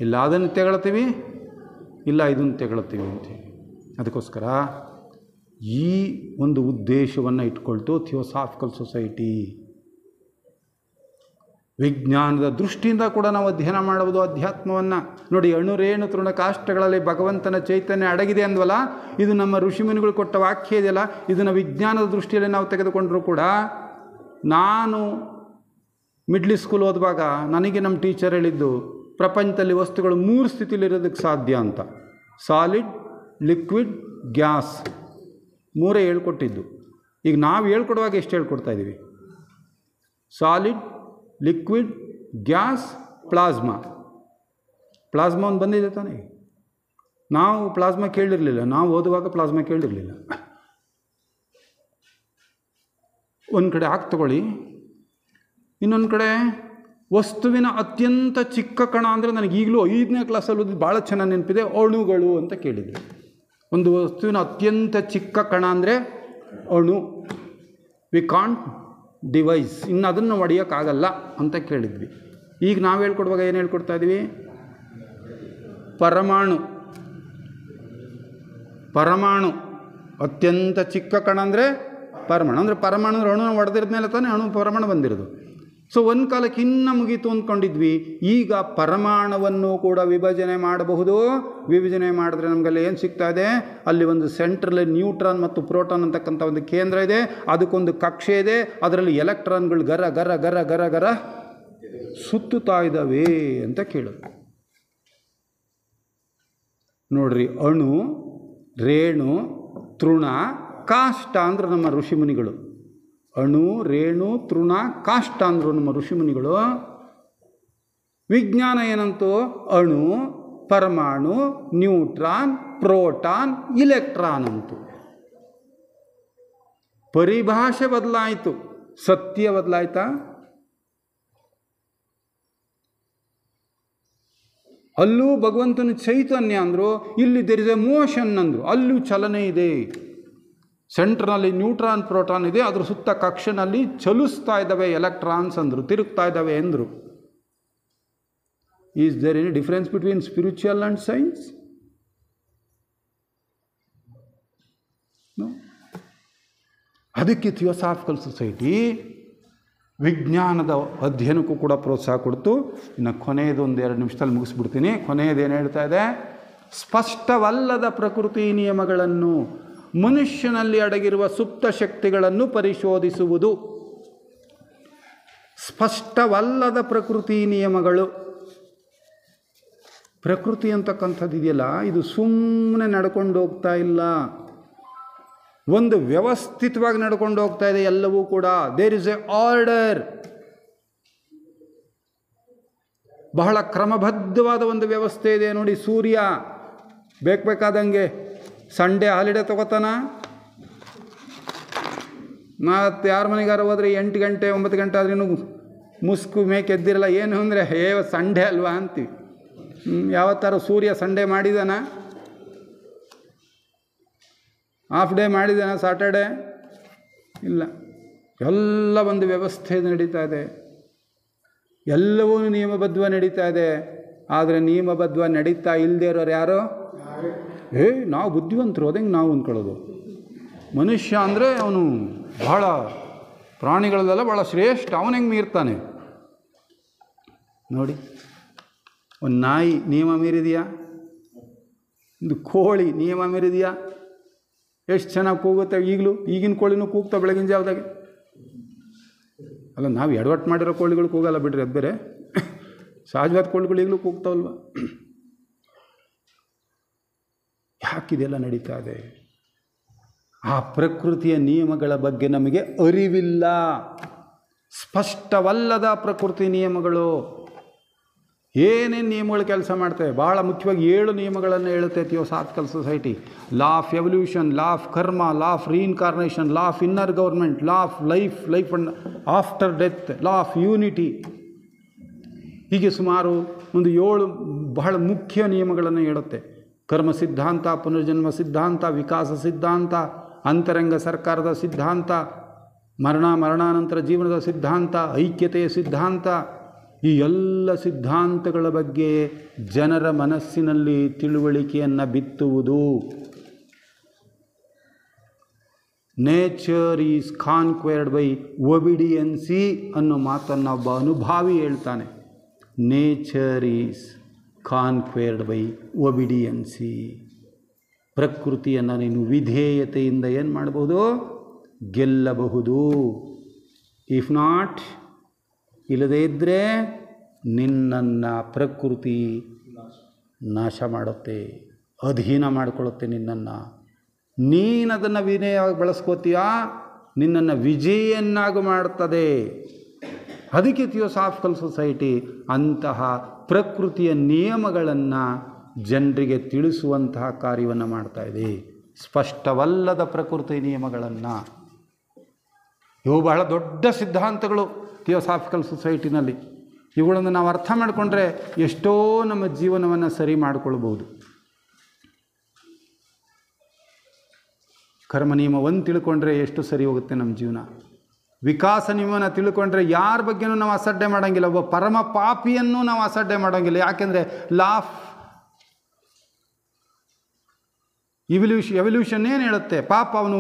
[SPEAKER 1] ಇಲ್ಲ ಅದನ್ನು ತೆಗೊಳ್ತೀವಿ, ಇಲ್ಲ ಇದನ್ನು ತೆಗೊಳ್ತೀವಿ ಅಂತೀವಿ. ಅದಕ್ಕೋಸ್ಕರ ಈ ಒಂದು ಉದ್ದೇಶವನ್ನು ಇಟ್ಕೊಳ್ತು ಥಿಯೋಸಾಫಿಕಲ್ ಸೊಸೈಟಿ. ವಿಜ್ಞಾನದ ದೃಷ್ಟಿಯಿಂದ ಕೂಡ ನಾವು ಅಧ್ಯಯನ ಮಾಡುವುದು ಅಧ್ಯಾತ್ಮವನ್ನು. ನೋಡಿ, ಅಣುರೇಣು ತೃಣಕಾಷ್ಟಗಳಲ್ಲಿ ಭಗವಂತನ ಚೈತನ್ಯ ಅಡಗಿದೆ ಅಂದ್ವಲ್ಲ, ಇದು ನಮ್ಮ ಋಷಿಮುನಿಗಳು ಕೊಟ್ಟ ವಾಕ್ಯ ಇದೆಯಲ್ಲ, ಇದನ್ನು ವಿಜ್ಞಾನದ ದೃಷ್ಟಿಯಲ್ಲಿ ನಾವು ತೆಗೆದುಕೊಂಡರೂ ಕೂಡ, ನಾನು ಮಿಡ್ಲ್ ಸ್ಕೂಲ್ ಓದುವಾಗ ನನಗೆ ನಮ್ಮ ಟೀಚರ್ ಹೇಳಿದ್ದು, ಪ್ರಪಂಚದಲ್ಲಿ ವಸ್ತುಗಳು 3 ಸ್ಥಿತಿಲಿರೋದಕ್ಕೆ ಸಾಧ್ಯ ಅಂತ. ಸಾಲಿಡ್, ಲಿಕ್ವಿಡ್, ಗ್ಯಾಸ್, 3 ಹೇಳ್ಕೊಟ್ಟಿದ್ದು. ಈಗ ನಾವು ಹೇಳ್ಕೊಡುವಾಗ ಎಷ್ಟು ಹೇಳ್ಕೊಡ್ತಾ ಇದ್ದೀವಿ? Solid, liquid, gas, plasma. Plasma ಒಂದು ಬಂದಿದೆ ತಾನೇ. ನಾವು ಪ್ಲಾಸ್ಮಾ ಕೇಳಿರಲಿಲ್ಲ, ನಾವು ಓದುವಾಗ ಪ್ಲಾಸ್ಮಾ ಕೇಳಿರಲಿಲ್ಲ. ಒಂದು ಕಡೆ ಹಾಕಿ ತಗೊಳ್ಳಿ, ಇನ್ನೊಂದು ಕಡೆ ವಸ್ತುವಿನ ಅತ್ಯಂತ ಚಿಕ್ಕ ಕಣ ಅಂದರೆ ನನಗೆ ಈಗಲೂ 5ನೇ ಕ್ಲಾಸಲ್ಲಿ ಓದಿದ್ದು ಭಾಳ ಚೆನ್ನಾಗಿ ನೆನಪಿದೆ, ಅಣುಗಳು ಅಂತ ಕೇಳಿದ್ವಿ. ಒಂದು ವಸ್ತುವಿನ ಅತ್ಯಂತ ಚಿಕ್ಕ ಕಣ ಅಂದರೆ ಅಣು. ವಿ ಕಾಂಟ್ ಡಿವೈಸ್, ಇನ್ನು ಅದನ್ನು ಒಡೆಯೋಕ್ಕಾಗಲ್ಲ ಅಂತ ಕೇಳಿದ್ವಿ. ಈಗ ನಾವು ಹೇಳ್ಕೊಡುವಾಗ ಏನು ಹೇಳ್ಕೊಡ್ತಾ ಇದ್ದೀವಿ? ಪರಮಾಣು. ಪರಮಾಣು ಅತ್ಯಂತ ಚಿಕ್ಕ ಕಣ ಅಂದರೆ ಪರಮಾಣು ಅಂದರೆ ಪರಮಾಣು ಅಣುನ ಹೊಡೆದಿರದ ಮೇಲೆ ತಾನೇ ಅಣು ಪರಮಾಣು ಬಂದಿರೋದು. ಸೊ ಒಂದು ಕಾಲಕ್ಕೆ ಇನ್ನು ಮುಗೀತು ಅಂದ್ಕೊಂಡಿದ್ವಿ. ಈಗ ಪರಮಾಣುವನ್ನು ಕೂಡ ವಿಭಜನೆ ಮಾಡಬಹುದು. ವಿಭಜನೆ ಮಾಡಿದ್ರೆ ನಮಗಲ್ಲಿ ಏನು ಸಿಗ್ತಾ ಇದೆ, ಅಲ್ಲಿ ಒಂದು ಸೆಂಟ್ರಲ್ಲಿ ನ್ಯೂಟ್ರಾನ್ ಮತ್ತು ಪ್ರೋಟಾನ್ ಅಂತಕ್ಕಂಥ ಒಂದು ಕೇಂದ್ರ ಇದೆ, ಅದಕ್ಕೊಂದು ಕಕ್ಷೆ ಇದೆ, ಅದರಲ್ಲಿ ಎಲೆಕ್ಟ್ರಾನ್ಗಳು ಗರ ಗರ ಗರ ಗರ ಗರ ಸುತ್ತುತ್ತಾ ಇದ್ದಾವೆ ಅಂತ ಕೇಳೋದು. ನೋಡ್ರಿ, ಅಣು, ರೇಣು, ತೃಣ, ಕಾಷ್ಟ ಅಂದ್ರೆ ನಮ್ಮ ಋಷಿಮುನಿಗಳು. ಅಣು, ರೇಣು, ತೃಣ, ಕಾಷ್ಟ ಅಂದರು ನಮ್ಮ ಋಷಿಮುನಿಗಳು. ವಿಜ್ಞಾನ ಏನಂತೂ ಅಣು, ಪರಮಾಣು, ನ್ಯೂಟ್ರಾನ್, ಪ್ರೋಟಾನ್, ಇಲೆಕ್ಟ್ರಾನ್ ಅಂತು. ಪರಿಭಾಷೆ ಬದಲಾಯಿತು, ಸತ್ಯ ಬದಲಾಯ್ತಾ? ಅಲ್ಲೂ ಭಗವಂತನ ಚೈತನ್ಯ ಅಂದರು, ಇಲ್ಲಿ ದೇರ್ ಇಸ್ ಎ ಮೋಷನ್ ಅಂದರು, ಅಲ್ಲೂ ಚಲನೆ ಇದೆ. ಸೆಂಟ್ರ್ನಲ್ಲಿ ನ್ಯೂಟ್ರಾನ್ ಪ್ರೋಟಾನ್ ಇದೆ, ಅದ್ರ ಸುತ್ತ ಕಕ್ಷೆನಲ್ಲಿ ಚಲಿಸ್ತಾ ಇದ್ದಾವೆ ಎಲೆಕ್ಟ್ರಾನ್ಸ್ ಅಂದರು, ತಿರುಗ್ತಾ ಇದ್ದಾವೆ ಎಂದರು. Is there any difference between spiritual and science? ಅದಕ್ಕೆ ಥಿಯೋಸಾಫಿಕಲ್ ಸೊಸೈಟಿ ವಿಜ್ಞಾನದ ಅಧ್ಯಯನಕ್ಕೂ ಕೂಡ ಪ್ರೋತ್ಸಾಹ ಕೊಡ್ತು. ಇನ್ನು ಕೊನೆಯದು ಒಂದು 2 ನಿಮಿಷದಲ್ಲಿ ಮುಗಿಸ್ಬಿಡ್ತೀನಿ. ಕೊನೆಯದೇನು ಹೇಳ್ತಾ ಇದೆ, ಸ್ಪಷ್ಟವಲ್ಲದ ಪ್ರಕೃತಿ ನಿಯಮಗಳನ್ನು, ಮನುಷ್ಯನಲ್ಲಿ ಅಡಗಿರುವ ಸುಪ್ತ ಶಕ್ತಿಗಳನ್ನು ಪರಿಶೋಧಿಸುವುದು. ಸ್ಪಷ್ಟವಲ್ಲದ ಪ್ರಕೃತಿ ನಿಯಮಗಳು. ಪ್ರಕೃತಿ ಅಂತಕ್ಕಂಥದ್ದು ಇದೆಯಲ್ಲ, ಇದು ಸುಮ್ಮನೆ ನಡ್ಕೊಂಡು ಹೋಗ್ತಾ ಇಲ್ಲ, ಒಂದು ವ್ಯವಸ್ಥಿತವಾಗಿ ನಡ್ಕೊಂಡು ಹೋಗ್ತಾ ಇದೆ ಎಲ್ಲವೂ ಕೂಡ. There is a order. ಬಹಳ ಕ್ರಮಬದ್ಧವಾದ ಒಂದು ವ್ಯವಸ್ಥೆ ಇದೆ ನೋಡಿ. ಸೂರ್ಯ ಬೇಕಾದಂಗೆ ಸಂಡೇ ಹಾಲಿಡೇ ತಗೋತಾನ, ಮತ್ತು ಯಾರ ಮನೆಗಾರ ಹೋದರೆ 8 ಗಂಟೆ 9 ಗಂಟೆ ಆದ್ರೂ ಮುಸ್ಕು ಮೇಕೆ ಎದ್ದಿರಲ್ಲ. ಏನು ಅಂದರೆ ಸಂಡೇ ಅಲ್ವಾ ಅಂತೀವಿ. ಯಾವತ್ತಾರು ಸೂರ್ಯ ಸಂಡೇ ಮಾಡಿದಾನ? ಹಾಫ್ ಡೇ ಮಾಡಿದಾನ ಸಾಟರ್ಡೆ? ಇಲ್ಲ. ಎಲ್ಲ ಒಂದು ವ್ಯವಸ್ಥೆ ನಡೀತಾ ಇದೆ, ಎಲ್ಲವೂ ನಿಯಮಬದ್ಧ ನಡೀತಾ ಇದೆ. ಆದರೆ ನಿಯಮಬದ್ಧ ನಡೀತಾ ಇಲ್ಲದೆ ಇರೋರು ಯಾರು? ನಾವು ಬುದ್ಧಿವಂತರು, ಅದಂಗೆ ನಾವು ಅಂದ್ಕೊಳ್ಳೋದು. ಮನುಷ್ಯ ಅಂದರೆ ಅವನು ಬಹಳ ಪ್ರಾಣಿಗಳಲ್ಲೆಲ್ಲ ಭಾಳ ಶ್ರೇಷ್ಠ, ಅವನು ಹೆಂಗೆ ಮೀರ್ತಾನೆ ನೋಡಿ. ಒಂದು ನಾಯಿ ನಿಯಮ ಮೀರಿದೆಯಾ? ಒಂದು ಕೋಳಿ ನಿಯಮ ಮೀರಿದೆಯಾ? ಎಷ್ಟು ಚೆನ್ನಾಗಿ ಕೂಗುತ್ತೆ ಈಗಲೂ. ಈಗಿನ ಕೋಳಿನೂ ಕೂಗ್ತಾ ಬೆಳಗಿನ ಜಾವದಾಗೆ. ಅಲ್ಲ, ನಾವು ಎಡವಟ್ಟು ಮಾಡಿರೋ ಕೋಳಿಗಳು ಕೂಗಲ್ಲ ಬಿಡ್ರಿ, ಅದು ಬೇರೆ. ಸಹಜವಾದ ಕೋಳಿಗಳು ಈಗಲೂ ಕೂಗ್ತಾವಲ್ವ. ಯಾಕಿದೆಲ್ಲ ನಡೀತಾ ಇದೆ? ಆ ಪ್ರಕೃತಿಯ ನಿಯಮಗಳ ಬಗ್ಗೆ ನಮಗೆ ಅರಿವಿಲ್ಲ. ಸ್ಪಷ್ಟವಲ್ಲದ ಪ್ರಕೃತಿ ನಿಯಮಗಳು. ಏನೇನು ನಿಯಮಗಳು ಕೆಲಸ ಮಾಡ್ತವೆ? ಭಾಳ ಮುಖ್ಯವಾಗಿ 7 ನಿಯಮಗಳನ್ನು ಹೇಳುತ್ತೆ theosophical society. Law of evolution, law of karma, law of reincarnation, law of inner government, law of life and after death, law of unity. ಹೀಗೆ ಸುಮಾರು ಒಂದು 7 ಬಹಳ ಮುಖ್ಯ ನಿಯಮಗಳನ್ನು ಹೇಳುತ್ತೆ. ಕರ್ಮ ಸಿದ್ಧಾಂತ, ಪುನರ್ಜನ್ಮ ಸಿದ್ಧಾಂತ, ವಿಕಾಸ ಸಿದ್ಧಾಂತ, ಅಂತರಂಗ ಸರ್ಕಾರದ ಸಿದ್ಧಾಂತ, ಮರಣಾನಂತರ ಜೀವನದ ಸಿದ್ಧಾಂತ, ಐಕ್ಯತೆಯ ಸಿದ್ಧಾಂತ. ಈ ಎಲ್ಲ ಸಿದ್ಧಾಂತಗಳ ಬಗ್ಗೆ ಜನರ ಮನಸ್ಸಿನಲ್ಲಿ ತಿಳುವಳಿಕೆಯನ್ನು ಬಿತ್ತುವುದು. Nature is conquered by obedience ಅನ್ನೋ ಮಾತನ್ನು ಒಬ್ಬ ಅನುಭಾವಿ ಹೇಳ್ತಾನೆ. Nature is conquered by obedience. ಪ್ರಕೃತಿಯನ್ನು ನೀನು ವಿಧೇಯತೆಯಿಂದ ಏನು ಮಾಡಬಹುದು? ಗೆಲ್ಲಬಹುದು. ಇಫ್ ನಾಟ್, ಇಲ್ಲದೇ ಇದ್ದರೆ ನಿನ್ನನ್ನು ಪ್ರಕೃತಿ ನಾಶ ಮಾಡುತ್ತೆ, ಅಧೀನ ಮಾಡಿಕೊಳ್ಳುತ್ತೆ ನಿನ್ನನ್ನು. ನೀನದನ್ನು ವಿನಯವಾಗಿ ಬಳಸ್ಕೋತೀಯಾ, ನಿನ್ನನ್ನು ವಿಜಯನ್ನಾಗಿ ಮಾಡ್ತದೆ. ಅದಕ್ಕೆ ಥಿಯೋಸಾಫಿಕಲ್ ಸೊಸೈಟಿ ಅಂತಹ ಪ್ರಕೃತಿಯ ನಿಯಮಗಳನ್ನು ಜನರಿಗೆ ತಿಳಿಸುವಂತಹ ಕಾರ್ಯವನ್ನು ಮಾಡ್ತಾಯಿದೆ. ಸ್ಪಷ್ಟವಲ್ಲದ ಪ್ರಕೃತಿ ನಿಯಮಗಳನ್ನು. ಇವು ಬಹಳ ದೊಡ್ಡ ಸಿದ್ಧಾಂತಗಳು ಥಿಯೋಸಾಫಿಕಲ್ ಸೊಸೈಟಿನಲ್ಲಿ. ಇವುಗಳನ್ನು ನಾವು ಅರ್ಥ ಮಾಡಿಕೊಂಡ್ರೆ ಎಷ್ಟೋ ನಮ್ಮ ಜೀವನವನ್ನು ಸರಿ ಮಾಡಿಕೊಳ್ಬೋದು. ಕರ್ಮ ನಿಯಮ 1 ತಿಳ್ಕೊಂಡ್ರೆ ಎಷ್ಟು ಸರಿ ಹೋಗುತ್ತೆ ನಮ್ಮ ಜೀವನ. ವಿಕಾಸ ನಿಯಮನ ತಿಳ್ಕೊಂಡ್ರೆ ಯಾರ ಬಗ್ಗೆನೂ ನಾವು ಅಸಡ್ಡೆ ಮಾಡೋಂಗಿಲ್ಲ. ಒಬ್ಬ ಪರಮ ಪಾಪಿಯನ್ನು ನಾವು ಅಸಡ್ಡೆ ಮಾಡೋಂಗಿಲ್ಲ. ಯಾಕೆಂದರೆ ಲಾ ಆಫ್ ಎವಲ್ಯೂಷನ್ ಏನು ಹೇಳುತ್ತೆ? ಪಾಪ ಅವನು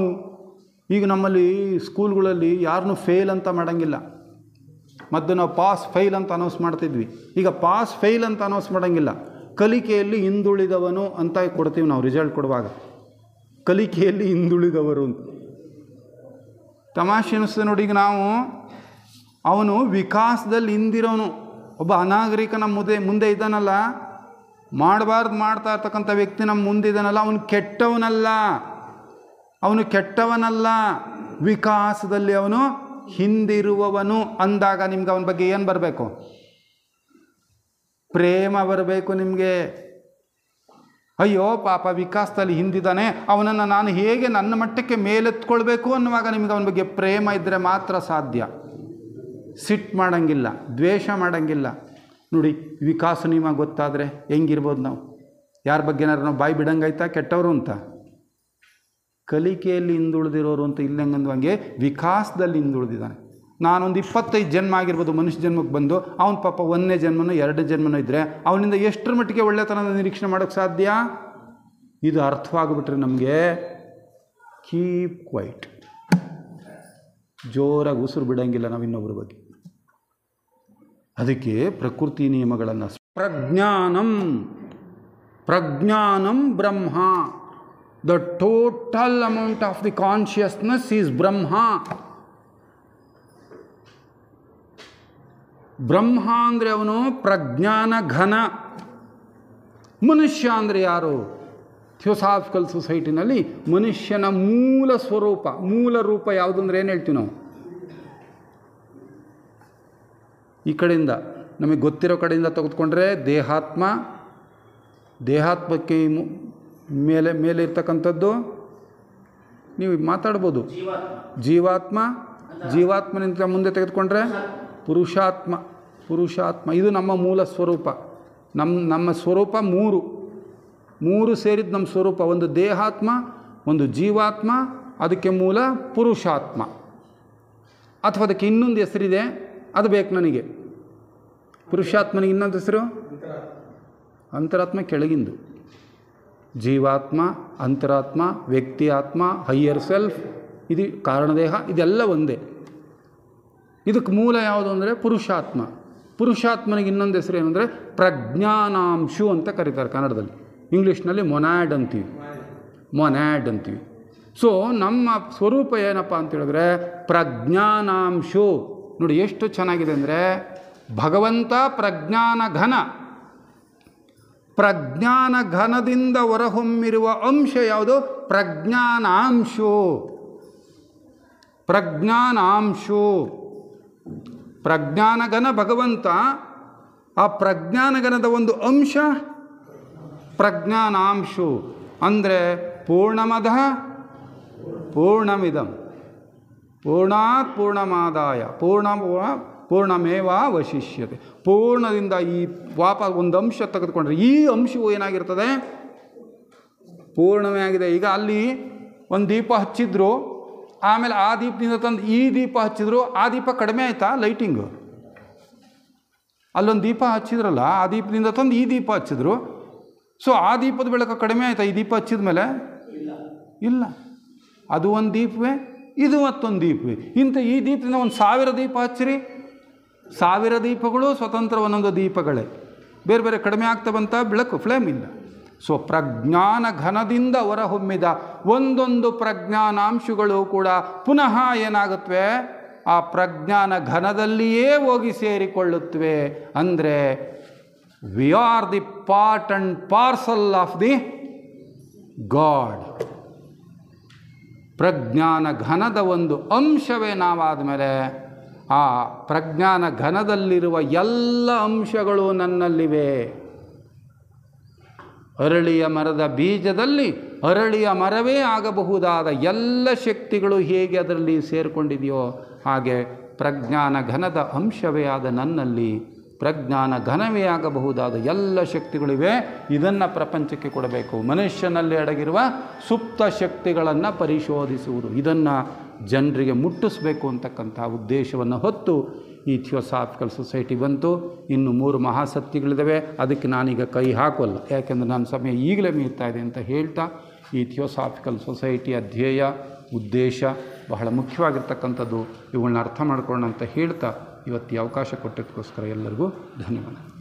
[SPEAKER 1] ಈಗ ನಮ್ಮಲ್ಲಿ ಸ್ಕೂಲ್ಗಳಲ್ಲಿ ಯಾರನ್ನೂ ಫೇಲ್ ಅಂತ ಮಾಡೋಂಗಿಲ್ಲ. ಮೊದಲು ನಾವು ಪಾಸ್ ಫೇಲ್ ಅಂತ ಅನೌನ್ಸ್ ಮಾಡ್ತಿದ್ವಿ, ಈಗ ಪಾಸ್ ಫೇಲ್ ಅಂತ ಅನೌನ್ಸ್ ಮಾಡೋಂಗಿಲ್ಲ. ಕಲಿಕೆಯಲ್ಲಿ ಹಿಂದುಳಿದವನು ಅಂತ ಕೊಡ್ತೀವಿ ನಾವು ರಿಸಲ್ಟ್ ಕೊಡುವಾಗ, ಕಲಿಕೆಯಲ್ಲಿ ಹಿಂದುಳಿದವರು ಅಂತ. ತಮಾಷೆ ಅನ್ನಿಸ್ತದೆ ನೋಡಿ. ಈಗ ನಾವು ಅವನು ವಿಕಾಸದಲ್ಲಿ ಹಿಂದಿರೋನು, ಒಬ್ಬ ಅನಾಗರಿಕ ನಮ್ಮ ಮುಂದೆ ಇದ್ದಾನಲ್ಲ, ಮಾಡಬಾರ್ದು ಮಾಡ್ತಾ ಇರ್ತಕ್ಕಂಥ ವ್ಯಕ್ತಿ ನಮ್ಮ ಮುಂದೆ ಇದ್ದಾನಲ್ಲ, ಅವನು ಕೆಟ್ಟವನಲ್ಲ, ವಿಕಾಸದಲ್ಲಿ ಅವನು ಹಿಂದಿರುವವನು ಅಂದಾಗ ನಿಮ್ಗೆ ಅವನ ಬಗ್ಗೆ ಏನು ಬರಬೇಕು? ಪ್ರೇಮ ಬರಬೇಕು ನಿಮಗೆ. ಅಯ್ಯೋ ಪಾಪ ವಿಕಾಸದಲ್ಲಿ ಹಿಂದಿದ್ದಾನೆ, ಅವನನ್ನು ನಾನು ಹೇಗೆ ನನ್ನ ಮಟ್ಟಕ್ಕೆ ಮೇಲೆತ್ಕೊಳ್ಬೇಕು ಅನ್ನುವಾಗ ನಿಮ್ಗೆ ಅವನ ಬಗ್ಗೆ ಪ್ರೇಮ ಇದ್ದರೆ ಮಾತ್ರ ಸಾಧ್ಯ. ಸಿಟ್ಟು ಮಾಡೋಂಗಿಲ್ಲ, ದ್ವೇಷ ಮಾಡೋಂಗಿಲ್ಲ. ನೋಡಿ, ವಿಕಾಸ ನಿಮಗೆ ಗೊತ್ತಾದರೆ ಹೆಂಗಿರ್ಬೋದು ನಾವು? ಯಾರ ಬಗ್ಗೆ ಏನಾದ್ರು ನಾವು ಬಾಯಿ ಬಿಡಂಗಾಯ್ತಾ ಕೆಟ್ಟವರು ಅಂತ? ಕಲಿಕೆಯಲ್ಲಿ ಹಿಂದುಳಿದಿರೋರು ಅಂತ ಇಲ್ಲಂಗಂದುವಂಗೆ ವಿಕಾಸದಲ್ಲಿ ಹಿಂದುಳಿದಿದ್ದಾನೆ. ನಾನೊಂದು 25 ಜನ್ಮ ಆಗಿರ್ಬೋದು ಮನುಷ್ಯ ಜನ್ಮಕ್ಕೆ ಬಂದು, ಅವನ ಪಾಪ 1ನೇ ಜನ್ಮನೋ 2ನೇ ಜನ್ಮನೋ ಇದ್ದರೆ ಅವನಿಂದ ಎಷ್ಟರ ಮಟ್ಟಿಗೆ ಒಳ್ಳೆತನದ ನಿರೀಕ್ಷಣೆ ಮಾಡೋಕ್ಕೆ ಸಾಧ್ಯ? ಇದು ಅರ್ಥವಾಗಿಬಿಟ್ರೆ ನಮಗೆ ಕೀಪ್ ಕ್ವೈಟ್, ಜೋರಾಗಿ ಉಸಿರು ಬಿಡೋಂಗಿಲ್ಲ ನಾವು ಇನ್ನೊಬ್ಬರ ಬಗ್ಗೆ. ಅದಕ್ಕೆ ಪ್ರಕೃತಿ ನಿಯಮಗಳನ್ನು ಪ್ರಜ್ಞಾನಂ ಬ್ರಹ್ಮ, the total amount of the consciousness is Brahma. Brahma ಅಂದರೆ ಅವನು ಪ್ರಜ್ಞಾನ ಘನ. ಮನುಷ್ಯ ಅಂದರೆ ಯಾರು? ಥಿಯೋಸಾಫಿಕಲ್ ಸೊಸೈಟಿನಲ್ಲಿ ಮನುಷ್ಯನ ಮೂಲ ಸ್ವರೂಪ, ಮೂಲ ರೂಪ ಯಾವುದು ಅಂದರೆ ಏನು ಹೇಳ್ತೀವಿ ನಾವು? ಈ ಕಡೆಯಿಂದ ನಮಗೆ ಗೊತ್ತಿರೋ ಕಡೆಯಿಂದ ತೆಗೆದುಕೊಂಡ್ರೆ ದೇಹಾತ್ಮಕ್ಕೆ ಮೇಲೆ ಇರ್ತಕ್ಕಂಥದ್ದು ನೀವು ಮಾತಾಡ್ಬೋದು. ಜೀವಾತ್ಮನಿಂದ ಮುಂದೆ ತೆಗೆದುಕೊಂಡ್ರೆ ಪುರುಷಾತ್ಮ. ಇದು ನಮ್ಮ ಮೂಲ ಸ್ವರೂಪ. ನಮ್ಮ ಸ್ವರೂಪ ಮೂರು ಸೇರಿದ ನಮ್ಮ ಸ್ವರೂಪ. ಒಂದು ದೇಹಾತ್ಮ, ಒಂದು ಜೀವಾತ್ಮ, ಅದಕ್ಕೆ ಮೂಲ ಪುರುಷಾತ್ಮ. ಅಥವಾ ಅದಕ್ಕೆ ಇನ್ನೊಂದು ಹೆಸರಿದೆ, ಅದು ಬೇಕು ನನಗೆ. ಪುರುಷಾತ್ಮನಿಗೆ ಇನ್ನೊಂದು ಹೆಸರು ಅಂತರಾತ್ಮ, ಕೆಳಗಿಂದು. ಜೀವಾತ್ಮ, ಅಂತರಾತ್ಮ, ವ್ಯಕ್ತಿ ಆತ್ಮ, ಹೈಯರ್ ಸೆಲ್ಫ್, ಇದು ಕಾರಣದೇಹ, ಇದೆಲ್ಲ ಒಂದೇ. ಇದಕ್ಕೆ ಮೂಲ ಯಾವುದು ಅಂದರೆ ಪುರುಷಾತ್ಮ. ಪುರುಷಾತ್ಮನಿಗೆ ಇನ್ನೊಂದು ಹೆಸರು ಏನಂದರೆ ಪ್ರಜ್ಞಾನಾಂಶು ಅಂತ ಕರೀತಾರೆ ಕನ್ನಡದಲ್ಲಿ. ಇಂಗ್ಲೀಷ್ನಲ್ಲಿ ಮೊನ್ಯಾಡ್ ಅಂತೀವಿ. ಸೊ ನಮ್ಮ ಸ್ವರೂಪ ಏನಪ್ಪ ಅಂತ ಹೇಳಿದ್ರೆ ಪ್ರಜ್ಞಾನಾಂಶು. ನೋಡಿ ಎಷ್ಟು ಚೆನ್ನಾಗಿದೆ ಅಂದರೆ, ಭಗವಂತ ಪ್ರಜ್ಞಾನ ಘನದಿಂದ ಹೊರಹೊಮ್ಮಿರುವ ಅಂಶ ಯಾವುದು? ಪ್ರಜ್ಞಾನಾಂಶು. ಪ್ರಜ್ಞಾನಘನ ಭಗವಂತ, ಆ ಪ್ರಜ್ಞಾನಘನದ ಒಂದು ಅಂಶ ಪ್ರಜ್ಞಾನಾಂಶು. ಅಂದರೆ ಪೂರ್ಣಮದ ಪೂರ್ಣಮಿದಂ ಪೂರ್ಣಾತ್ ಪೂರ್ಣಮಾದಾಯ ಪೂರ್ಣಮೇವಾವಶಿಷ್ಯತೆ. ಪೂರ್ಣದಿಂದ ಈ ಒಂದು ಅಂಶ ತೆಗೆದುಕೊಂಡ್ರೆ ಈ ಅಂಶವು ಏನಾಗಿರ್ತದೆ? ಪೂರ್ಣವೇ ಆಗಿದೆ. ಈಗ ಅಲ್ಲಿ ಒಂದು ದೀಪ ಹಚ್ಚಿದ್ರು, ಆಮೇಲೆ ಆ ದೀಪದಿಂದ ತಂದು ಈ ದೀಪ ಹಚ್ಚಿದ್ರು, ಆ ದೀಪ ಕಡಿಮೆ ಆಯಿತಾ ಲೈಟಿಂಗು? ಅಲ್ಲೊಂದು ದೀಪ ಹಚ್ಚಿದ್ರಲ್ಲ, ಆ ದೀಪದಿಂದ ತಂದು ಈ ದೀಪ ಹಚ್ಚಿದ್ರು, ಸೊ ಆ ದೀಪದ ಬೆಳಕು ಕಡಿಮೆ ಆಯಿತಾ ಈ ದೀಪ ಹಚ್ಚಿದ ಮೇಲೆ? ಇಲ್ಲ. ಅದು ಒಂದು ದೀಪವೇ, ಇದು ಮತ್ತೊಂದು ದೀಪವೇ. ಈ ದೀಪದಿಂದ 1000 ದೀಪ ಹಚ್ಚಿರಿ, 1000 ದೀಪಗಳು ಸ್ವತಂತ್ರ ಒಂದೊಂದು ದೀಪಗಳೇ. ಬೇರೆ ಬೇರೆ ಕಡಿಮೆ ಆಗ್ತಾ ಬಂತ ಬೆಳಕು, ಫ್ಲೇಮ್ ಇಲ್ಲ. ಸೊ ಪ್ರಜ್ಞಾನ ಘನದಿಂದ ಹೊರಹೊಮ್ಮಿದ ಒಂದೊಂದು ಪ್ರಜ್ಞಾನಾಂಶಗಳು ಕೂಡ ಪುನಃ ಏನಾಗುತ್ತವೆ? ಆ ಪ್ರಜ್ಞಾನ ಘನದಲ್ಲಿಯೇ ಹೋಗಿ ಸೇರಿಕೊಳ್ಳುತ್ತವೆ. ಅಂದರೆ we are the part and parcel of the God. ಪ್ರಜ್ಞಾನ ಘನದ ಒಂದು ಅಂಶವೇ ನಾವಾದ ಮೇಲೆ ಆ ಪ್ರಜ್ಞಾನ ಘನದಲ್ಲಿರುವ ಎಲ್ಲ ಅಂಶಗಳು ನನ್ನಲ್ಲಿವೆ. ಅರಳಿಯ ಮರದ ಬೀಜದಲ್ಲಿ ಅರಳಿಯ ಮರವೇ ಆಗಬಹುದಾದ ಎಲ್ಲ ಶಕ್ತಿಗಳು ಹೇಗೆ ಅದರಲ್ಲಿ ಸೇರಿಕೊಂಡಿದೆಯೋ ಹಾಗೆ ಪ್ರಜ್ಞಾನ ಘನದ ಅಂಶವೇ ಆದ ನನ್ನಲ್ಲಿ ಪ್ರಜ್ಞಾನ ಘನವೇ ಆಗಬಹುದಾದ ಎಲ್ಲ ಶಕ್ತಿಗಳಿವೆ. ಇದನ್ನು ಪ್ರಪಂಚಕ್ಕೆ ಕೊಡಬೇಕು. ಮನುಷ್ಯನಲ್ಲಿ ಅಡಗಿರುವ ಸುಪ್ತ ಶಕ್ತಿಗಳನ್ನು ಪರಿಶೋಧಿಸುವುದು, ಇದನ್ನು ಜನರಿಗೆ ಮುಟ್ಟಿಸಬೇಕು ಅಂತಕ್ಕಂಥ ಉದ್ದೇಶವನ್ನು ಹೊತ್ತು ಈ ಥಿಯೋಸಾಫಿಕಲ್ ಸೊಸೈಟಿ ಬಂತು. ಇನ್ನು 3 ಮಹಾಸತ್ಯಗಳಿದ್ದಾವೆ. ಅದಕ್ಕೆ ನಾನೀಗ ಕೈ ಹಾಕೋಲ್ಲ, ಯಾಕೆಂದರೆ ನನ್ನ ಸಮಯ ಈಗಲೇ ಮೀರ್ತಾ ಇದೆ ಅಂತ ಹೇಳ್ತಾ ಈ ಥಿಯೋಸಾಫಿಕಲ್ ಸೊಸೈಟಿಯ ಧ್ಯೇಯ, ಉದ್ದೇಶ ಬಹಳ ಮುಖ್ಯವಾಗಿರ್ತಕ್ಕಂಥದ್ದು. ಇವುಗಳನ್ನ ಅರ್ಥ ಮಾಡ್ಕೊಳ್ಳೋಣ ಅಂತ ಹೇಳ್ತಾ ಇವತ್ತು ಈ ಅವಕಾಶ ಕೊಟ್ಟದಕ್ಕೋಸ್ಕರ ಎಲ್ಲರಿಗೂ ಧನ್ಯವಾದ.